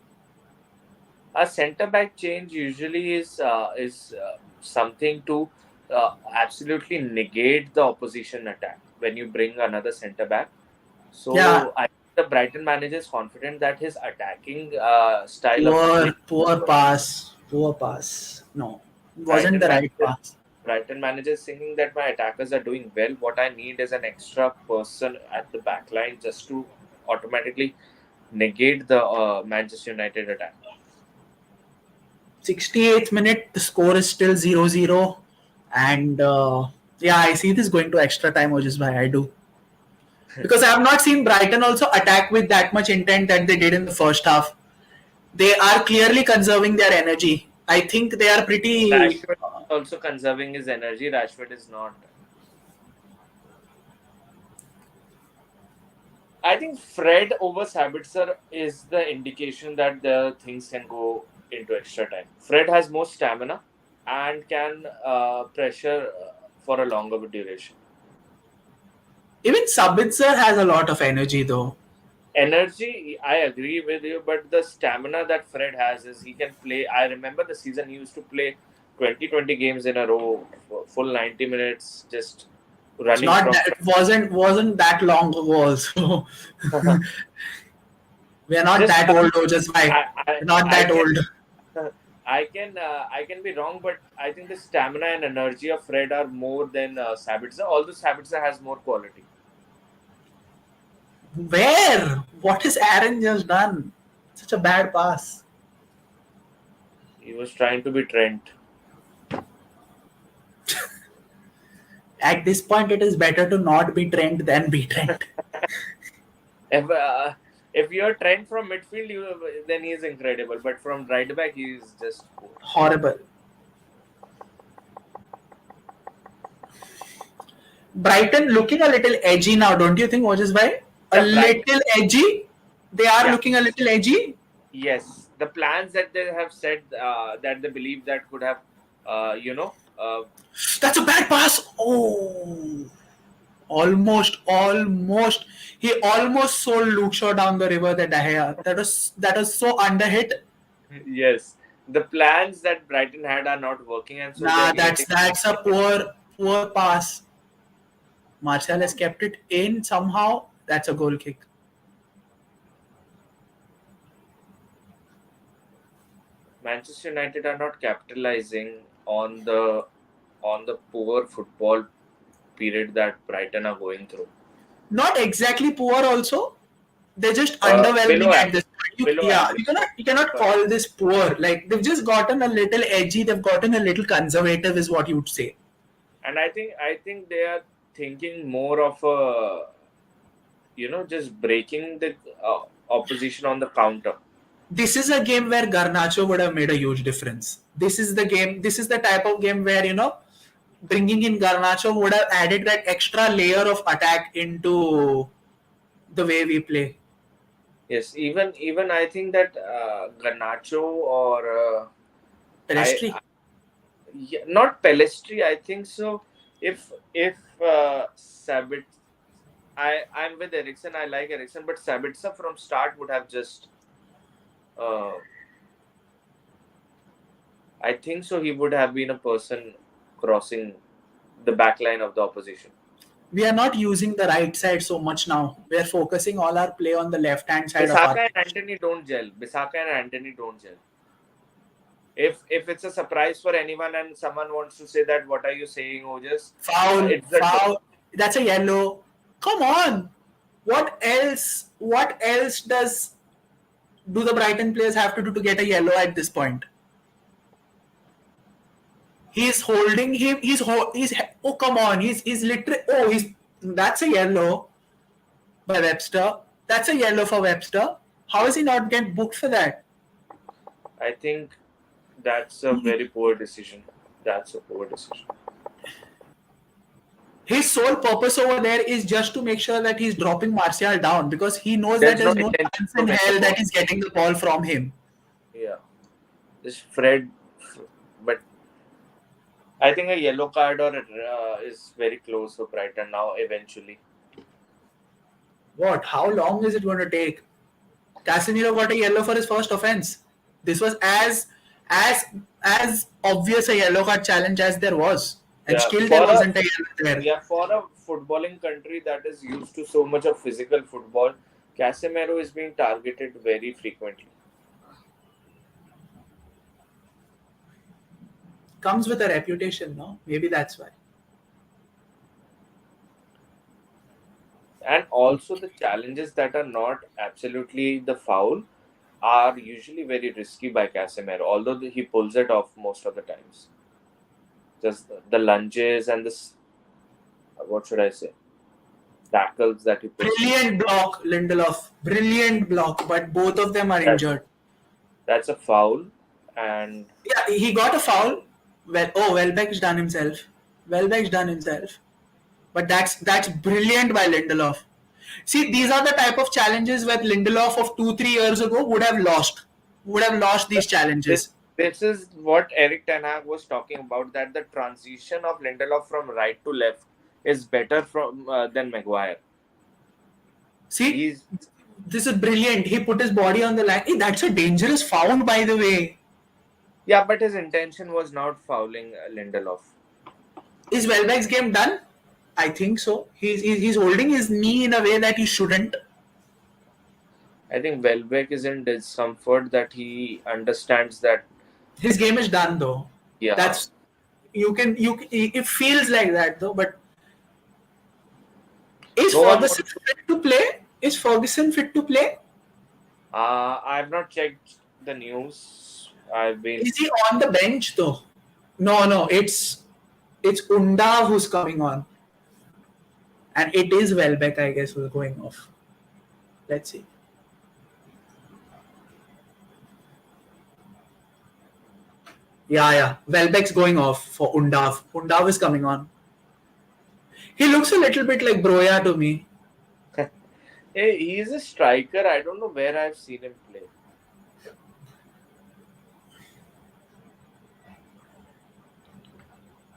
A centre back change usually is something to absolutely negate the opposition attack when you bring another centre back. So yeah. I think the Brighton manager is confident that his attacking style poor pass. No, wasn't the right pass. Brighton manager is thinking that my attackers are doing well. What I need is an extra person at the back line just to automatically negate the Manchester United attack. 68th minute, the score is still 0-0, and Yeah, I see this going to extra time, which is why I do. Because I have not seen Brighton also attack with that much intent that they did in the first half. They are clearly conserving their energy. I think they are pretty. Rashford is also conserving his energy. Rashford is not. I think Fred over Sabitzer is the indication that the things can go into extra time. Fred has more stamina and can pressure for a longer duration. Even Sabitzer has a lot of energy though. Energy, I agree with you, but the stamina that Fred has is he can play. I remember the season he used to play 20 games in a row, full 90 minutes, just It's running not from. that it wasn't that long ago also. We are not Just that old though, just why? I, I, We're not I that can old. I can be wrong, but I think the stamina and energy of Fred are more than Sabitzer. Although Sabitzer has more quality. Where? What has Aaron just done? Such a bad pass. He was trying to be Trent. At this point, it is better to not be Trent than be Trent. If if you're Trent from midfield, then he's incredible. But from right back, he's just poor. Horrible. Brighton looking a little edgy now, don't you think, Moses bhai? A Yeah, Brighton. little edgy? They are Yeah, looking a little edgy? yes. The plans that they have said that they believe that could have, you know, That's a bad pass. Oh, almost. He almost sold Luke Shaw down the river. The Dahlia. That was so underhit. yes, the plans that Brighton had are not working, and so they are Nah, that's creating. that's a poor pass. Martial has kept it in somehow. That's a goal kick. Manchester United are not capitalizing on the poor football period that Brighton are going through. Not exactly poor also. They're just underwhelming Below at this average, point. below Yeah, average. you cannot call this poor. Like they've just gotten a little edgy. They've gotten a little conservative, is what you would say. And I think they are thinking more of a just breaking the opposition on the counter. This is a game where Garnacho would have made a huge difference. This is the game. This is the type of game where bringing in Garnacho would have added that extra layer of attack into the way we play. Yes, even I think that Garnacho or Pelestri. yeah, not Pelestri. I think so. If Sabit, I'm with Ericsson. I like Ericsson, but Sabitzer from start would have just. Uh, I think so. He would have been a person crossing the back line of the opposition. We are not using the right side so much now. We are focusing all our play on the left hand side of our Bisaka and pitch. Anthony don't gel. Bisaka and Anthony don't gel. If it's a surprise for anyone and someone wants to say that, what are you saying, Ojas? Foul, It's the truth. foul. That's a yellow. Come on. What else? What else do the Brighton players have to do to get a yellow at this point? He's holding him. He's. Oh come on. He's literally. Oh, he's. That's a yellow by Webster. That's a yellow for Webster. How is he not get booked for that? I think that's a very poor decision. That's a poor decision. His sole purpose over there is just to make sure that he's dropping Martial down because he knows that There's no there's no intention chance to in win the hell that ball. he's getting the ball from him. Yeah, this Fred, but I think a yellow card or is very close for Brighton now. Eventually, What? How long is it going to take? Casemiro got a yellow for his first offense. This was as as obvious a yellow card challenge as there was, and yeah, still there for a wasn't a yellow there. for a footballing country that is used to so much of physical football, Casemiro is being targeted very frequently. Comes with a reputation, no? Maybe that's why. And also the challenges that are not absolutely the foul are usually very risky by Casemiro, although he pulls it off most of the times. Just the lunges and this. what should I say, tackles that he puts in. Brilliant block, Lindelof. Brilliant block, but both of them are That injured. that's a foul, and Yeah, he got a foul. Welbeck's done himself. Welbeck's done himself. But that's brilliant by Lindelof. See, these are the type of challenges where Lindelof of 2-3 years ago would have lost. Would have lost these this challenges. this is what Eric Ten Hag was talking about, that the transition of Lindelof from right to left is better from than Maguire. See, He's this is brilliant. He put his body on the line. Hey, that's a dangerous foul, by the way. Yeah, but his intention was not fouling Lindelof. Is Welbeck's game done? I think so. He's holding his knee in a way that he shouldn't. I think Welbeck is in discomfort, that he understands that. His game is done though. Yeah, That's it feels like that though, but is no one. Ferguson fit to play? Is Ferguson fit to play? I've not checked the news. I've been. Is he on the bench though? No, it's Undav who's coming on. And it is Welbeck, I guess, who's going off. Let's see. Yeah. Welbeck's going off for Undav. Undav is coming on. He looks a little bit like Broya to me. Hey, he's a striker. I don't know where I've seen him play.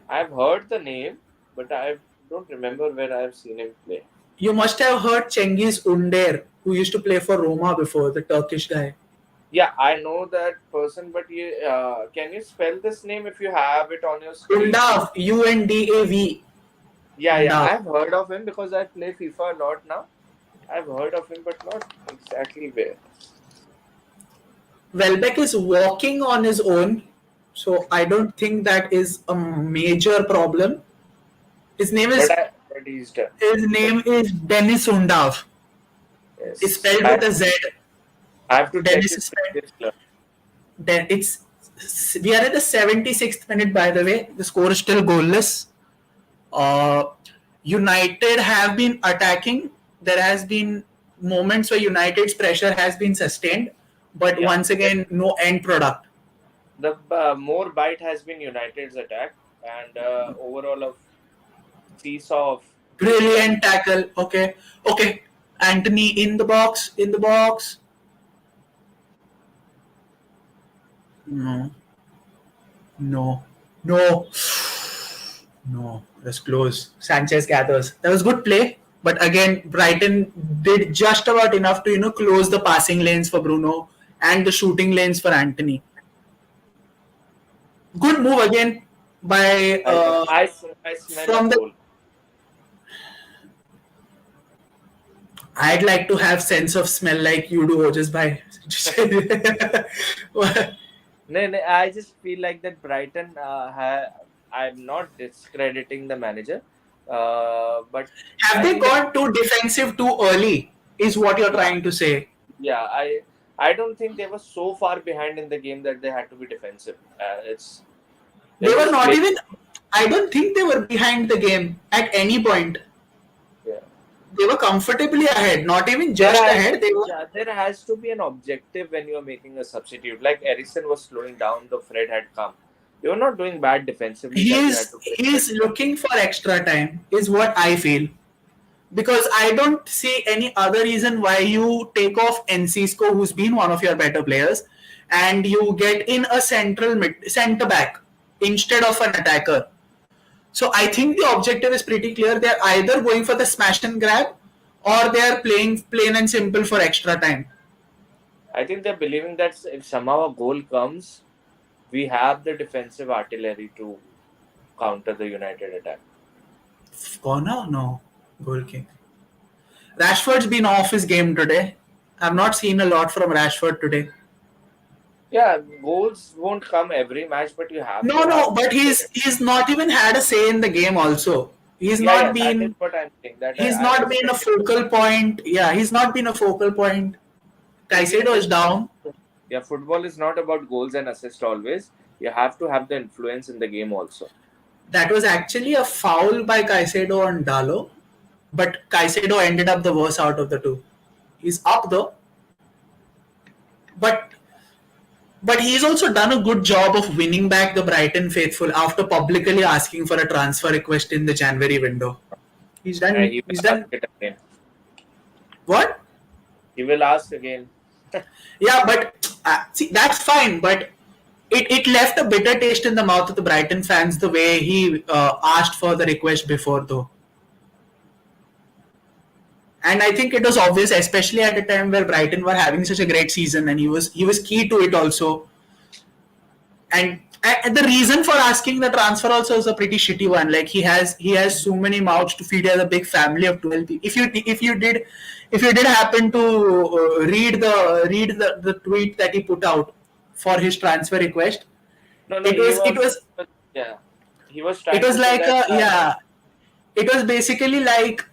I've heard the name, but I don't remember where I've seen him play. You must have heard Cengiz Under, who used to play for Roma before, the Turkish guy. Yeah, I know that person, but can you spell this name if you have it on your screen? Undav, Undav. Yeah, Undav. I've heard of him because I play FIFA a lot now. I've heard of him, but not exactly where. Welbeck is walking on his own, so I don't think that is a major problem. His name is But he's done. His name is Dennis Undav. Yes. It's spelled with a Z. I have to Dennis check is it. spelled. Then we are at the 76th minute, by the way. The score is still goalless. United have been attacking. There has been moments where United's pressure has been sustained, but once again, no end product. The more bite has been United's attack, and overall of seesaw of. Brilliant tackle. Okay. Anthony in the box. No. That's close. Sanchez gathers. That was good play, but again, Brighton did just about enough to close the passing lanes for Bruno and the shooting lanes for Anthony. Good move again by. I smell from a goal. I'd like to have sense of smell like you do, just by. No, I just feel like that Brighton. I'm not discrediting the manager, but have they gone too defensive too early? Is what you're trying to say? Yeah, I don't think they were so far behind in the game that they had to be defensive. They were not even. I don't think they were behind the game at any point. Yeah. They were comfortably ahead, not even just ahead. There has to be an objective when you are making a substitute. Like Eriksen was slowing down, the Fred had come. They were not doing bad defensively. He's looking for extra time, is what I feel. Because I don't see any other reason why you take off Enciso, who's been one of your better players, and you get in a centre back instead of an attacker. So I think the objective is pretty clear. They're either going for the smash and grab, or they're playing plain and simple for extra time. I think they're believing that if somehow a goal comes, we have the defensive artillery to counter the United attack. Corner? No. Goal kick. Rashford's been off his game today. I've not seen a lot from Rashford today. Yeah, goals won't come every match, but you have. But he's not even had a say in the game. Also, he's not been. That is what I'm saying. He's not been a focal point. Yeah, he's not been a focal point. Caicedo is down. Yeah, football is not about goals and assists always. You have to have the influence in the game also. That was actually a foul by Caicedo on Dalo, but Caicedo ended up the worst out of the two. He's up though, but he's also done a good job of winning back the Brighton faithful after publicly asking for a transfer request in the January window. He's done. He will He's ask done it again. what? He will ask again. Yeah, but see, that's fine. But it left a bitter taste in the mouth of the Brighton fans the way he asked for the request before, though. And I think it was obvious, especially at a time where Brighton were having such a great season, and he was key to it also. And the reason for asking the transfer also is a pretty shitty one. Like he has so many mouths to feed. He has a big family of 12 people. If you did happen to read the tweet that he put out for his transfer request, No, it he was it was, was yeah. He was it trying was to say like that, it was basically like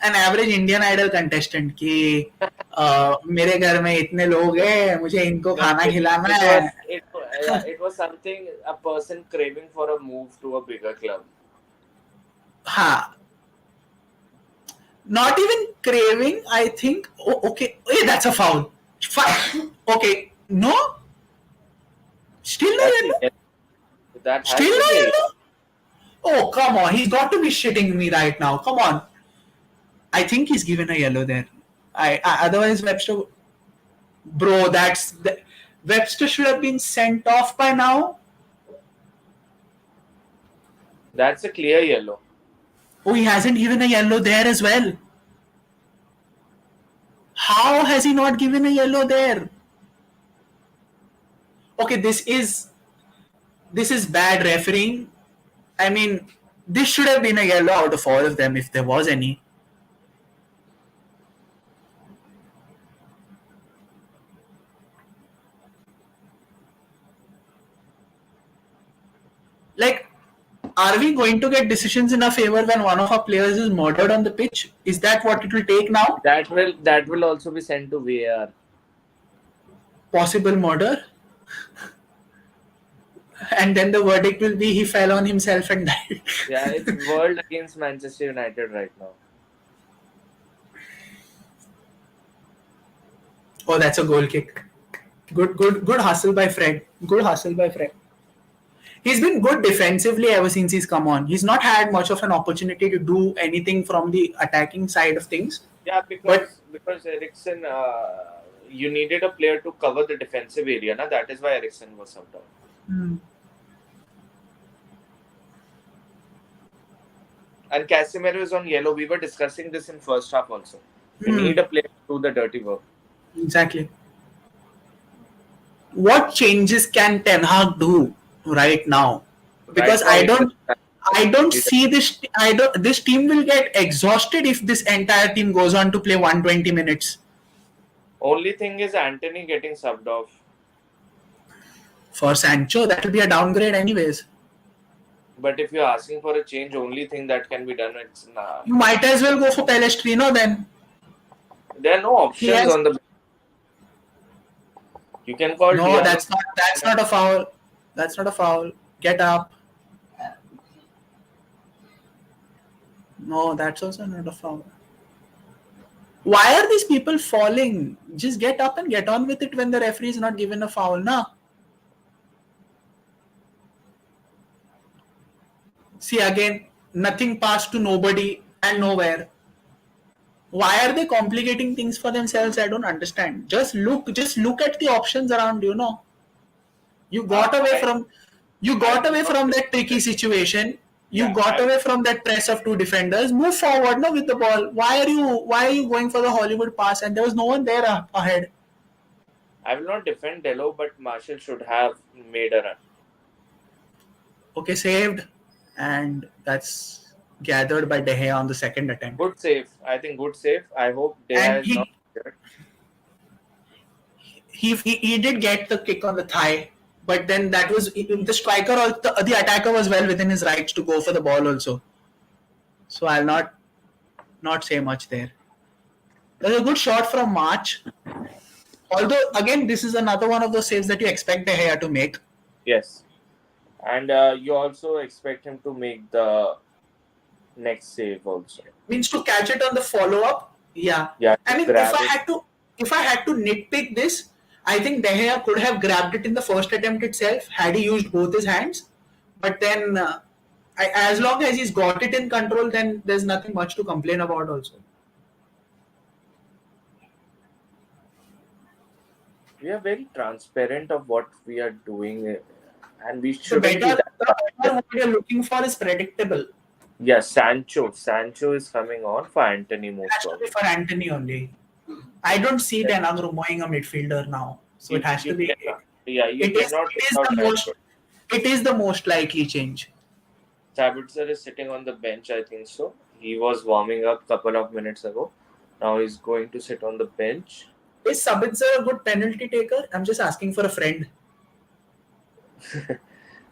an average Indian Idol contestant कि मेरे घर में इतने लोग हैं, मुझे इनको no, खाना खिलाना it was, है. yeah, it was something, a person craving for a move to a bigger club. हाँ, not even craving. I think. Oh, okay, hey, that's a foul. Fine. Okay, no. Still no That's yellow. that has Still to no be. yellow. Oh, come on. He's got to be shitting me right now. Come on. I think he's given a yellow there. I otherwise Webster. Bro, Webster should have been sent off by now. That's a clear yellow. Oh, he hasn't given a yellow there as well. How has he not given a yellow there? Okay, this is bad refereeing. I mean, this should have been a yellow out of all of them if there was any. Like, are we going to get decisions in our favor when one of our players is murdered on the pitch? Is that what it will take now? That will also be sent to VAR. Possible murder? And then the verdict will be he fell on himself and died. Yeah, it's world against Manchester United right now. Oh, that's a goal kick. Good hustle by Fred. Good hustle by Fred. He's been good defensively ever since he's come on. He's not had much of an opportunity to do anything from the attacking side of things. Yeah, because Eriksen, you needed a player to cover the defensive area, na? That is why Eriksen was subbed out. And Casemiro is on yellow. We were discussing this in first half also. We need a player to do the dirty work. Exactly. What changes can Ten Hag do right now? Because Right now, I don't see this. This team will get exhausted if this entire team goes on to play 120 minutes. Only thing is Anthony getting subbed off. For Sancho, that will be a downgrade anyways. But if you're asking for a change, only thing that can be done is You might as well go for Pelestrino then. there are no options on the. You can call. No, Diallo. that's not a foul. That's not a foul. Get up. No, that's also not a foul. Why are these people falling? Just get up and get on with it when the referee is not given a foul, na? See again, nothing passed to nobody and nowhere. Why are they complicating things for themselves? I don't understand. Just look at the options around you. No, you got away from that tricky situation. You got away from that press of two defenders. Move forward, no, with the ball. Why are you going for the Hollywood pass? And there was no one there ahead. I will not defend Dello, but Marshall should have made a run. Okay, saved, and that's gathered by De Gea on the second attempt. Good save. I think good save. I hope De Gea is not injured. He did get the kick on the thigh, but then that was the striker or the attacker was well within his rights to go for the ball also. So I'll not say much there. There's a good shot from March. Although again, this is another one of those saves that you expect De Gea to make. Yes. And you also expect him to make the next save also. Means to catch it on the follow up. Yeah, Yeah, I to mean, grab it. if I had to nitpick this, I think De Gea could have grabbed it in the first attempt itself had he used both his hands. But then, as long as he's got it in control, then there's nothing much to complain about. Also, We are very transparent of what we are doing, and we the shouldn't be better that what transparent. you're looking for is predictable. Yeah, Sancho. Sancho is coming on for Anthony It most has to be probably. for Anthony only. I don't see Yeah. Ten Hag removing a midfielder now, so it has to You be. cannot. Yeah, you It is. cannot It is without the most. Rashford. It is the most likely change. Sabitzer is sitting on the bench, I think so. He was warming up couple of minutes ago. Now he's going to sit on the bench. Is Sabitzer a good penalty taker? I'm just asking for a friend.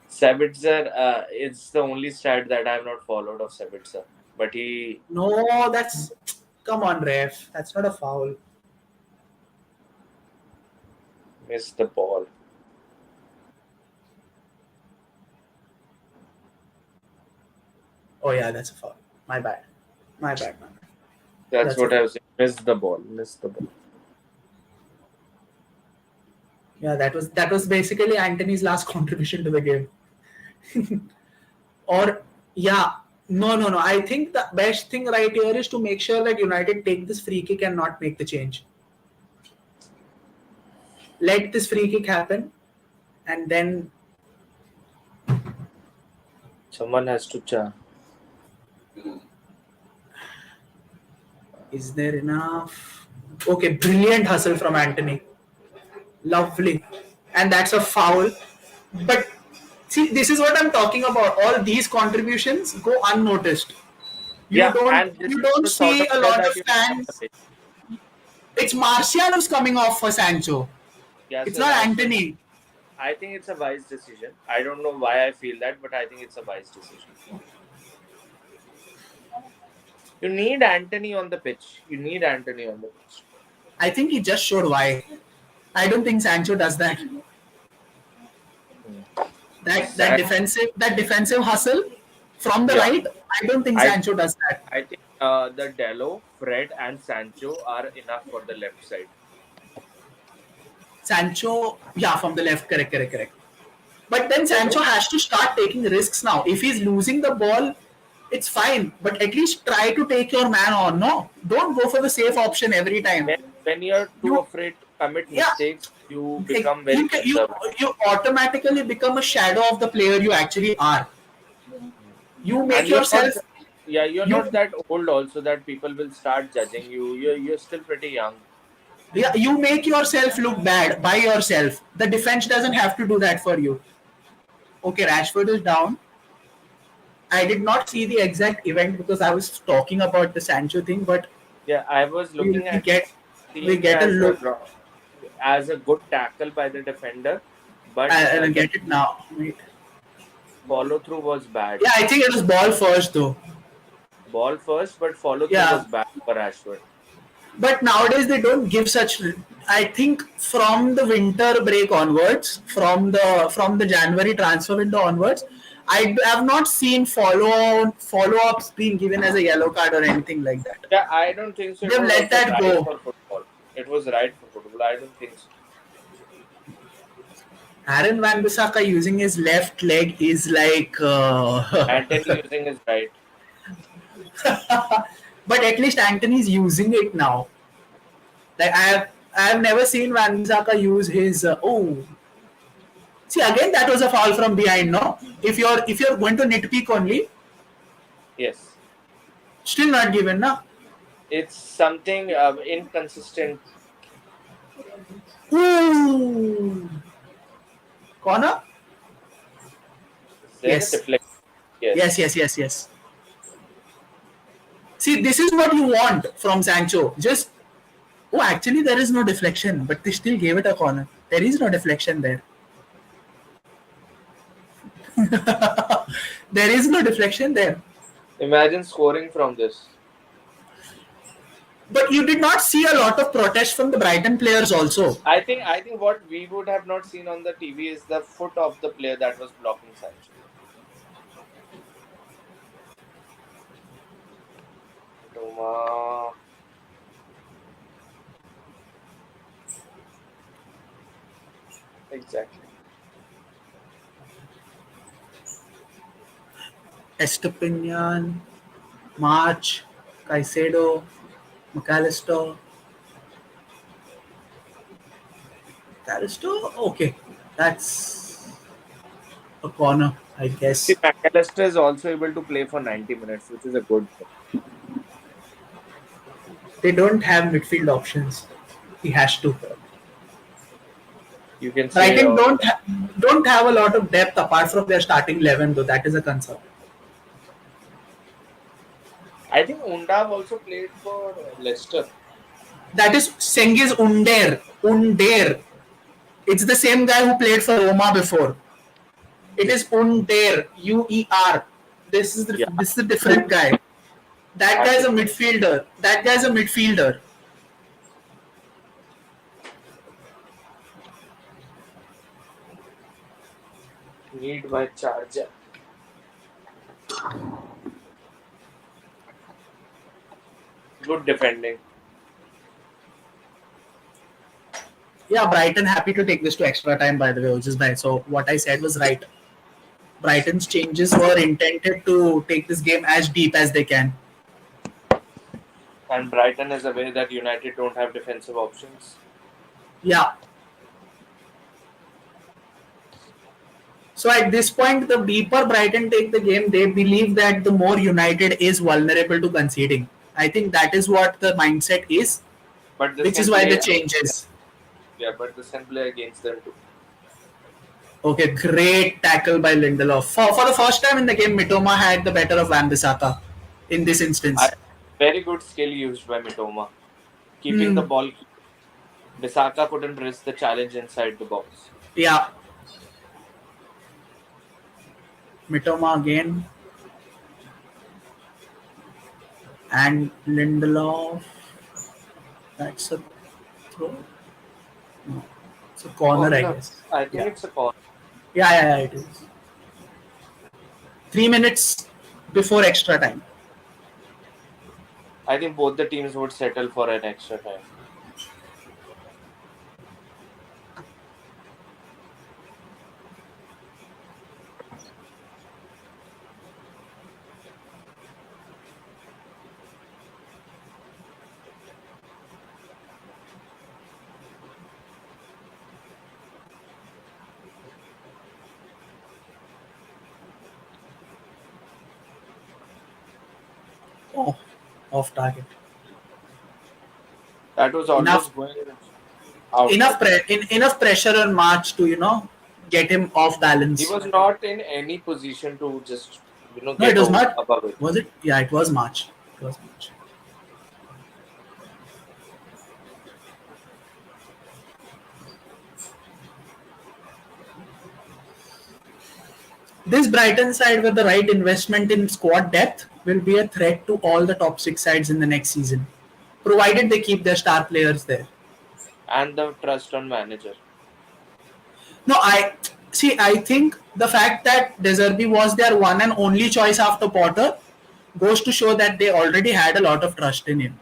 Sabitzer is the only stat that I have not followed of Sabitzer. But he No, that's come on, ref. That's not a foul. missed the ball. Oh yeah, that's a foul. My bad. My bad. My bad. That's That's a what I foul. was saying. Missed the ball. Missed the ball. Yeah, that was basically Anthony's last contribution to the game. Or yeah, no. I think the best thing right here is to make sure that United take this free kick and not make the change. Let this free kick happen, and then Someone has to is there enough? Okay, brilliant hustle from Anthony. Lovely. And that's a foul. But see, this is what I'm talking about. All these contributions go unnoticed. You Yeah, don't and this you is don't the sort see of a player lot of that you need on the fans. pitch. It's Martial who's coming off for Sancho. Yeah, It's so not Rashford, Anthony. I think it's a wise decision. I don't know why I feel that, but I think it's a wise decision. You need Anthony on the pitch. You need Anthony on the pitch. I think he just showed why. I don't think Sancho does that. Hmm. That defensive hustle from the Yeah, right. I don't think I Sancho does that. I think the Dello, Fred, and Sancho are enough for the left side. Sancho, yeah, from the left, correct. But then Dello, Sancho has to start taking risks now. If he's losing the ball, it's fine. But at least try to take your man on. No, don't go for the safe option every time. when you're too You, afraid to commit yeah, mistakes, you like, become very conservative. you automatically become a shadow of the player you actually are. You And make you're not, yourself yeah, you're you not that old also that people will start judging you. You're still pretty young. yeah, you make yourself look bad by yourself. The defense doesn't have to do that for you. Okay, Rashford is down. I did not see the exact event because I was talking about the Sancho thing, but Yeah, I was we, looking we at it, get we seeing get a look. as a good tackle by the defender, but I the get it now. Wait. follow through was bad. Yeah, I think it was ball first though. Ball first, but follow through Yeah, was bad for Rashford. but nowadays they don't give such. I think from the winter break onwards, from the January transfer window onwards, I have not seen follow ups being given as a yellow card or anything like that. Yeah, I don't think so. It They've was let also that right go. for football. It was right for football. I don't think so. Aaron Van Bissaka using his left leg is like, Anthony using his right. but at least Anthony's using it now. Like I have never seen Van Bissaka use his. Oh, see again that was a foul from behind. No, if you're going to nitpick only, Yes, still not given. No. it's something inconsistent. Ooh, corner. Is there a Yes, deflection? yes, Yes. yes, yes, yes. See, this is what you want from Sancho. Just oh, actually there is no deflection, but they still gave it a corner. There is no deflection there. There is no deflection there. Imagine scoring from this. But you did not see a lot of protest from the Brighton players also. I think what we would have not seen on the TV is the foot of the player that was blocking Sancho. Doma, exactly. Estepinian, March, Caicedo, McAllister. McAllister? Okay. That's a corner, I See, guess. McAllister is also able to play for 90 minutes, which is a good thing. They don't have midfield options. He has to. You can say, Brighton don't have a lot of depth apart from their starting 11, though. That is a concern. I think Undav also played for Leicester. That is Cengiz Under. Under. It's the same guy who played for Roma before. It is Under. UER. Yeah, This is a different guy. That have guy is to a check. midfielder. That guy is a midfielder. Need my charger. Good defending. Yeah, Brighton happy to take this to extra time, by the way, which is nice. So what I said was right. Brighton's changes were intended to take this game as deep as they can. And Brighton is aware that United don't have defensive options. Yeah. So at this point, the deeper Brighton take the game, they believe that the more United is vulnerable to conceding. I think that is what the mindset is, But this which is can why the play, changes. yeah, but this can play against them too. Okay, great tackle by Lindelof. For the first time in the game, Mitoma had the better of Wan-Bissaka in this I, instance. very good skill used by Mitoma. Keeping the Hmm. ball, Bisaka couldn't risk the challenge inside the box. Yeah, Mitoma again and Lindelof. That's a throw. No, it's a corner, I Corner. guess. I think Yeah, it's a corner. yeah, it is. 3 minutes before extra time. I think both the teams would settle for an extra time. Oh, off target. That was Enough, almost going out, but enough pressure on March to get him off he balance. was not in any position to just No, it get was over not. above it. Was it? Yeah, it was March. It was March. This Brighton side with the right investment in squad depth will be a threat to all the top six sides in the next season, provided they keep their star players there. And the trust on manager. No, I see. I think the fact that Deserbi was their one and only choice after Potter goes to show that they already had a lot of trust in him.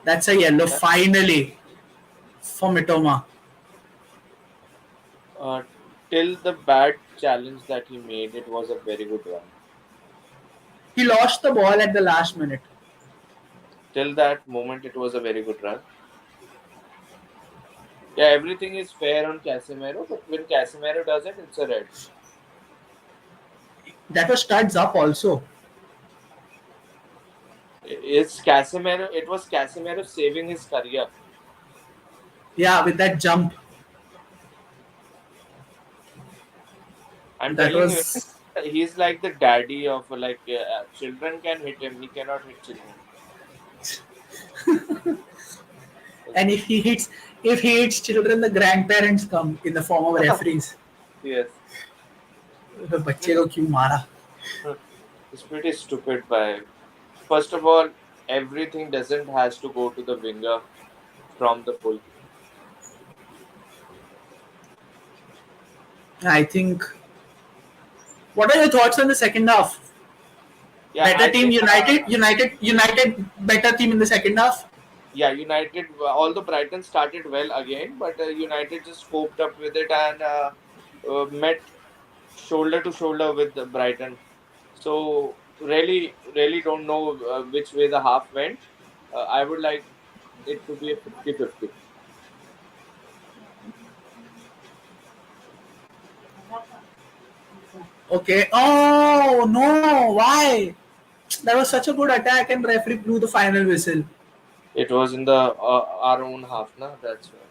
That's a yellow Yeah. finally for Mitoma. Uh, till the bad challenge that he made, it was a very good run. He lost the ball at the last minute. Till that moment, it was a very good run. Yeah, everything is fair on Casemiro, but when Casemiro does it, it's a red. That was studs up also. It's Casemiro. It was Casemiro saving his career. Yeah, with that jump. I'm That telling you, was. he's like the daddy of children can hit him. He cannot hit children. And if he hits children, the grandparents come in the form of referees. Yes. बच्चे को क्यों मारा? It's pretty stupid. By first of all, everything doesn't has to go to the winger from the full. I think. What are your thoughts on the second half? Yeah, Better I team, think United. Better team in the second half. yeah, United. Although Brighton started well again, but United just coped up with it and met shoulder to shoulder with the Brighton. So really don't know which way the half went. I would like it to be a 50-50. Okay. Oh no! Why? That was such a good attack, and referee blew the final whistle. It was in the our own half, na. That's why.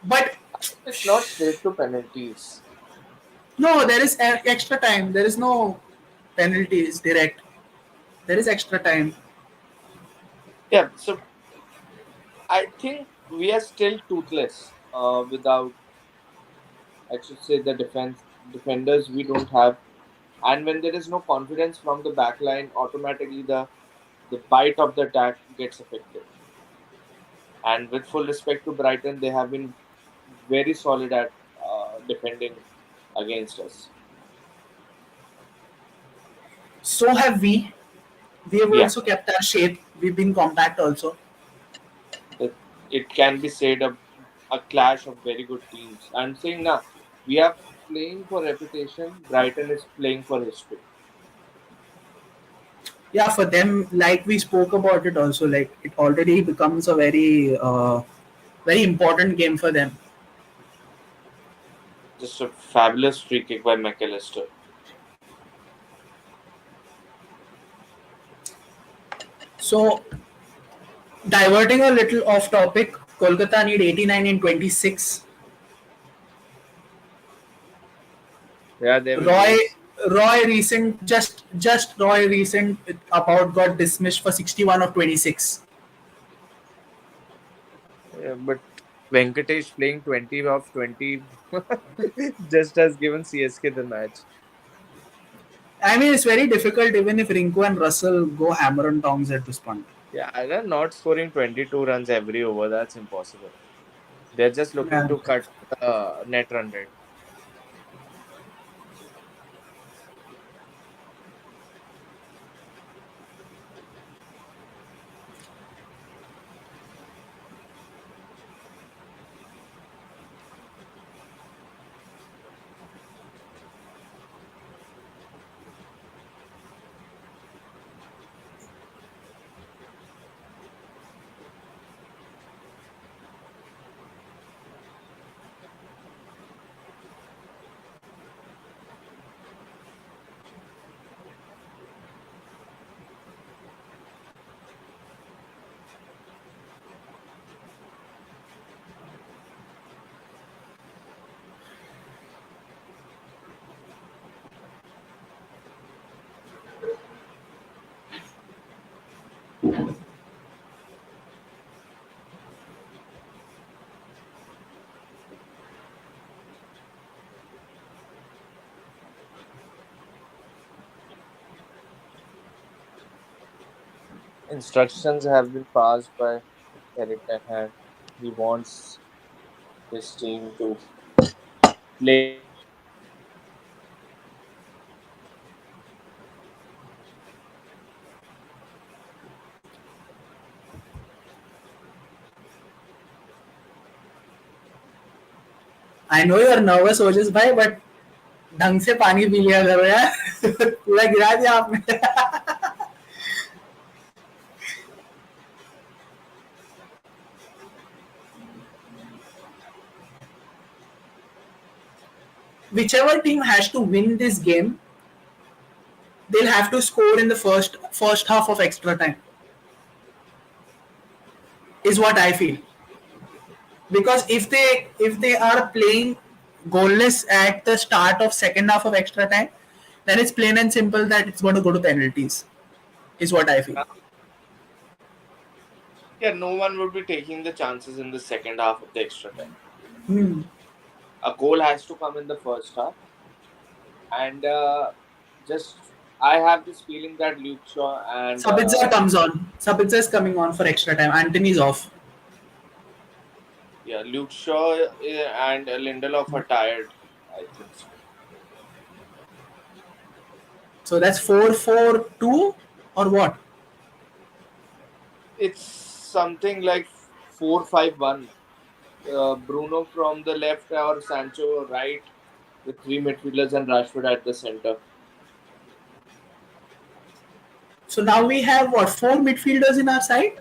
But It's not straight to penalties. no, there is extra time. There is no penalties direct. There is extra time. Yeah, so I think we are still toothless without, I should say, the defenders we don't have. And when there is no confidence from the back line, automatically the bite of the attack gets affected. And with full respect to Brighton, they have been very solid at defending against us. So have we. We have Yeah, also kept our shape. We've been compact also. it, it can be said a clash of very good teams. I'm saying now, we are playing for reputation. Brighton is playing for history. Yeah, for them, like we spoke about it also, like it already becomes a very important game for them. Just a fabulous free kick by McAllister. So, diverting a little off topic, Kolkata need 89 in 26. Yeah, they will Roy lose. Roy recent just Roy recent about got dismissed for 61 of 26. Yeah, but Venkatesh playing 20 of 20 just has given CSK the match. I mean, it's very difficult even if Rinku and Russell go hammer and tongs at this point. Yeah, they're not scoring 22 runs every over. That's impossible. They're just looking Yeah. to cut the net run rate. Instructions have been passed by Eric Ten Hag. He wants his team to play like a team. I know you're nervous, Ojas bhai, but ढंग से पानी P लिया करो यार पूरा गिरा दिया आपने whichever team has to win this game, they'll have to score in the first half of extra time. Is what I feel. Because if they are playing goalless at the start of second half of extra time, then it's plain and simple that it's going to go to penalties. Is what I feel. Yeah, no one would be taking the chances in the second half of the extra time. Hmm. A goal has to come in the first half, and just I have this feeling that Luke Shaw and Sabitzer comes on. Sabitzer is coming on for extra time. Anthony's off. yeah, Luke Shaw and Lindelof are tired. I think so. So that's 4-4-2 or what? It's something like 4-5-1. Bruno from the left or Sancho right, with three midfielders and Rashford at the center. So now we have what, four midfielders in our side?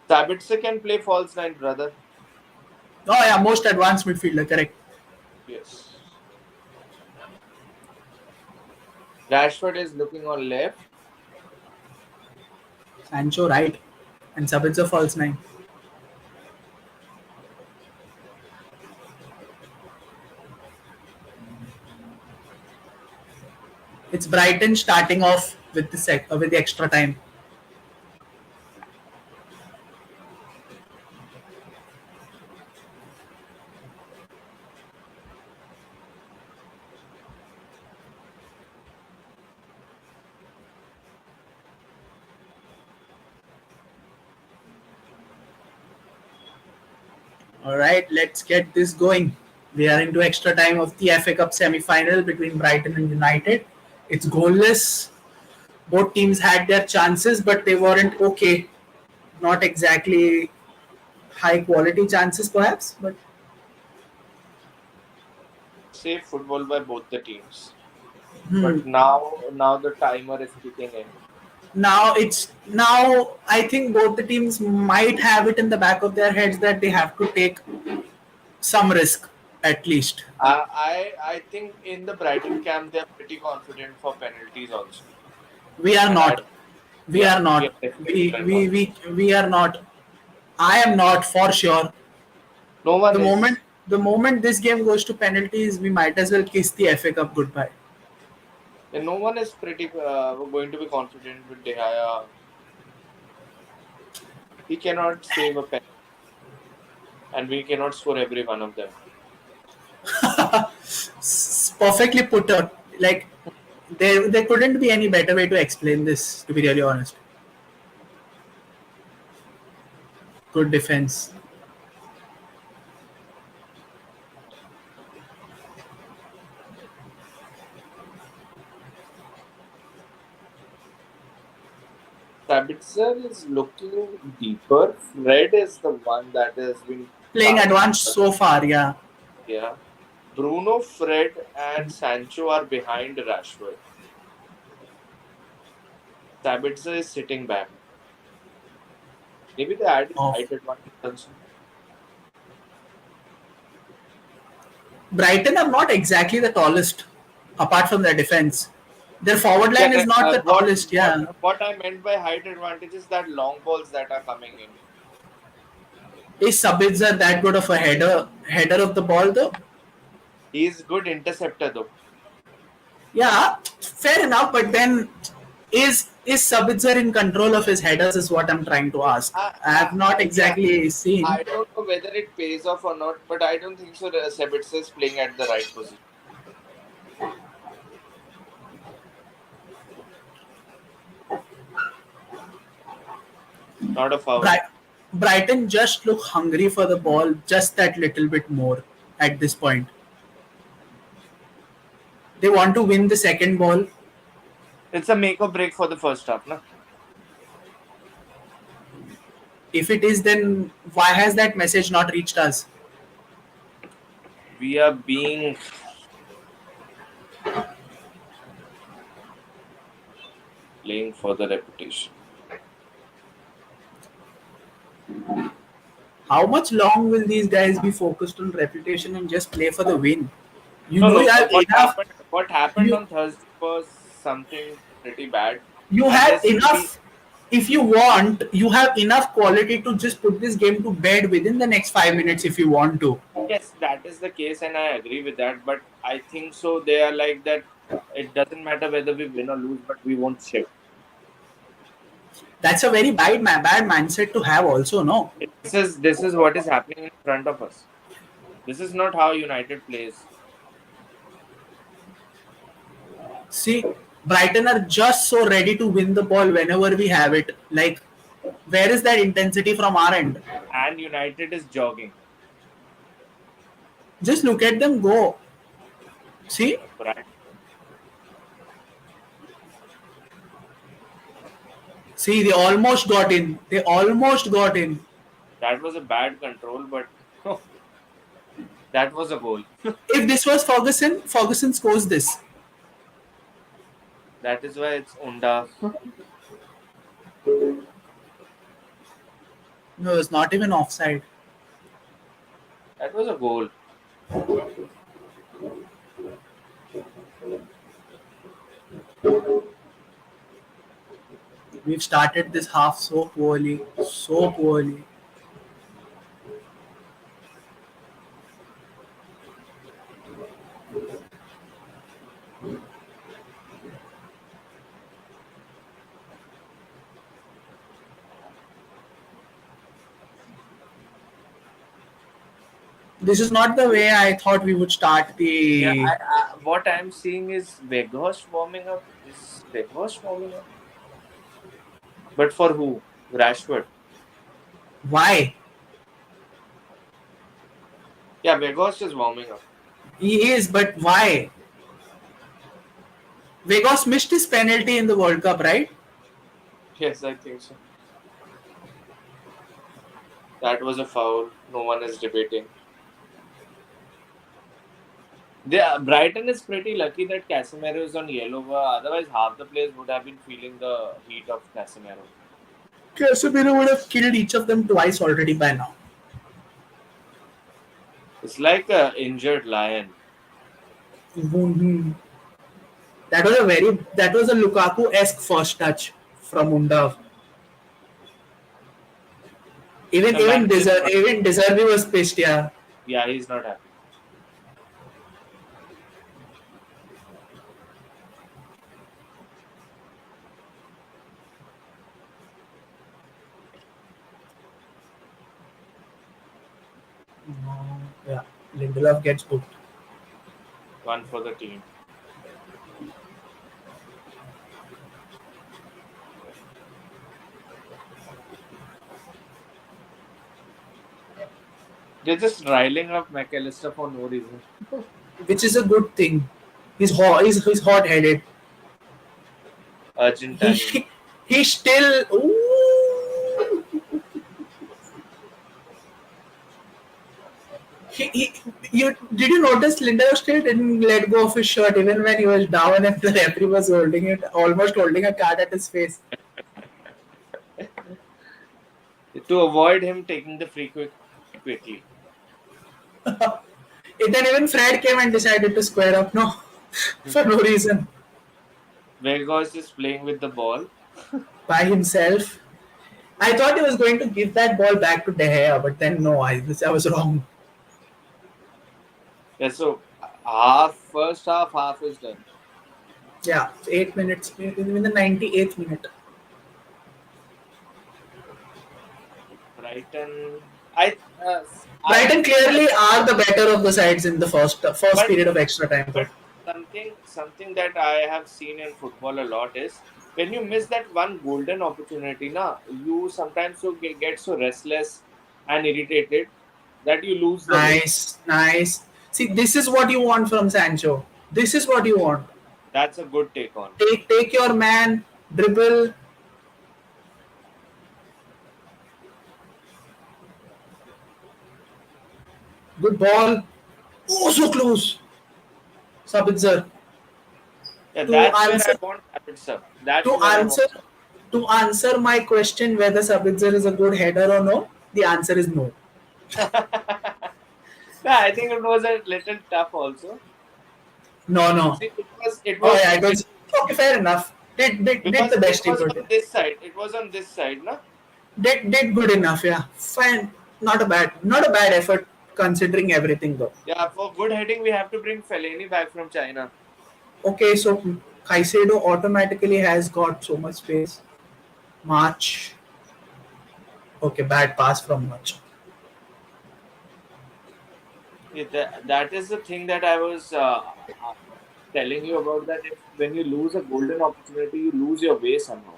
Sabitzer can play false nine, brother. Oh yeah, most advanced midfielder, correct. Yes. Rashford is looking on left. Sancho right, and Sabitzer false nine. It's Brighton starting off with the with the extra time. All right, let's get this going. We are into extra time of the FA Cup semi-final between Brighton and United. It's goalless. Both teams had their chances, but they weren't okay. Not exactly high quality chances, perhaps, but Safe football by both the teams. But now the timer is kicking in. now I think both the teams might have it in the back of their heads that they have to take some risk at least. I think in the Brighton camp they are pretty confident for penalties also, We are and I not. We yeah are we are not. definitely We not. we we we are not. I am not for sure. No The one moment is. the moment this game goes to penalties, we might as well kiss the FA Cup goodbye. And no one is pretty going to be confident with De Gea. He cannot save a pen, and we cannot score every one of them. Perfectly put out. Like there couldn't be any better way to explain this. To be really honest, good defense. Sabitzer is looking deeper. Fred is the one that has been Playing targeted. advanced so far, yeah. Yeah. Bruno, Fred, and Sancho are behind Rashford. Sabitzer is sitting back. Maybe they added Of height advantage also. Brighton are not exactly the tallest, apart from their defense. Their forward Yeah, line is not the what tallest. what Yeah, what I meant by height advantage is that long balls that are coming in. is Sabitzer that good of a header of the ball though? He is good interceptor though. Yeah, fair enough. But then, is Sabitzer in control of his headers? Is what I'm trying to ask. I have not Yeah, exactly seen. I don't know whether it pays off or not, but I don't think so. Sabitzer is playing at the right position. Not a foul. Bri- Brighton just look hungry for the ball, just that little bit more at this point. They want to win the second ball. It's a make or break for the first half, na? If it is, then why has that message not reached us? We are being playing for the reputation. How much long will these guys be focused on reputation and just play for the win? You No, know no. you have What enough. happened? What happened You on Thursday was something pretty bad, you and have there's maybe enough. If you want, you have enough quality to just put this game to bed within the next 5 minutes if you want to. yes, that is the case, and I agree with that. But I think so. They are like that. It doesn't matter whether we win or lose, but we won't shift. That's a very bad mindset to have. Also, no. This is what is happening in front of us. This is not how United plays. See, Brighton are just so ready to win the ball whenever we have it. Like, where is that intensity from our end? And United is jogging. Just look at them go. See? Brighton. See, they almost got in. They almost got in. That was a bad control, but that was a goal. If this was Ferguson, Ferguson scores this. That is why it's Unda. No, it's not even offside. That was a goal. We've started this half so poorly. So poorly. This is not the way I thought we would start Yeah, the. what I'm seeing is Weghorst warming up. Is Weghorst warming up? But for who? Rashford. Why? Yeah, Weghorst is warming up. He is, but why? Vegas missed his penalty in the World Cup, right? Yes, I think so. That was a foul. No one is debating. Brighton is pretty lucky that Casemiro is on yellow. Otherwise, half the players would have been feeling the heat of Casemiro. Casemiro would have killed each of them twice already by now. It's like a injured lion. Mhm. That was a Lukaku-esque first touch from Undav. The manager is not, Even Deservi was pissed, yeah. yeah, he's not happy. Yeah. Lindelof gets booked. One for the team. They're just riling up McAllister for no reason. Which is a good thing. He's hot-headed. Argentinian. He he still. Ooh, he, you did you notice Lindelof still didn't let go of his shirt even when he was down and the referee was holding it, almost holding a card at his face. To avoid him taking the free kick quickly. Then even Fred came and decided to square up. No, for no reason. Vegas is playing with the ball. By himself. I thought he was going to give that ball back to De Gea, but then no, I was wrong. Yeah, so first half is done. Yeah, 8 minutes in the 98th minute. Brighton, I, uh, I Brighton feel like, clearly are the better of the sides in the first but period of extra time, though. but something that I have seen in football a lot is when you miss that one golden opportunity, na, you sometimes get so restless and irritated that you lose the will. Nice, nice. See, this is what you want from Sancho. This is what you want. That's a good take on. Take your man, dribble. Good ball. Oh, so close. Sabitzer. Yeah, To that's where I answer want Sabitzer. That's to where I want. answer to answer my question whether Sabitzer is a good header or no, the answer is no. Yeah, I think it was a little tough also. No, no. See, it Oh was yeah, it was okay. Fair enough. Did because the it best he was could. on this side. It was on this side, no? Did good enough. Yeah, fine. Not a bad effort considering everything though. Yeah, for good heading, we have to bring Fellaini back from China. Okay, so Caicedo automatically has got so much space. March. Okay, bad pass from March. Yeah, that is the thing that I was. telling you about that. If when you lose a golden opportunity, you lose your way somehow.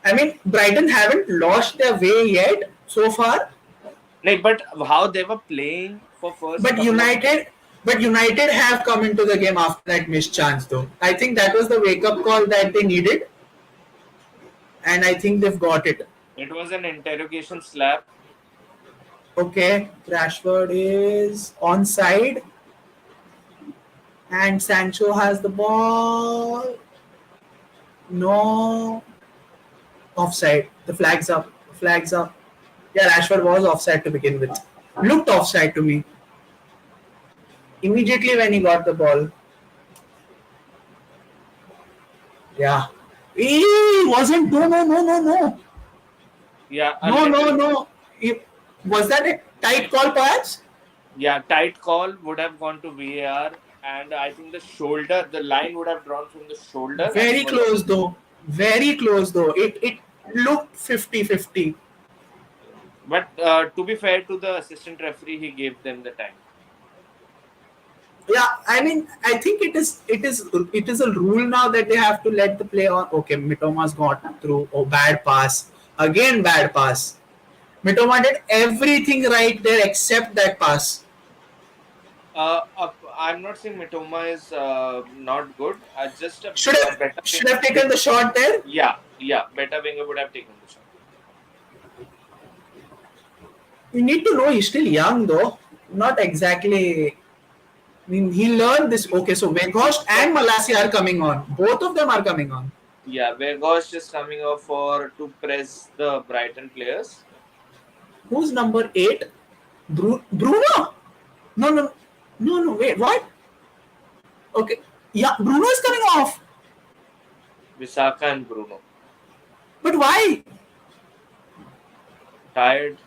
I mean, Brighton haven't lost their way yet so far, Like, but how they were playing for first but couple of United, but United have come into the game after that missed chance. Though I think that was the wake up call that they needed, and I think they've got it. it was an interrogation slap. Okay, Rashford is onside, and Sancho has the ball. No, offside. The flag's up. Flag's up. Yeah, Rashford was offside to begin with. Looked offside to me immediately when he got the ball. Yeah. He wasn't. No, no, no, no, no. Yeah, a No, no, little. no. Was that a tight call, perhaps? Yeah, tight call would have gone to VAR, and I think the shoulder, the line would have drawn from the shoulder, and it Very was off. close, though. Very close, though. It looked 50-50. But to be fair to the assistant referee, he gave them the time. Yeah, I mean, I think it is a rule now that they have to let the play on. Okay, Mitoma's got through. Oh, bad pass. Again, bad pass. Mitoma did everything right there except that pass. I'm not saying Mitoma is not good. Just Should a have better should have taken the shot there. yeah, better winger would have taken the shot. You need to know he's still young though. Not exactly. I mean, he learned this. Okay, so Weghorst and Malacia are coming on. Both of them are coming on. Yeah, Weghorst is coming off for to press the Brighton players. Who's number 8? Bruno? No, no, no, no. Wait, what? Okay, yeah, Bruno is coming off. Visaka and Bruno. But why? Tired.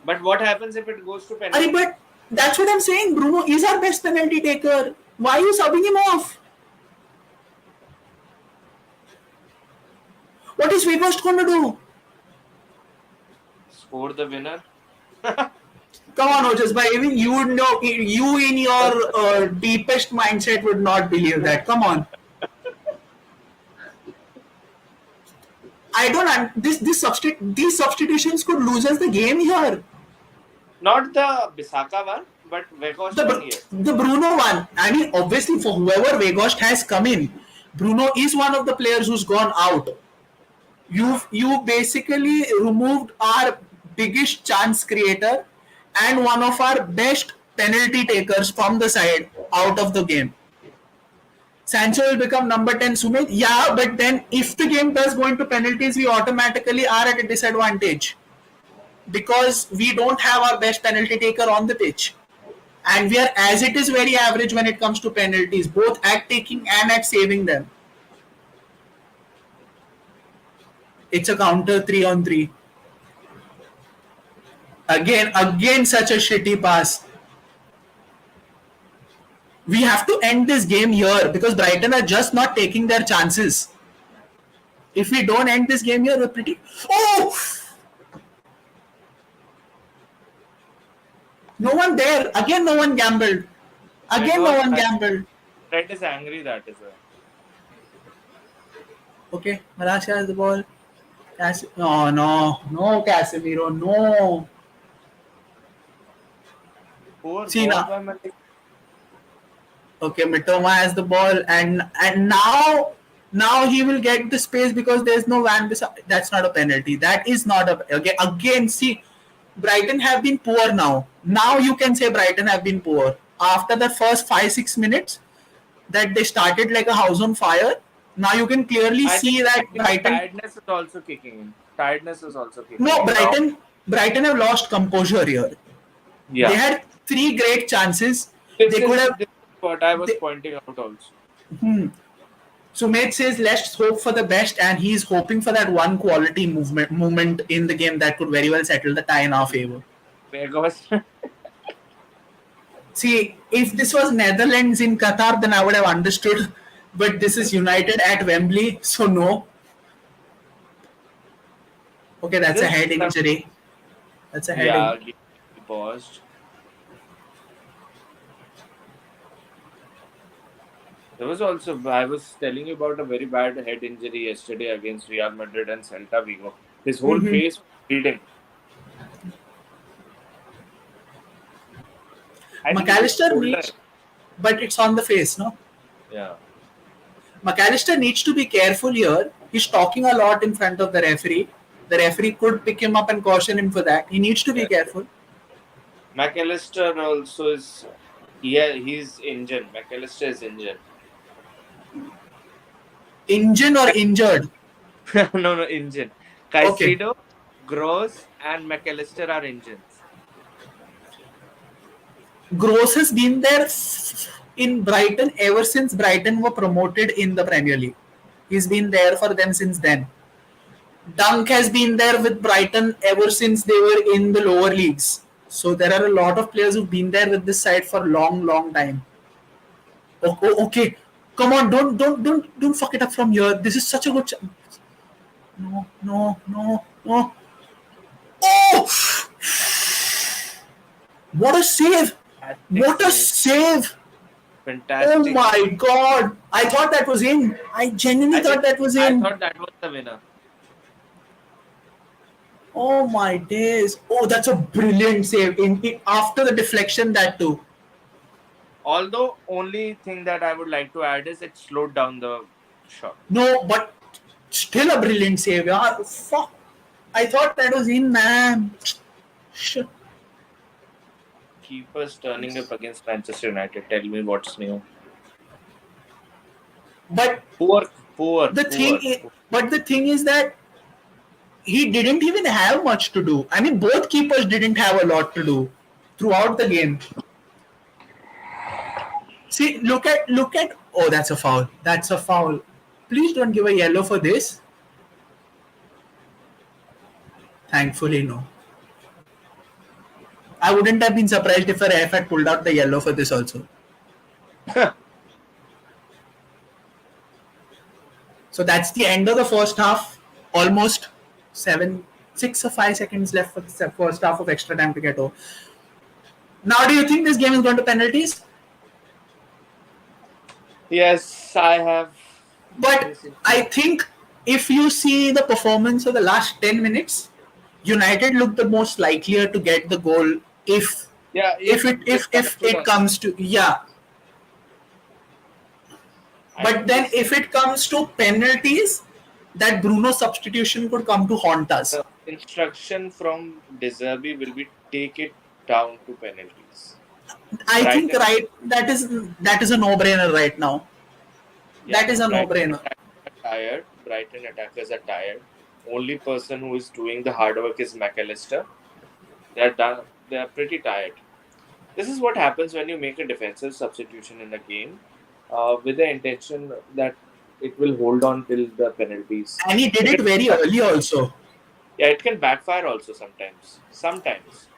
But what happens if it goes to penalty? But that's what I'm saying. Bruno is our best penalty taker. Why are you subbing him off? What is Weghorst going to do? Score the winner. Come on, Ojas, by even you would know, you in your deepest mindset would not believe that. Come on. I don't. These substitutions could lose us the game here. Not the Bisaka one, but Weghorst one, yes. The Bruno one. I mean, obviously, for whoever Weghorst has come in, Bruno is one of the players who's gone out. You basically removed our biggest chance creator and one of our best penalty takers from the side out of the game. Sancho will become number 10 Sumit. Yeah, but then if the game does go into penalties, we automatically are at a disadvantage because we don't have our best penalty taker on the pitch. And we are, as it is, very average when it comes to penalties, both at taking and at saving them. It's a counter 3-on-3. Again, such a shitty pass. We have to end this game here because Brighton are just not taking their chances. If we don't end this game here, we're pretty. Oh! No one there. Again, no one gambled. Again, no one gambled. Fred is angry, that is why. Okay, Malacia has the ball. No, Casemiro, no. Poor See goal now. by Malik. Okay, Mitoma has the ball, and now he will get the space because there's no Van Bissaka. That's not a penalty. That is not a. Okay, again, see, Brighton have been poor now. Now you can say Brighton have been poor. After the first 5-6 minutes that they started like a house on fire, now you can clearly see that Brighton. Tiredness is also kicking in. Tiredness is also kicking No, in. Brighton have lost composure here. Yeah. They had 3 great chances. This They could have. is what I was pointing out also. Sumit says let's hope for the best, and he's hoping for that one quality movement in the game that could very well settle the tie in our favor. See, if this was Netherlands in Qatar, then I would have understood. But this is United at Wembley, so no. Okay, that's a head injury. That's a head injury. He paused. There was also, I was telling you about a very bad head injury yesterday against Real Madrid and Celta Vigo. His whole Hmm. face was bleeding. I think it was McAllister shoulder. needs, but it's on the face, no? Yeah. McAllister needs to be careful here. He's talking a lot in front of the referee. The referee could pick him up and caution him for that. He needs to be Yes. careful. McAllister also is, yeah, he's injured. McAllister is injured. Injured or injured? No, no, injured. Okay. Caicedo, Gross, and McAllister are engines. Gross has been there in Brighton ever since Brighton were promoted in the Premier League. He's been there for them since then. Dunk has been there with Brighton ever since they were in the lower leagues. So there are a lot of players who've been there with this side for a long, long time. Okay, come on, don't fuck it up from here. This is such a good. No, no, no, no. Oh, what a save! Fantastic What a save. save! Oh Fantastic my save. god! I thought that was in. I genuinely I thought think that was I in. thought that was the winner. Oh my days! Oh, that's a brilliant save. After the deflection, that too. Although, only thing that I would like to add is it slowed down the shot. No, but still a brilliant save. Yeah. Fuck. I thought that was in, man. Shit. Keepers turning up against Manchester United. Tell me what's new. But Poor, poor, the thing, poor. but the thing is that he didn't even have much to do. I mean, both keepers didn't have a lot to do throughout the game. See, look at. Oh, that's a foul. That's a foul. Please don't give a yellow for this. Thankfully, no. I wouldn't have been surprised if a ref had pulled out the yellow for this also. So that's the end of the first half. Almost 6 or 5 seconds left for the first half of extra time to get over. Now, do you think this game is going to penalties? Yes, I have But this I into. think if you see the performance of the last 10 minutes, United look the most likelier to get the goal if Yeah, if if it it if comes if to it the, comes to, yeah. I But think then this if it comes to penalties, that Bruno substitution could come to haunt us. the instruction from Deserby will be take it down to penalties. I think Brighton, right that is a no-brainer right now. yeah, That is a Brighton no-brainer. attackers are tired. Brighton attackers are tired. Only person who is doing the hard work is McAllister. They're done. They are pretty tired. This is what happens when you make a defensive substitution in a game, with the intention that it will hold on till the penalties. And he did But it very early also. yeah, it can backfire also sometimes. Sometimes.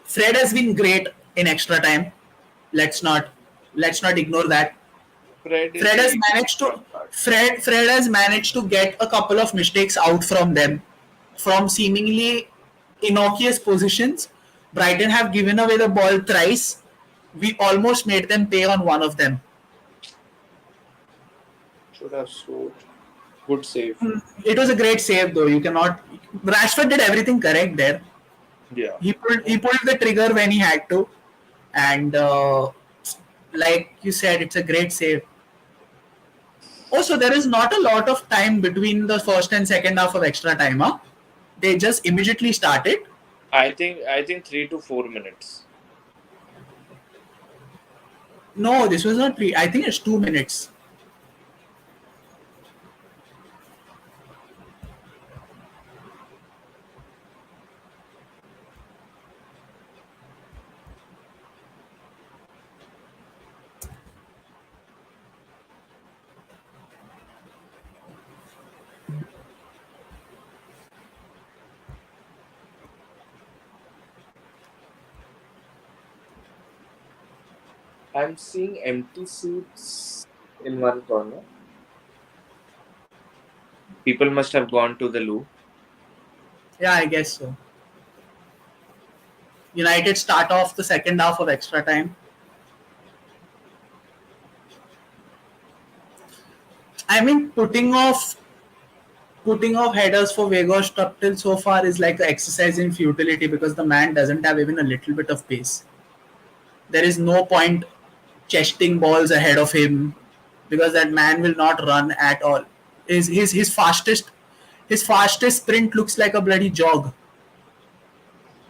Fred has been great in extra time. Let's not let's not ignore that. Fred is Fred has the managed to wild card. Fred has managed to get a couple of mistakes out from them, from seemingly innocuous positions. Brighton have given away the ball thrice. We almost made them pay on one of them. Should have scored. Good save. It was a great save though. You cannot. Rashford did everything correct there. Yeah. He pulled the trigger when he had to, and like you said, it's a great save. Also, there is not a lot of time between the first and second half of extra time. Huh? They just immediately started. I think 3 to 4 minutes. No, this was not three. I think it's 2 minutes. I'm seeing empty seats in one corner. People must have gone to the loo. Yeah, I guess so. United start off the second half of extra time. I mean, putting off headers for Weghorst till so far is like an exercise in futility because the man doesn't have even a little bit of pace. There is no point chesting balls ahead of him because that man will not run at all. His fastest sprint looks like a bloody jog.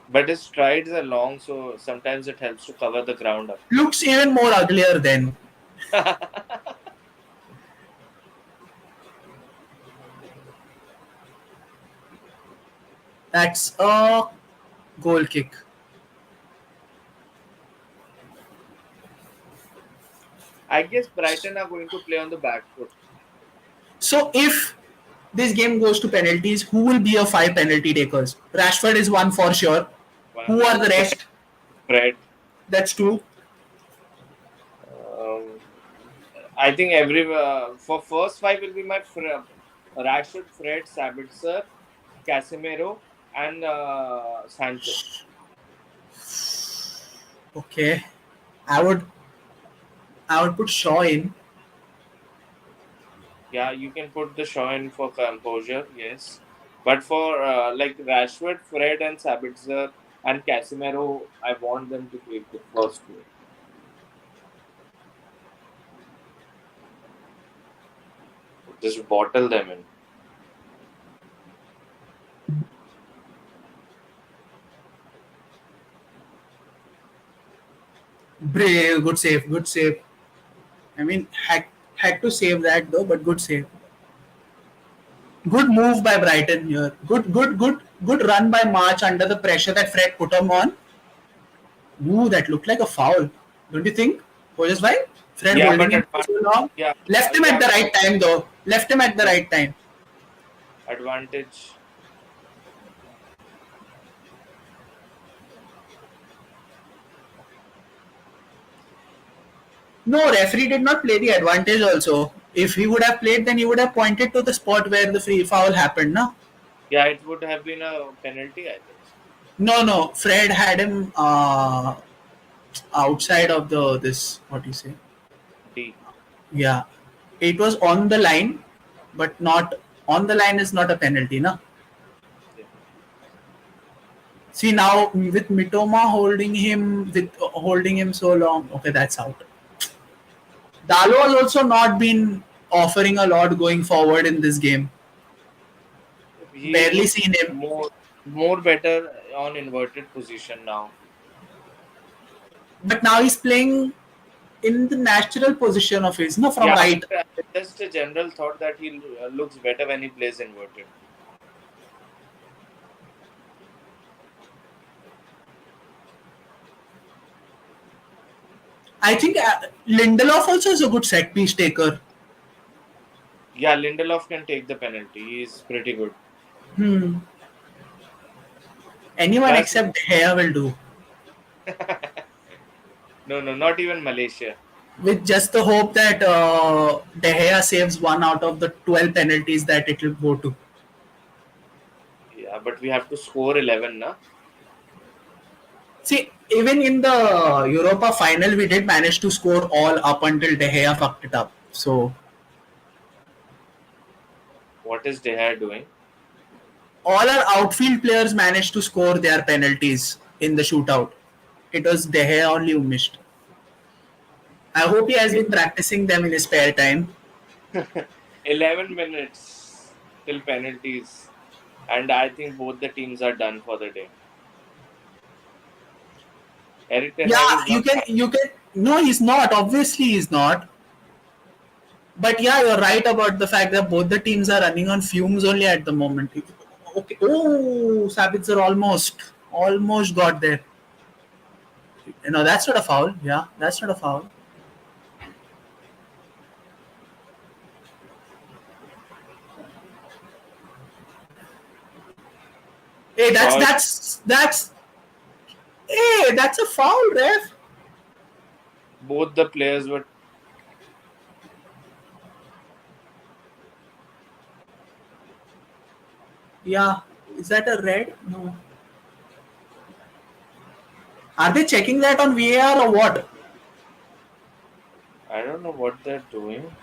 But his strides are long, so sometimes it helps to cover the ground up. Looks even more uglier then. That's a goal kick. I guess Brighton are going to play on the back foot. So if this game goes to penalties, who will be your five penalty takers? Rashford is one for sure. One, Who are the rest? Fred. That's two. Um, I think for first five will be my Rashford, Fred, Sabitzer, Casemiro, and Sancho. Okay. I would I would put Shaw in. Yeah, you can put the Shaw in for composure, yes. But for like Rashford, Fred, and Sabitzer and Casemiro, I want them to take the first two. Just bottle them in. Brave, good save, good save. I mean, had to save that though, but good save. Good move by Brighton here. Good run by March under the pressure that Fred put him on. Ooh, that looked like a foul. Don't you think? Just why? Fred Yeah, holding but him for so long. yeah, Left him at yeah, the right time though. Left him at the yeah, right time. advantage. No, referee did not play the advantage also. If he would have played, then he would have pointed to the spot where the free foul happened, no? Yeah, it would have been a penalty, I think. No, no. Fred had him outside of the this. What do you say? D. Yeah, it was on the line, but not on the line is not a penalty, no? Yeah. See now with Mitoma holding him so long. Okay, that's out. Dalo has also not been offering a lot going forward in this game. He Barely looks seen him. more better on inverted position now. But now he's playing in the natural position of his, no, from Yeah, right. but just a general thought that he looks better when he plays inverted. I think Lindelof also is a good set piece taker. Yeah, Lindelof can take the penalty. He's pretty good. Hmm. Anyone Plus, except De Gea will do. no, no, not even Malaysia. With just the hope that De Gea saves one out of the 12 penalties that it will go to. Yeah, but we have to score 11, na? See, even in the Europa final, we did manage to score all up until De Gea fucked it up. So, What is De Gea doing? all our outfield players managed to score their penalties in the shootout. It was De Gea only who missed. I hope he has been practicing them in his spare time. 11 minutes till penalties. And I think both the teams are done for the day. Eric Ten Hag Yeah, is not. No, he's not. Obviously, he's not. But yeah, you're right about the fact that both the teams are running on fumes only at the moment. Okay. Oh, Sabitzer almost got there. That's not a foul. Yeah, that's not a foul. Hey, Shaw, that's a foul, ref. both the players were. Yeah, is that a red? No. Are they checking that on VAR or what? I don't know what they're doing.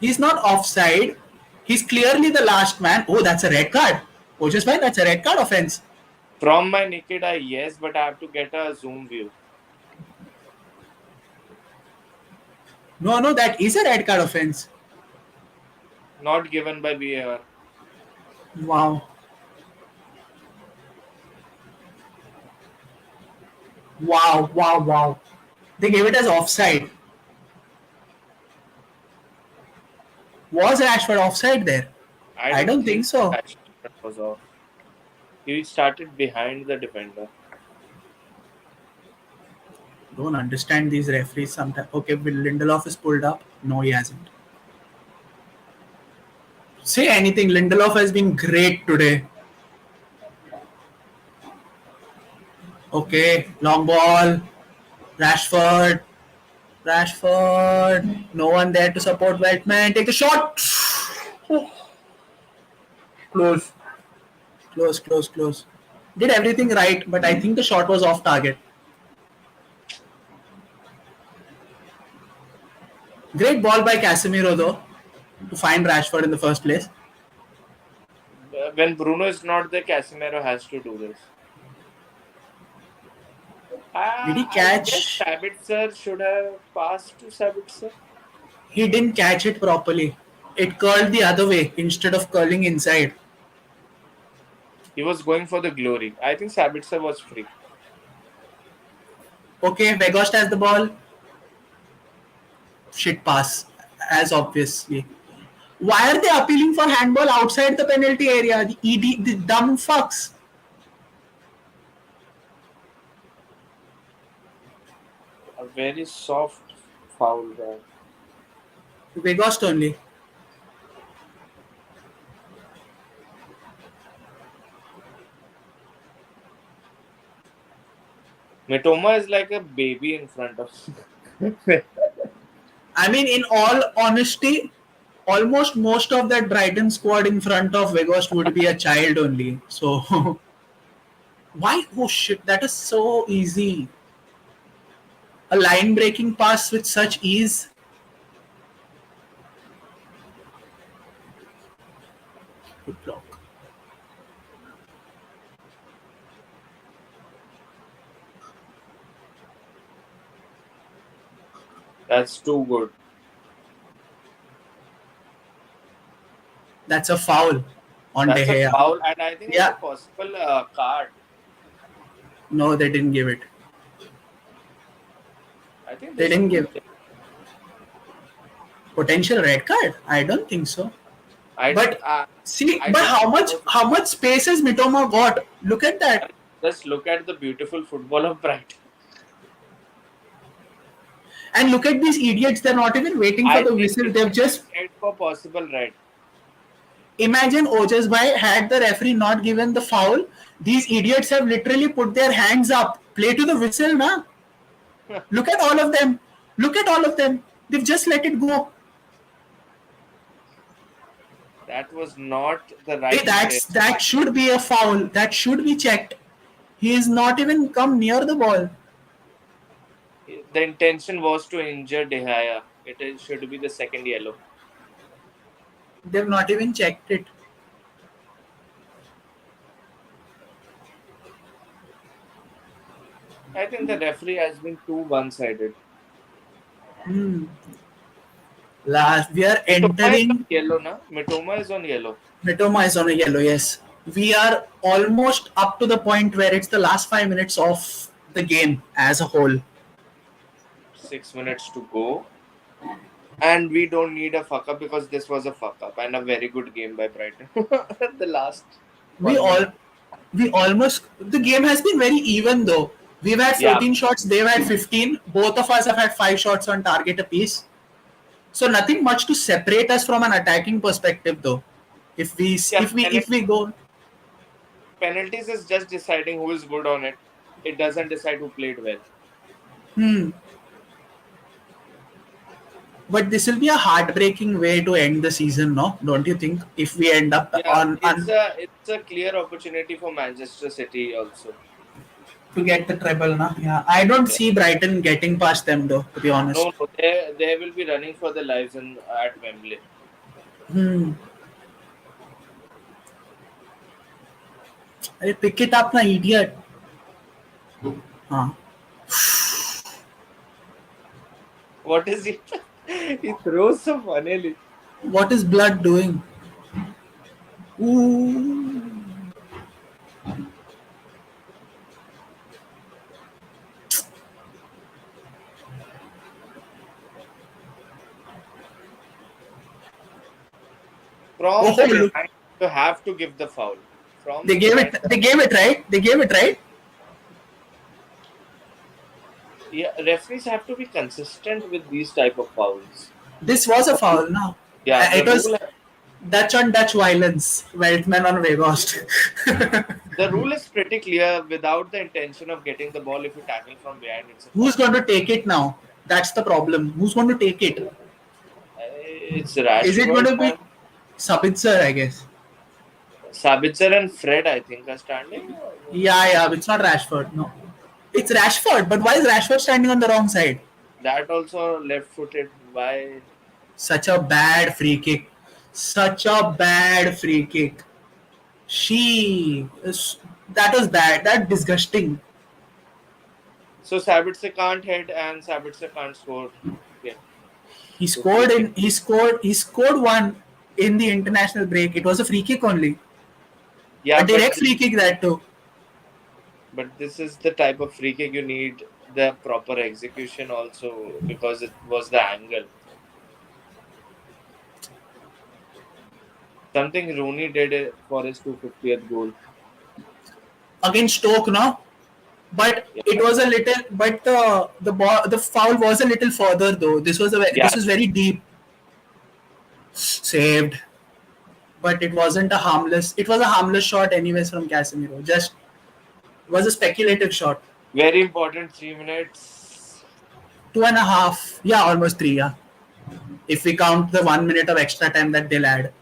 He's not offside. He's clearly the last man. Oh, that's a red card. Oh, just fine. That's a red card offense. From my naked eye, yes, but I have to get a zoom view. No, no, that is a red card offense. Not given by VAR. Wow. Wow, wow, wow. They gave it as offside. Was Rashford offside there? I I don't don't think think so. Rashford was off. He started behind the defender. Don't understand these referees sometimes. Okay, Will Lindelof is pulled up. No, he hasn't. Say anything. Lindelof has been great today. Okay, long ball. Rashford. Rashford. No one there to support Weltman. Take the shot. Close. Close, close, close. Did everything right, but I think the shot was off target. Great ball by Casemiro though to find Rashford in the first place. When Bruno is not there, Casemiro has to do this. Did he I guess catch? Sabitzer should have passed to Sabitzer. He didn't catch it properly. It curled the other way instead of curling inside. He was going for the glory. I think Sabitzer was free. Okay, Weghorst has the ball. Shit pass, as obviously. Why are they appealing for handball outside the penalty area? The ED, the dumb fucks. A very soft foul there. Weghorst only. Mitoma is like a baby in front of. I mean, in all honesty, almost most of that Brighton squad in front of Weghorst would be a child only. So, why? Oh shit, that is so easy. A line breaking pass with such ease. Good block. That's too good. That's a foul on De That's a Gea. foul, and I think it's Yeah. a possible card. No, they didn't give it. I think They this didn't should give be. potential red card. I don't think so. I But don't. see, I but don't think it was. how much space has Mitoma got? Look at that. Just look at the beautiful football of Brighton. And look at these idiots. They're not even waiting for I the think whistle. it They've should just be red for possible red. imagine Ojas Bhai had the referee not given the foul. These idiots have literally put their hands up. Play to the whistle, na? Look at all of them. Look at all of them. They've just let it go. That was not the Hey, right play. that should be a foul. That should be checked. He is not even come near the ball. The intention was to injure De Gea. Should be the second yellow. They've not even checked it. I think the referee has been too one-sided. Last, we are Mitoma is on entering. yellow, na? Mitoma is on yellow. Mitoma is on a yellow, yes. We are almost up to the point where it's the last 5 minutes of the game as a whole. 6 minutes to go. And we don't need a fuck up because this was a fuck up and a very good game by Brighton. The last We 1 minute. all we almost the game has been very even though. We've had Yeah. 14 shots, they've had 15. Both of us have had 5 shots on target apiece. So nothing much to separate us from an attacking perspective though. If we Yeah, if we go penalties is just deciding who is good on it. It doesn't decide who played well. but this will be a heartbreaking way to end the season, no? Don't you think? If we end up Yeah, on it's a clear opportunity for Manchester City also. to get the treble, na? Yeah, I don't Yeah. see Brighton getting past them though, to be No, honest. no, they will be running for their lives in at Wembley. Hmm. Hey, pick it up, na idiot. Huh. What is he? He throws so funnily. What is blood doing? Ooh. From Oh, the look. behind, you have to give the foul. From They the gave behind, it. They gave it right. They gave it right. yeah, referees have to be consistent with these type of fouls. This was a foul, no? Yeah, It was Dutch on Dutch violence. Weltman on Weghorst. the rule is pretty clear. Without the intention of getting the ball, if you tackle from behind, it's a Who's foul. going to take it now? That's the problem. Who's going to take it? It's Is it going Rashford to be and Sabitzer, I guess? Sabitzer and Fred, I think, are standing. Yeah, yeah. It's not Rashford. No. It's Rashford. But why is Rashford standing on the wrong side? That also left-footed. Why? Such a bad free kick. Such a bad free kick. She. That was bad. That disgusting. So Sabitzer can't hit and Sabitzer can't score. Okay. He So free scored kick. in. He scored one in the international break. It was a free kick only. A Yeah, direct free kick that too. but this is the type of free kick you need the proper execution also because it was the angle. Something Rooney did for his 250th goal. Against Stoke, no? But Yeah, it was a little. But the foul was a little further though. yeah. This was very deep. Saved, but it wasn't a harmless. It was a harmless shot anyways from Casemiro. Just was a speculative shot. Very important 3 minutes. 2.5. Yeah, almost three. Yeah, if we count the 1 minute of extra time that they'll add.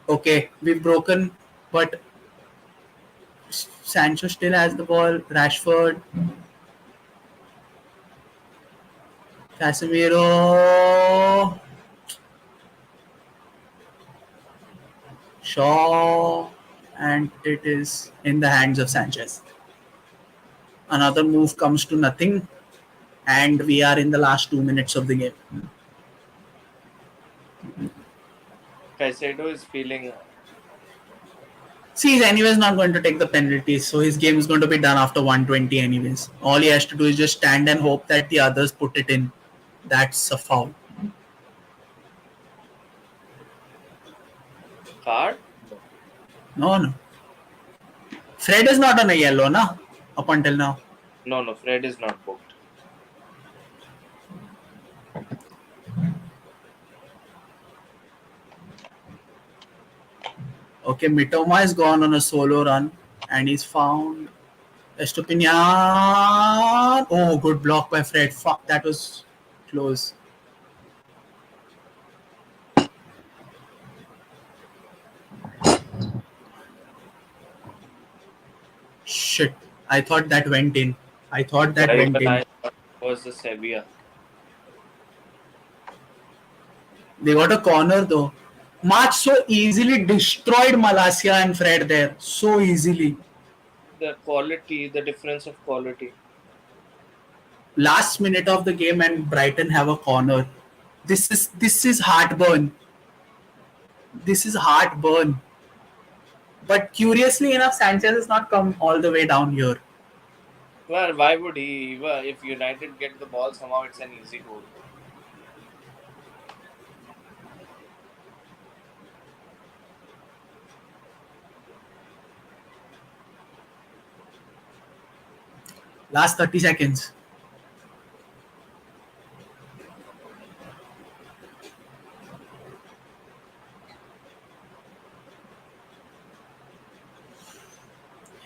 Okay, we've broken, but Sancho still has the ball. Rashford, Casemiro, Shaw, and it is in the hands of Sanchez. Another move comes to nothing, and we are in the last 2 minutes of the game. Caicedo is feeling. See, he's anyways not going to take the penalties, so his game is going to be done after 120 anyways. All he has to do is just stand and hope that the others put it in. That's a foul. Card? No. No, no. Fred is not on a yellow, na? Up until now. No, no. Fred is not booked. Okay, Mitoma is gone on a solo run, and he's found Estupinian. Oh, good block by Fred. Fuck, that was close. Shit. I thought that went in. I thought that Yeah, went even in. I thought it was the Sevilla. They got a corner though. March so easily destroyed Malasia and Fred there. So easily. The quality, the difference of quality. Last minute of the game and Brighton have a corner. This is heartburn. This is heartburn. But curiously enough, Sanchez has not come all the way down here. Well, why would he? Well, if United get the ball, somehow it's an easy goal. Last 30 seconds.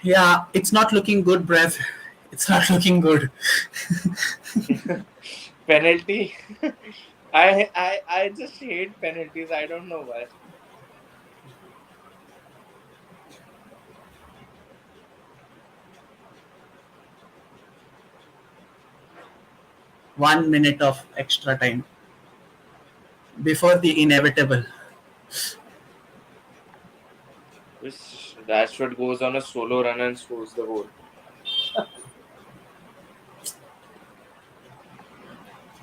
Yeah, it's not looking good, Brev. It's not looking good. Penalty. I just hate penalties. I don't know why. 1 minute of extra time before the inevitable. Which Rashford goes on a solo run and scores the goal.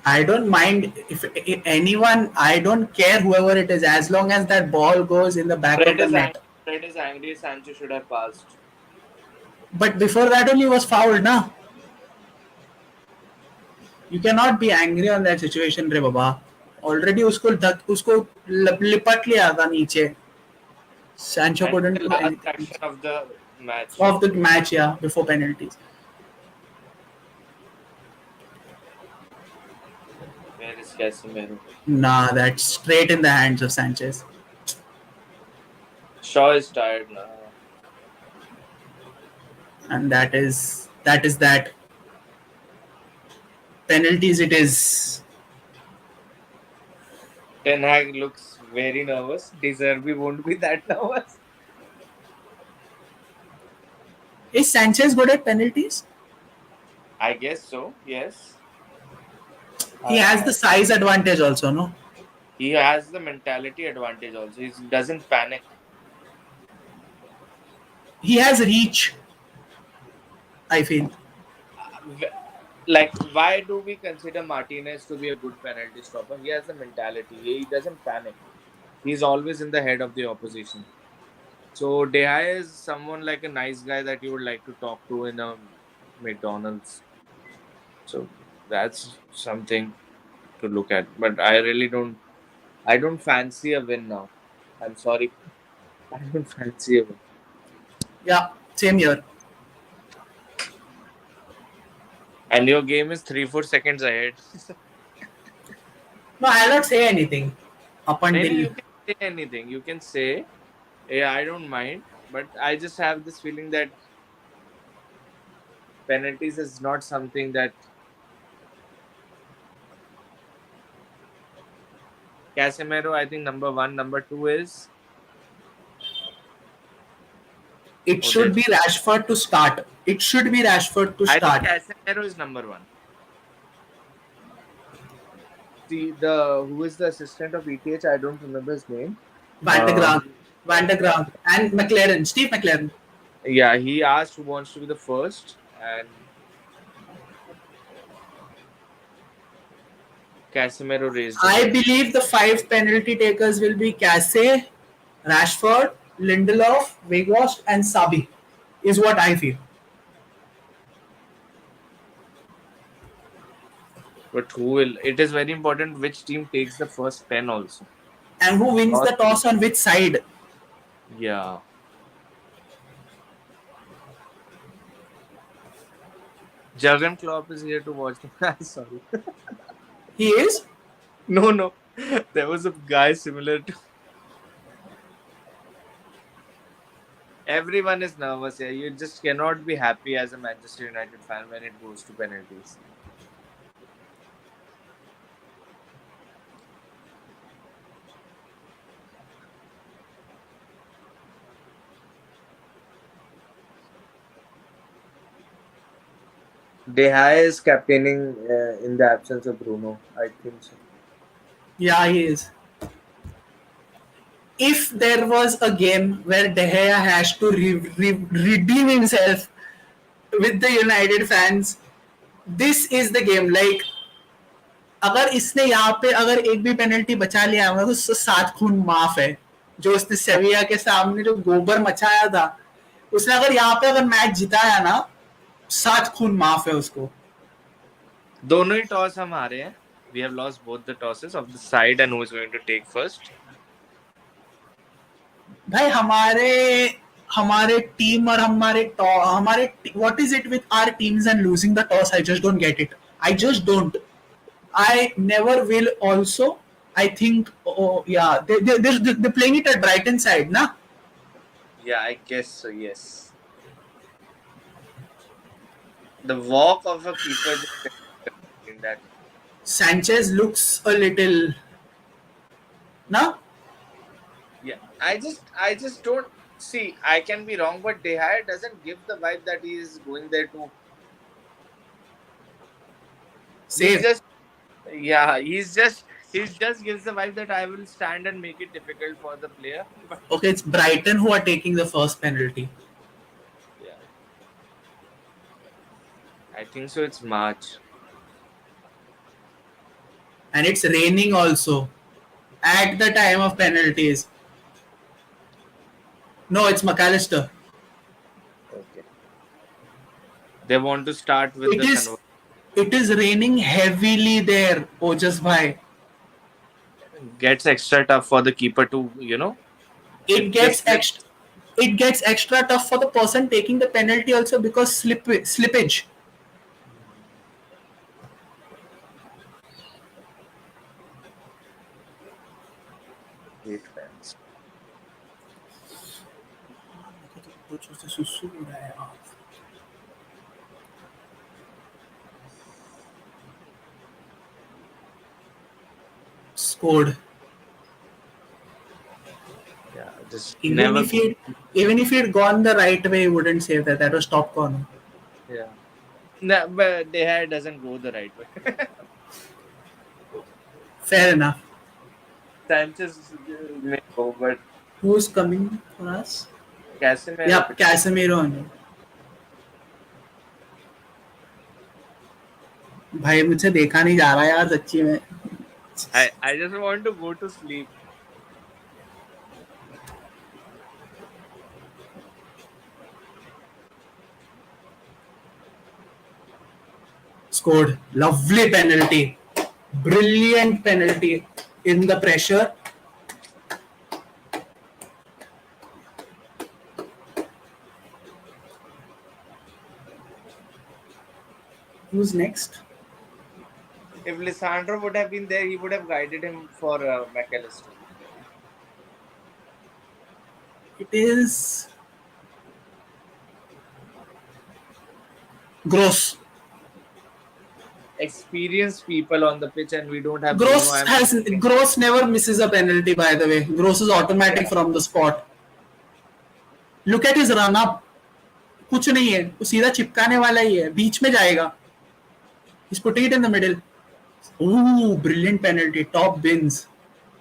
I don't mind if anyone. I don't care whoever it is, as long as that ball goes in the back of Fred the is net. angry. Fred is angry. Sancho should have passed. But before that only was fouled, na. You cannot be angry on that situation, रे बाबा. Already उसको लिपट लिया था नीचे. Sancho And couldn't the do last anything action of the match. of the match, yeah, before penalties. Where is Casemiro? Nah, that's straight in the hands of Sanchez, Shaw is tired now. and that penalties. It is. Ten Hag looks very nervous. De Zerbi won't be that nervous. Is Sanchez good at penalties? I guess so. Yes. He has the size advantage also, no? He has the mentality advantage also. He doesn't panic. He has reach, I feel. Like, why do we consider Martinez to be a good penalty stopper? He has the mentality. He doesn't panic. He's always in the head of the opposition. So De Gea is someone like a nice guy that you would like to talk to in a McDonald's. So that's something to look at. But I really don't. I don't fancy a win now. I'm sorry. I don't fancy a win. Yeah, same here. And your game is 3-4 seconds ahead. No, I'll not say anything up Maybe until you can say anything. You can say, yeah, I don't mind. But I just have this feeling that penalties is not something that Casemiro, I think number one, number two is it should Odette. be Rashford to start. It should be Rashford to I think start. Casemiro is number one. See the who is the assistant of ETH? I don't remember his name. Van de Graan, Van de Graan, and McLaren, Steve McLaren. Yeah, he asked who wants to be the first, and Casemiro raised his I hand. believe the five penalty takers will be Casse, Rashford, Lindelof, Weghorst, and Sabi. Is what I feel. But who will? It is very important which team takes the first pen also. And who wins the Not, toss on which side? yeah. Jurgen Klopp is here to watch the match. Sorry. He is. No, no. There was a guy similar to. Everyone is nervous here. You just cannot be happy as a Manchester United fan when it goes to penalties. De Gea is captaining in the absence of Bruno. I think so. Yeah, he is. If there was a game where De Gea has to redeem himself with the United fans, this is the game. Like, अगर इसने यहाँ पे अगर एक भी penalty बचा लिया होगा तो सात खून माफ है. जो उसने सेविया के सामने जो गोबर मचाया था, उसने अगर यहाँ पे अगर मैच जिताया ना, सात खून माफ है उसको. दोनों ही टॉस हम हारे हैं. We have lost both the tosses of the side and who is going to take first. भाई हमारे हमारे टीम और हमारे what is it with our teams and losing the toss. I just don't get it. I just don't. I never will also. I think, oh yeah, they're playing it at Brighton side, na? Yeah, I guess so, yes. The walk of a keeper just in that. Sanchez looks a little, na? Yeah, I just don't see. I can be wrong, but De Gea doesn't give the vibe that he is going there to. He's Save. just Yeah, he's just gives the vibe that I will stand and make it difficult for the player. But Okay, it's Brighton who are taking the first penalty. yeah, I think so. It's March. And it's raining also at the time of penalties. No, it's McAllister. Okay. They want to start with It the is convert. it is raining heavily there, Ojas bhai. Gets extra tough for the keeper to It if they gets slip. extra it gets extra tough for the person taking the penalty also because slippage. Eight fans. Scored. Yeah, just Even never if go. he even if he had gone the right way, he wouldn't save that. That was top corner. Yeah. No, but De Gea doesn't go the right way. Fair enough. Sanchez may go, but Who's coming for us? Casemiro. Yeah, Casemiro only. भाई मुझे देखा नहीं जा रहा यार सच्ची में. I just want to go to sleep. Scored. Lovely penalty. Brilliant penalty in the pressure. Who's next? If Lisandro would have been there, he would have guided him for McAllister. It is Gross. Experienced people on the pitch, and we don't have Bruno. Gross never misses a penalty. By the way, Gross is automatic Yeah. from the spot. Look at his run up. कुछ नहीं है, वो सीधा चिपकाने वाला ही है, बीच में जाएगा. He's putting it in the middle. Ooh, brilliant penalty. Top bins.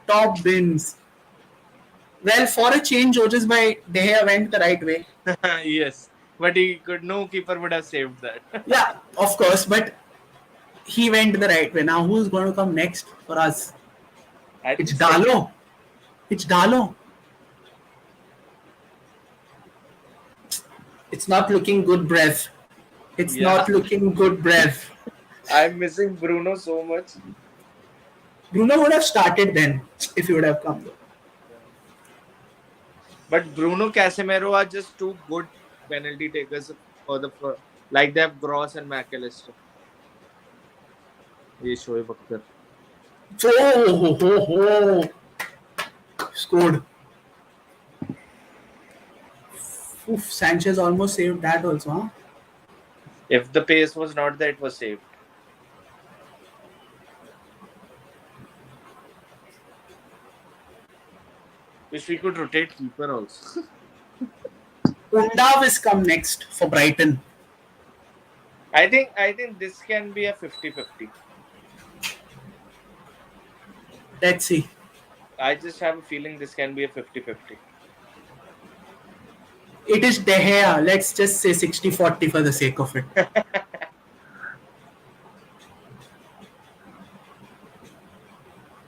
Top bins. Well, for a change, Ojas by De Gea went the right way. Yes, but he could. No keeper would have saved that. Yeah, of course, but he went the right way. Now, who's going to come next for us? I It's think Dalo. It's Dalo. It's not looking good, Brev. It's Yeah. not looking good, Brev. I'm missing Bruno so much. Bruno would have started then if he would have come. But Bruno Casemiro are just two good penalty takers for like they have Gross and McAllister. ये Shoaib Akhtar. Oh, scored. Oof, Sanchez almost saved that also, huh? If the pace was not there, it was saved. Wish we could rotate keeper also. Undav is come next for Brighton. I think this can be a 50-50. Let's see. I just have a feeling this can be a 50-50. It is De Gea. Let's just say 60-40 for the sake of it.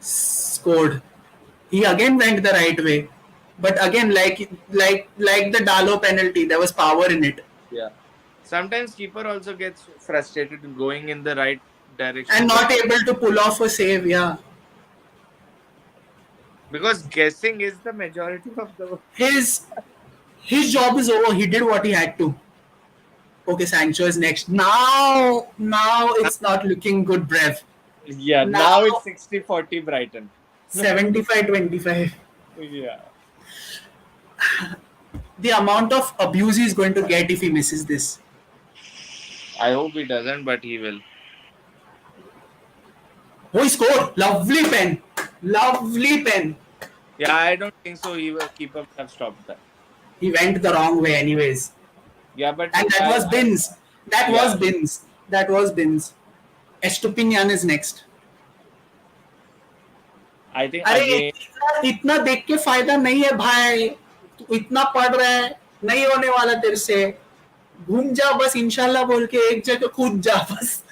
Scored. He again went the right way. But again, like the Dalo penalty, there was power in it. Yeah. Sometimes keeper also gets frustrated going in the right direction. And not able to pull off a save, yeah. Because guessing is the majority of the... His job is over. He did what he had to. Okay, Sancho is next. Now it's not looking good, Brev. Yeah, now it's 60-40 Brighton. 75-25. Yeah. The amount of abuse he's going to get if he misses this. I hope he doesn't, but he will. Oh, he scored. Lovely pen. Lovely pen. Yeah, I don't think so. Keeper would have stopped that. He went the wrong way anyways. Yeah, but... And that was Bins. That was Bins. Estupinian is next. I think अरे again, इतना देख के फायदा नहीं है भाई, तू इतना पढ़ रहा है, नहीं होने वाला तेरे से, घूम जा बस इंशाल्लाह बोल के एक जगह कूद जा बस।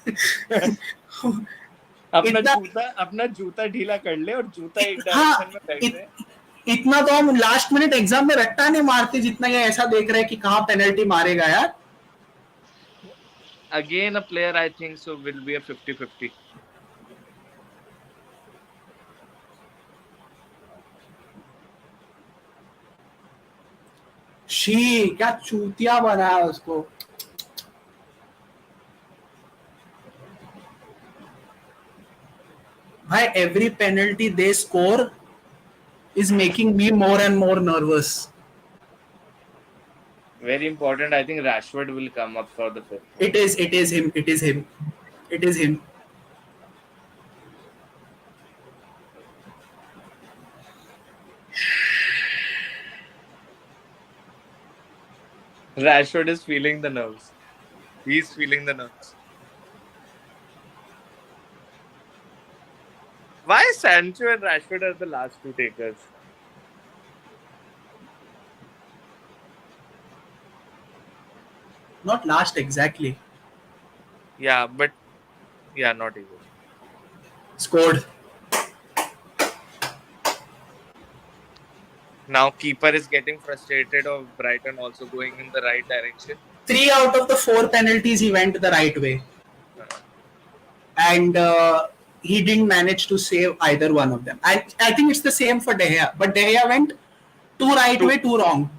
इतना अपना जूता ढीला कर ले और जूता एक हाँ, डायरेक्शन में फेंक दे। इतना तो हम लास्ट मिनट एग्जाम में रट्टा नहीं मारते जितना ये ऐसा देख रहे हैं कि कहाँ पेनल्टी मारेगा यार। Again, a player I think so will be a 50-50. She क्या चूतिया बनाया उसको। भाई every penalty they score is making me more and more nervous. Very important. I think Rashford will come up for the fifth one. It is him, it is him, it is him. Rashford is feeling the nerves. He's feeling the nerves. Why Sancho and Rashford are the last two takers? Not last exactly. Yeah, but yeah, not even. Scored. Now keeper is getting frustrated of Brighton also going in the right direction. 3 out of the 4 penalties he went the right way. And he didn't manage to save either one of them. I think it's the same for De Gea. But De Gea went 2 right way, 2 wrong.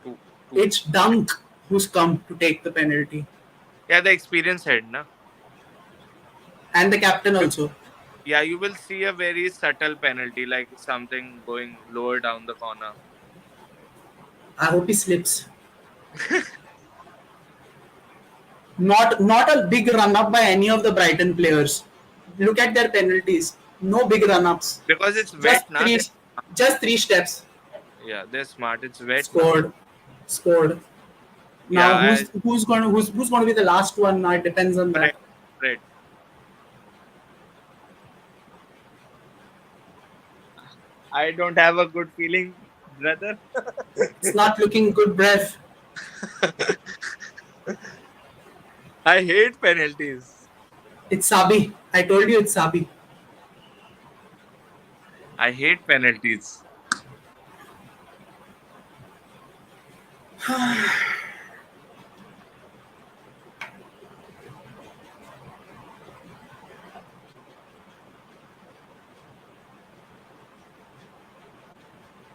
Two. It's Dunk who's come to take the penalty. Yeah, the experience head, na? And the captain also. Yeah, you will see a very subtle penalty, like something going lower down the corner. I hope he slips. Not a big run up by any of the Brighton players. Look at their penalties. No big run ups. Because it's wet, na? Just 3 steps. Yeah, they're smart. It's wet. Scored. Now who's going to be the last one? Now it depends on that. Right. I don't have a good feeling, brother. It's not looking good, breath. I hate penalties. It's Sabi. I told you it's Sabi. I hate penalties.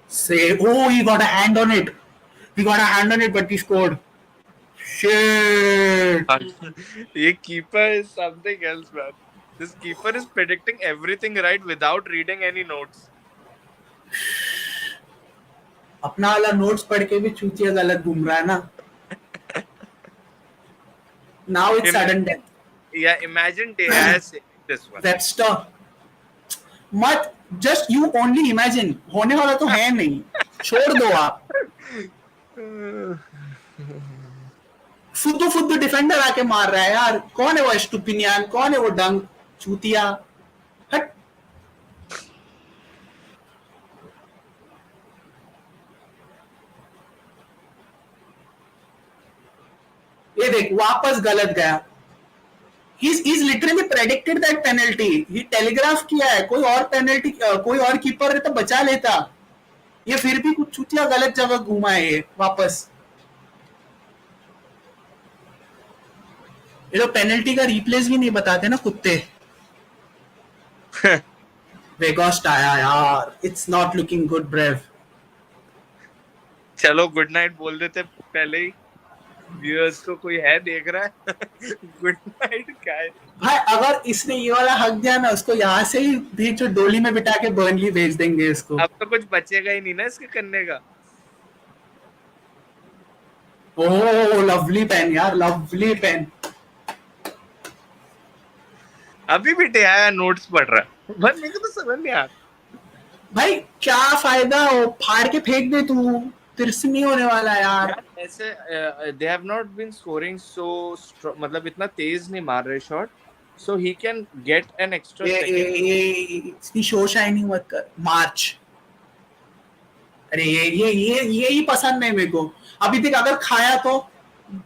Say, oh, he got a hand on it. But he scored. Shit. This keeper is something else, man. This keeper is predicting everything right without reading any notes. अपना वाला notes पढ़ के भी चूतिया गलत घूम रहा है ना. Now it's sudden death. Yeah, imagine they has this one. Webster. मत just you only imagine. होने वाला तो है नहीं. छोड़ दो आप. फुद्दू डिफेंडर आके मार रहा है यार. कौन है वो स्टुपिनियन? कौन है वो डंक? चूतिया. हट. ये देख वापस गलत गया. He's literally predicted that penalty. He telegraph किया है. कोई और penalty, कोई और कीपर रहता बचा लेता. ये फिर भी कुछ चूतिया गलत जगह घुमा है ये वापस. ये लोग पेनल्टी का रिप्लेस भी नहीं बताते ना कुत्ते. वेगोस्ट आया यार. It's not looking good, Brev. चलो गुड नाइट बोल देते पहले ही. व्यूअर्स को कोई है देख रहा है. गुड नाइट क्या है भाई. अगर इसने ये वाला हक दिया ना उसको यहाँ से ही भी जो डोली में बिठा के बर्नली भेज देंगे इसको. अब तो कुछ बचेगा ही नहीं ना इसके करने का. ओह लवली पेन यार. Lovely pen. अभी भी आया नोट्स पढ़ रहा है. बस मेरे को तो समझ नहीं आ. भाई क्या फायदा हो. फाड़ के फेंक दे तू. तेरे से नहीं होने वाला यार. ऐसे they have not been scoring so मतलब इतना तेज नहीं मार रहे shot. so he can get an extra second. इसकी शो शाइनिंग मत कर मार्च. अरे ये ही पसंद नहीं मेरे को. अभी तक अगर खाया तो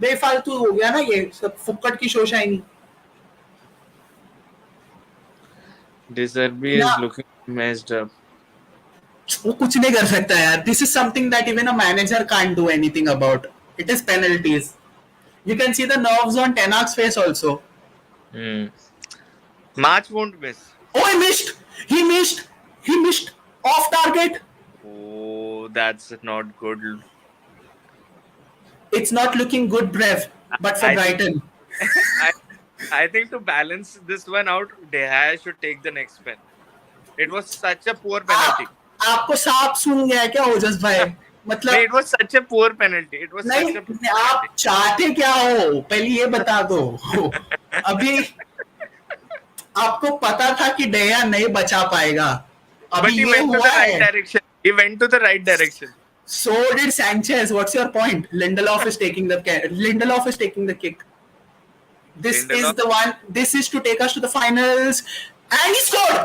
बेफालतू हो गया ना ये सब फुक्कट की शो शाइनिंग. De Zerbi बिना is looking messed up. वो कुछ नहीं कर सकता यार. This is something that even a manager can't do anything about. It is penalties. You can see the nerves on Tenak's face also. Hmm. March won't miss. Oh, he missed! He missed! He missed! Off target! Oh, that's not good. It's not looking good, Brev, but for I think Brighton. I I think to balance this one out, De Gea should take the next pen. It was such a poor penalty. आपको सांप सूंघ गया क्या ओजस भाई? No, मतलब it was such a poor penalty. It was such a poor नहीं आप penalty. चाहते क्या हो पहले ये बता दो. अभी आपको पता था कि डेया नहीं बचा पाएगा. But अभी he ये went to हुआ the right है. direction. He went to the right direction. So did Sanchez. What's your point? Lindelof is taking the kick. This is Lindelof. the one. This is to take us to the finals, and he scored.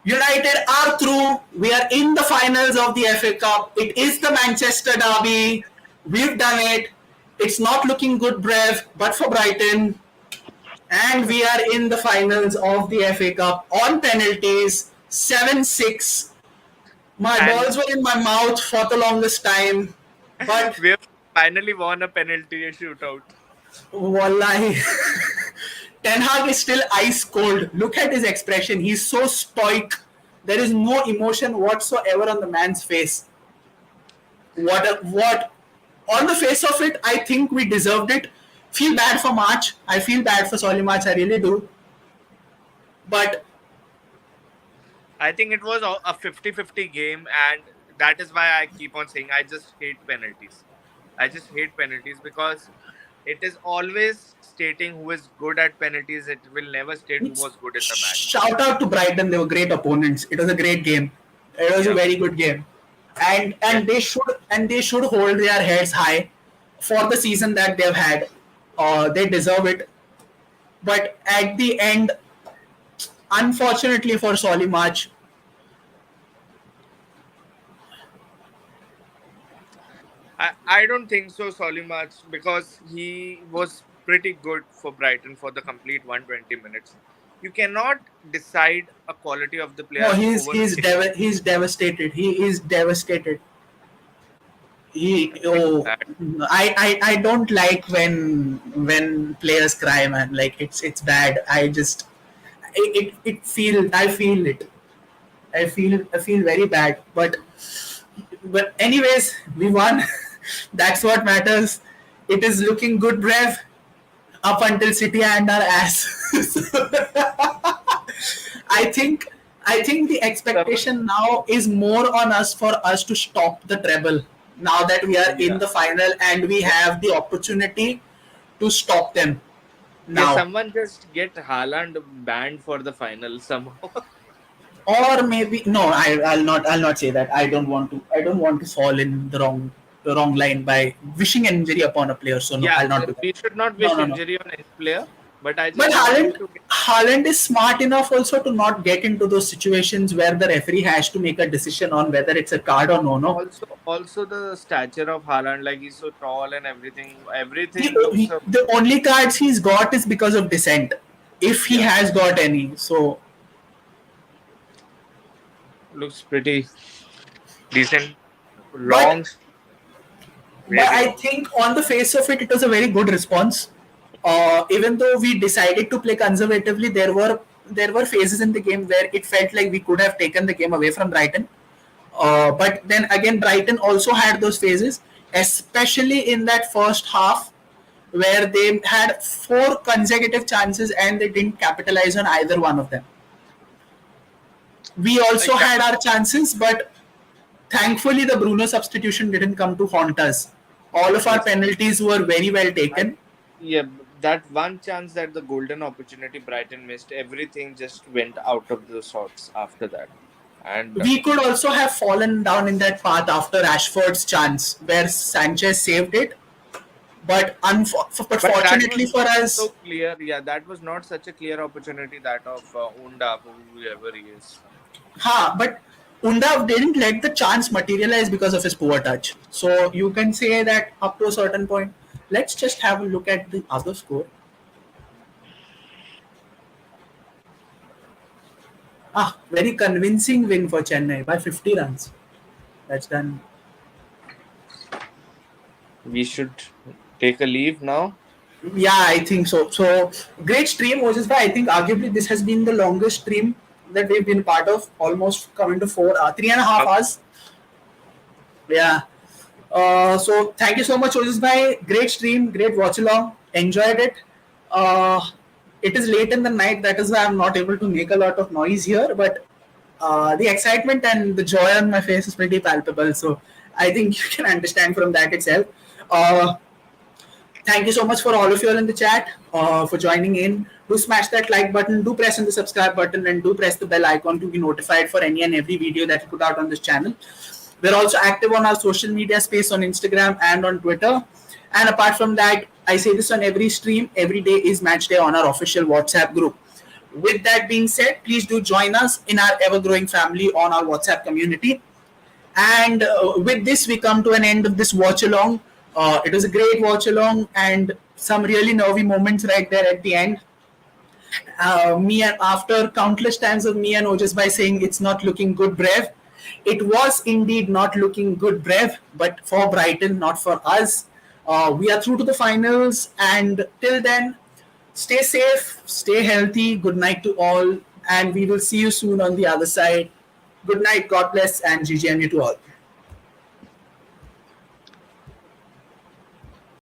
United are through. We are in the finals of the FA Cup. It is the Manchester derby. We've done it. It's not looking good, Brev, but for Brighton. And we are in the finals of the FA Cup on penalties. 7-6. My And balls were in my mouth for the longest time. But we have finally won a penalty shootout. wallahi. Ten Hag is still ice cold. Look at his expression. He's so stoic. There is no emotion whatsoever on the man's face. What? On the face of it, I think we deserved it. Feel bad for March. I feel bad for Solly March. I really do. But I think it was a 50-50 game, and that is why I keep on saying I just hate penalties. I just hate penalties because it is always stating who is good at penalties. It will never state who was good in the match. shout out to Brighton. They were great opponents. It was a great game. It was a Yeah. very good game. And Yeah. they should hold their heads high for the season that they've had. They deserve it. But at the end, unfortunately for Solly March, I don't think so, Solly much, because he was pretty good for Brighton for the complete 120 minutes. You cannot decide a quality of the no, player over. he's devastated. He is devastated. It's bad. I don't like when players cry, man. Like it's bad. I feel it. I feel very bad. But anyways, we won. That's what matters. It is looking good, Brev. Up until City and our ass. I think I think the expectation now is more on us for us to stop the treble. Now that we are in Yeah. the final and we have the opportunity to stop them Can now. someone just get Haaland banned for the final somehow? Or maybe no, I'll not say that. I don't want to fall in the wrong line by wishing an injury upon a player. So no, Yeah, I'll not do that. we should not No, wish no, no. injury on any player, but I But just want him to. Haaland is smart enough also to not get into those situations where the referee has to make a decision on whether it's a card or no. No, Also the stature of Haaland, like he's so tall and everything. Everything looks. the only cards he's got is because of dissent, if he Yeah. has got any. So, Looks pretty decent. Long. but I Really. think on the face of it, it was a very good response. Even though we decided to play conservatively, there were phases in the game where it felt like we could have taken the game away from Brighton. But then again, Brighton also had those phases, especially in that first half where they had 4 consecutive chances and they didn't capitalize on either one of them. We also Like that. had our chances, but thankfully the Bruno substitution didn't come to haunt us. All of our Yes. penalties were very well taken. Yeah, that one chance that the golden opportunity Brighton missed, everything just went out of the sorts after that. And We could also have fallen down in that path after Rashford's chance, where Sanchez saved it. but But that was fortunately for not so us, clear. Yeah, that was not such a clear opportunity, that of Unda, whoever he is. but Undav didn't let the chance materialize because of his poor touch. So you can say that up to a certain point. Let's just have a look at the other score. Very convincing win for Chennai by 50 runs. That's done. We should take a leave now. Yeah, I think so. So great stream, Moses. I think arguably this has been the longest stream that we've been part of. Almost coming to 3.5 hours. Yeah. So thank you so much, Moses. Great stream, great watch along. Enjoyed it. Uh, it is late in the night. That is why I'm not able to make a lot of noise here. But the excitement and the joy on my face is pretty palpable. So I think you can understand from that itself. Uh, Thank you so much for all of you all in the chat for joining in. Do smash that like button, do press on the subscribe button, and do press the bell icon to be notified for any and every video that we put out on this channel. We're also active on our social media space on Instagram and on Twitter. And apart from that, I say this on every stream, every day is match day on our official WhatsApp group. With that being said, please do join us in our ever growing family on our WhatsApp community. And with this, we come to an end of this watch along. It was a great watch along and some really nervy moments right there at the end. Me and after countless times of me and Ojas by saying it's not looking good, Brev. It was indeed not looking good, Brev, but for Brighton, not for us. We are through to the finals, and till then, stay safe, stay healthy. Good night to all, and we will see you soon on the other side. Good night, God bless, and GGMU to all.